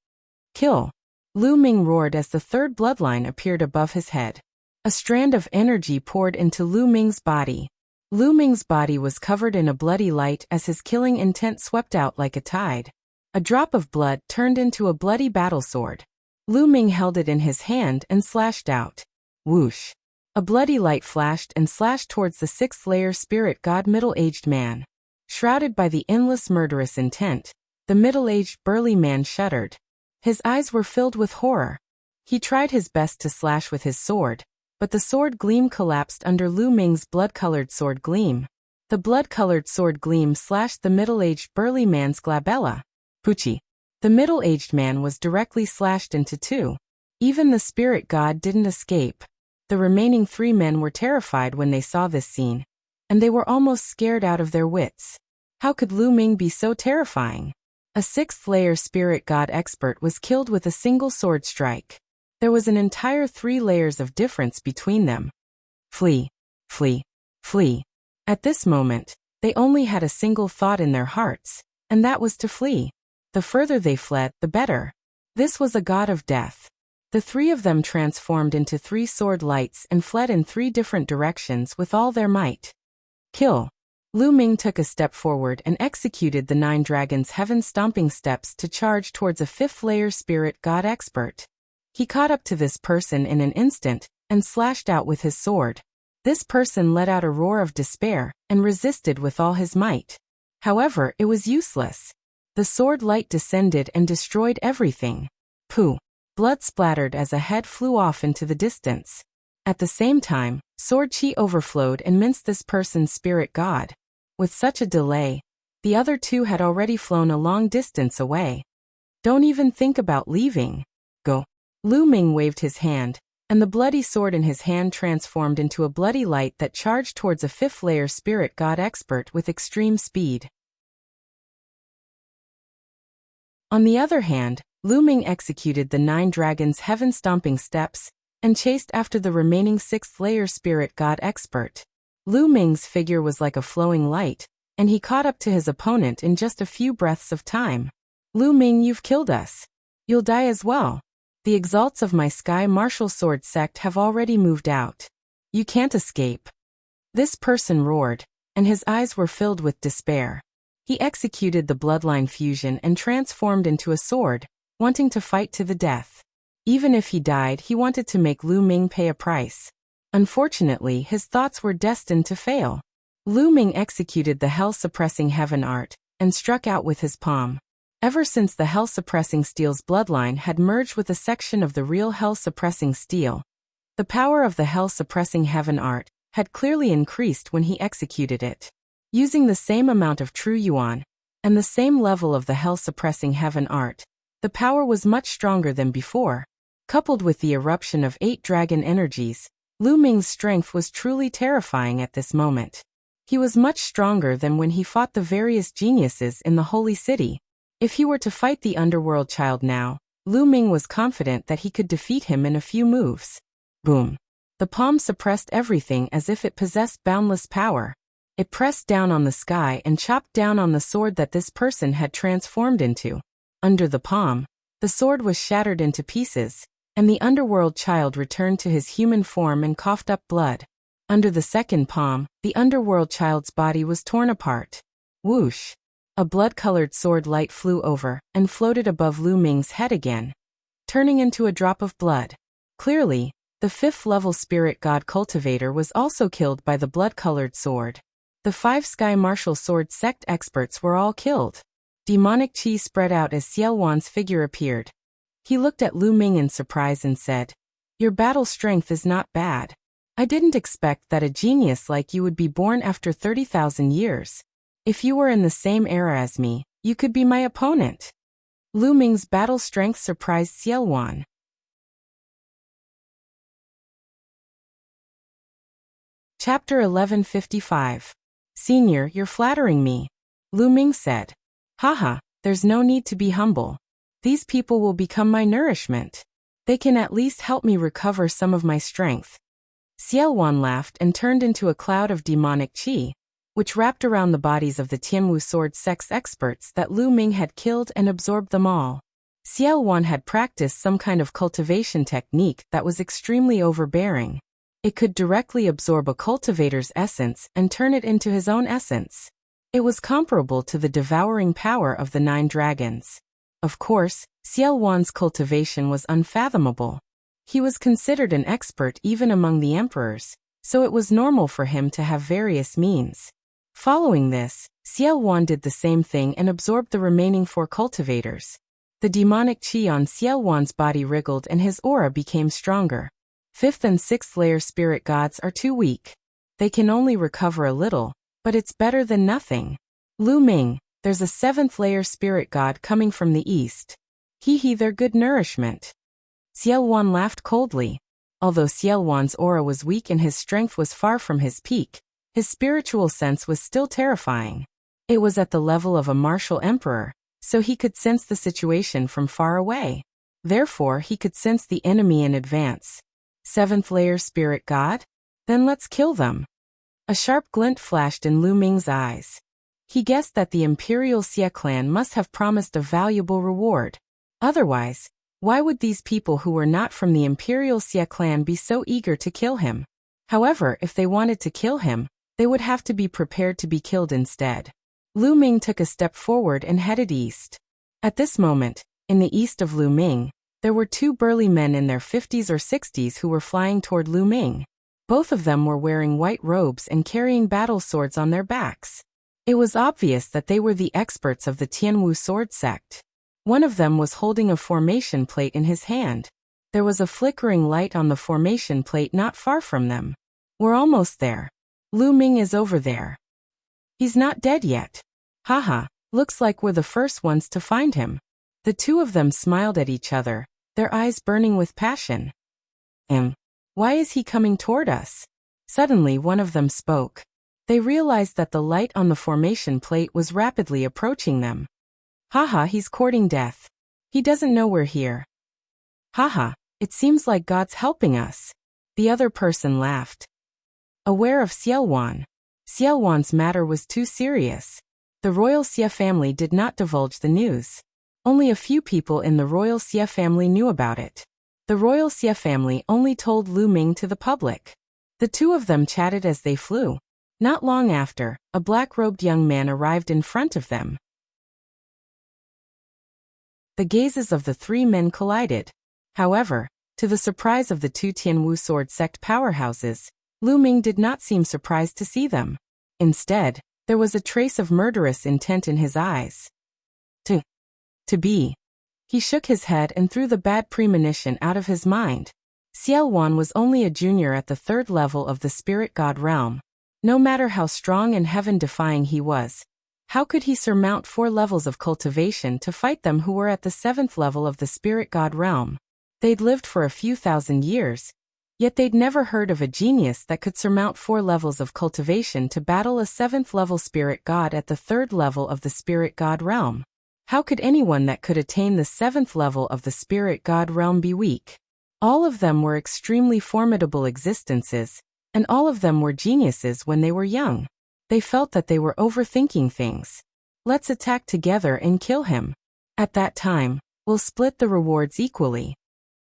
Kill! Lu Ming roared as the 3rd bloodline appeared above his head. A strand of energy poured into Lu Ming's body. Lu Ming's body was covered in a bloody light as his killing intent swept out like a tide. A drop of blood turned into a bloody battle sword. Lu Ming held it in his hand and slashed out. Whoosh! A bloody light flashed and slashed towards the 6th-layer Spirit God middle-aged man. Shrouded by the endless murderous intent, the middle-aged burly man shuddered. His eyes were filled with horror. He tried his best to slash with his sword, but the sword gleam collapsed under Lu Ming's blood-colored sword gleam. The blood-colored sword gleam slashed the middle-aged burly man's glabella. Poochie. The middle-aged man was directly slashed into 2. Even the Spirit God didn't escape. The remaining 3 men were terrified when they saw this scene, and they were almost scared out of their wits. How could Lu Ming be so terrifying? A 6th-layer Spirit God expert was killed with a single sword strike. There was an entire 3 layers of difference between them. Flee, flee, flee. At this moment, they only had a single thought in their hearts, and that was to flee. The further they fled, the better. This was a god of death. The 3 of them transformed into 3 sword lights and fled in 3 different directions with all their might. Kill. Lu Ming took a step forward and executed the 9 dragons' heaven-stomping steps to charge towards a 5th-layer spirit god expert. He caught up to this person in an instant and slashed out with his sword. This person let out a roar of despair and resisted with all his might. However, it was useless. The sword light descended and destroyed everything. Pooh! Blood splattered as a head flew off into the distance. At the same time, sword chi overflowed and minced this person's spirit god. With such a delay, the other 2 had already flown a long distance away. Don't even think about leaving. Go. Lu Ming waved his hand, and the bloody sword in his hand transformed into a bloody light that charged towards a 5th-layer spirit god expert with extreme speed. On the other hand, Lu Ming executed the 9 dragons' heaven-stomping steps and chased after the remaining 6th-layer spirit god expert. Lu Ming's figure was like a flowing light, and he caught up to his opponent in just a few breaths of time. Lu Ming, you've killed us. You'll die as well. The exalts of my Sky Martial Sword sect have already moved out. You can't escape. This person roared, and his eyes were filled with despair. He executed the bloodline fusion and transformed into a sword, wanting to fight to the death. Even if he died, he wanted to make Lu Ming pay a price. Unfortunately, his thoughts were destined to fail. Lu Ming executed the hell-suppressing heaven art and struck out with his palm. Ever since the hell-suppressing steel's bloodline had merged with a section of the real hell-suppressing steel, the power of the hell-suppressing heaven art had clearly increased when he executed it. Using the same amount of true yuan and the same level of the hell-suppressing heaven art, the power was much stronger than before. Coupled with the eruption of 8 dragon energies, Lu Ming's strength was truly terrifying at this moment. He was much stronger than when he fought the various geniuses in the Holy City. If he were to fight the underworld child now, Lu Ming was confident that he could defeat him in a few moves. Boom! The palm suppressed everything as if it possessed boundless power. It pressed down on the sky and chopped down on the sword that this person had transformed into. Under the palm, the sword was shattered into pieces, and the underworld child returned to his human form and coughed up blood. Under the second palm, the underworld child's body was torn apart. Whoosh! A blood-colored sword light flew over and floated above Lu Ming's head again, turning into a drop of blood. Clearly, the 5th-level spirit god cultivator was also killed by the blood-colored sword. The 5 Sky Martial Sword sect experts were all killed. Demonic chi spread out as Xiaowan's figure appeared. He looked at Lu Ming in surprise and said, "Your battle strength is not bad. I didn't expect that a genius like you would be born after 30,000 years. If you were in the same era as me, you could be my opponent." Lu Ming's battle strength surprised Xiaowan. Chapter 1155. Senior, you're flattering me. Lu Ming said. Haha, there's no need to be humble. These people will become my nourishment. They can at least help me recover some of my strength. Xiaowan laughed and turned into a cloud of demonic chi, which wrapped around the bodies of the Tianwu sword sect's experts that Lu Ming had killed and absorbed them all. Xiaowan had practiced some kind of cultivation technique that was extremely overbearing. It could directly absorb a cultivator's essence and turn it into his own essence. It was comparable to the devouring power of the 9 dragons. Of course, Xiaowan's cultivation was unfathomable. He was considered an expert even among the emperors, so it was normal for him to have various means. Following this, Xiaowan did the same thing and absorbed the remaining 4 cultivators. The demonic chi on Xiaowan's body wriggled and his aura became stronger. 5th and 6th layer spirit gods are too weak. They can only recover a little, but it's better than nothing. Lu Ming, there's a 7th layer spirit god coming from the east. They're good nourishment. Xiaowan laughed coldly. Although Xiaowan's aura was weak and his strength was far from his peak, his spiritual sense was still terrifying. It was at the level of a martial emperor, so he could sense the situation from far away. Therefore, he could sense the enemy in advance. 7th layer spirit god? Then let's kill them. A sharp glint flashed in Lu Ming's eyes. He guessed that the Imperial Xia clan must have promised a valuable reward. Otherwise, why would these people who were not from the Imperial Xia clan be so eager to kill him? However, if they wanted to kill him, they would have to be prepared to be killed instead. Lu Ming took a step forward and headed east. At this moment, in the east of Lu Ming, there were two burly men in their 50s or 60s who were flying toward Lu Ming. Both of them were wearing white robes and carrying battle swords on their backs. It was obvious that they were the experts of the Tianwu sword sect. One of them was holding a formation plate in his hand. There was a flickering light on the formation plate not far from them. We're almost there. Lu Ming is over there. He's not dead yet. Haha, looks like we're the first ones to find him. The two of them smiled at each other, their eyes burning with passion. Why is he coming toward us? Suddenly one of them spoke. They realized that the light on the formation plate was rapidly approaching them. Haha, he's courting death. He doesn't know we're here. Haha, it seems like God's helping us. The other person laughed. Aware of Xiaowan's matter was too serious. The royal Xia family did not divulge the news. Only a few people in the royal Xia family knew about it. The royal Xia family only told Lu Ming to the public. The two of them chatted as they flew. Not long after, a black-robed young man arrived in front of them. The gazes of the three men collided. However, to the surprise of the two Tianwu sword sect powerhouses, Lu Ming did not seem surprised to see them. Instead, there was a trace of murderous intent in his eyes. To be. He shook his head and threw the bad premonition out of his mind. Xiaowan was only a junior at the 3rd level of the spirit god realm. No matter how strong and heaven-defying he was, how could he surmount 4 levels of cultivation to fight them who were at the 7th level of the spirit god realm? They'd lived for a few thousand years, yet they'd never heard of a genius that could surmount 4 levels of cultivation to battle a 7th level spirit god at the 3rd level of the spirit god realm. How could anyone that could attain the 7th level of the spirit god realm be weak? All of them were extremely formidable existences, and all of them were geniuses when they were young. They felt that they were overthinking things. Let's attack together and kill him. At that time, we'll split the rewards equally.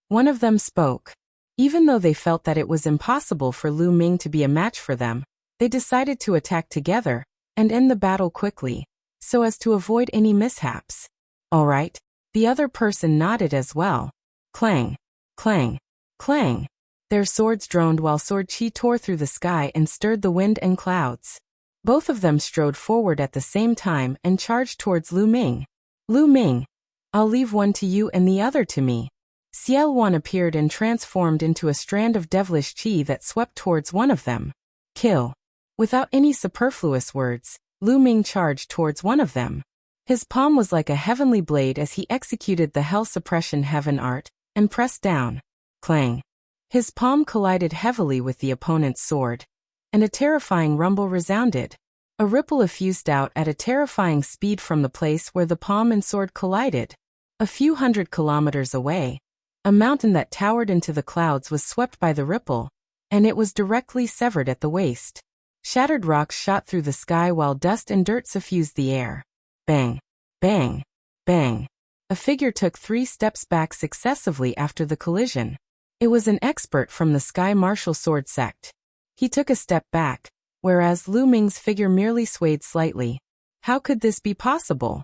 One of them spoke. Even though they felt that it was impossible for Lu Ming to be a match for them, they decided to attack together and end the battle quickly, so as to avoid any mishaps. All right, the other person nodded as well. Clang, clang, clang. Their swords droned while sword chi tore through the sky and stirred the wind and clouds. Both of them strode forward at the same time and charged towards Lu Ming. Lu Ming, I'll leave one to you and the other to me. Xiaowan appeared and transformed into a strand of devilish chi that swept towards one of them. Kill. Without any superfluous words, Lu Ming charged towards one of them. His palm was like a heavenly blade as he executed the hell suppression heaven art, and pressed down. Clang. His palm collided heavily with the opponent's sword, and a terrifying rumble resounded. A ripple effused out at a terrifying speed from the place where the palm and sword collided. A few hundred kilometers away, a mountain that towered into the clouds was swept by the ripple, and it was directly severed at the waist. Shattered rocks shot through the sky while dust and dirt suffused the air. Bang, bang, bang. A figure took 3 steps back successively after the collision. It was an expert from the Sky Martial Sword sect. He took a step back, whereas Lu Ming's figure merely swayed slightly. How could this be possible?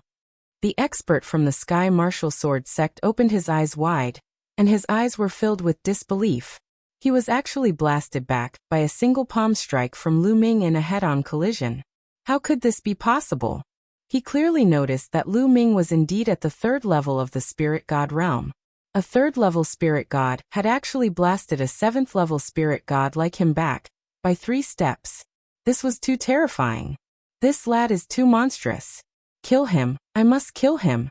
The expert from the Sky Martial Sword sect opened his eyes wide, and his eyes were filled with disbelief. He was actually blasted back by a single palm strike from Lu Ming in a head-on collision. How could this be possible? He clearly noticed that Lu Ming was indeed at the 3rd level of the spirit god realm. A 3rd level spirit god had actually blasted a 7th level spirit god like him back by 3 steps. This was too terrifying. This lad is too monstrous. Kill him, I must kill him.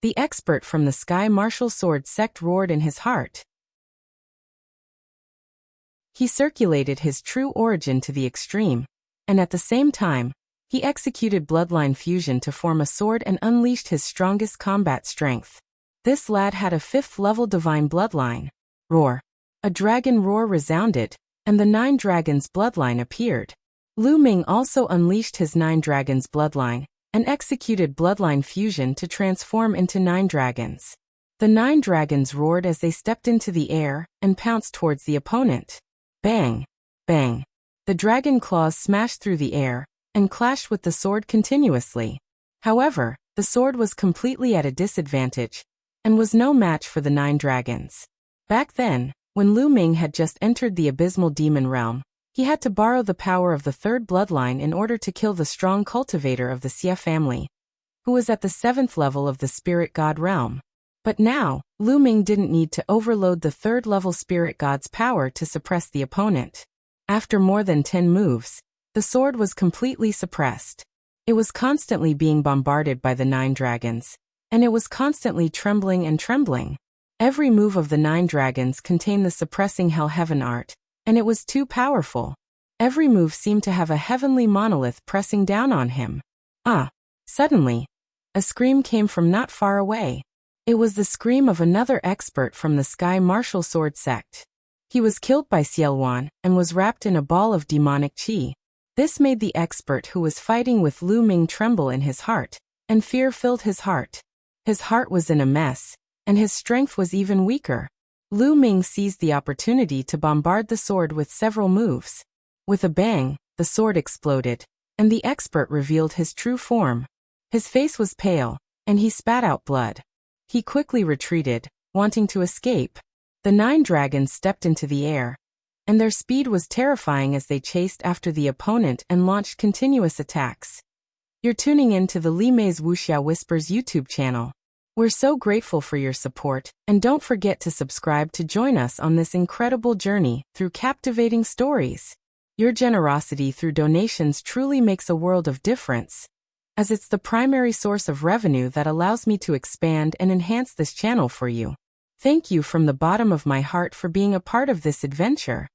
The expert from the Sky Martial Sword sect roared in his heart. He circulated his true origin to the extreme, and at the same time, he executed bloodline fusion to form a sword and unleashed his strongest combat strength. This lad had a 5th level divine bloodline. Roar. A dragon roar resounded, and the 9 dragons bloodline appeared. Lu Ming also unleashed his 9 dragons bloodline, and executed bloodline fusion to transform into 9 dragons. The 9 dragons roared as they stepped into the air and pounced towards the opponent. Bang, bang, The dragon claws smashed through the air and clashed with the sword continuously. However, the sword was completely at a disadvantage and was no match for the 9 dragons. Back then, when Lu Ming had just entered the abysmal demon realm, he had to borrow the power of the 3rd bloodline in order to kill the strong cultivator of the Xia family, who was at the 7th level of the spirit god realm. But now, Lu Ming didn't need to overload the 3rd level spirit god's power to suppress the opponent. After more than 10 moves, the sword was completely suppressed. It was constantly being bombarded by the 9 dragons, and it was constantly trembling and trembling. Every move of the 9 dragons contained the suppressing hell heaven art, and it was too powerful. Every move seemed to have a heavenly monolith pressing down on him. Suddenly, a scream came from not far away. It was the scream of another expert from the Sky Martial Sword sect. He was killed by Xiaowan and was wrapped in a ball of demonic qi. This made the expert who was fighting with Lu Ming tremble in his heart, and fear filled his heart. His heart was in a mess, and his strength was even weaker. Lu Ming seized the opportunity to bombard the sword with several moves. With a bang, the sword exploded, and the expert revealed his true form. His face was pale, and he spat out blood. He quickly retreated, wanting to escape. The 9 dragons stepped into the air, and their speed was terrifying as they chased after the opponent and launched continuous attacks. You're tuning in to the Li Mei's Wuxia Whispers YouTube channel. We're so grateful for your support, and don't forget to subscribe to join us on this incredible journey through captivating stories. Your generosity through donations truly makes a world of difference, as it's the primary source of revenue that allows me to expand and enhance this channel for you. Thank you from the bottom of my heart for being a part of this adventure.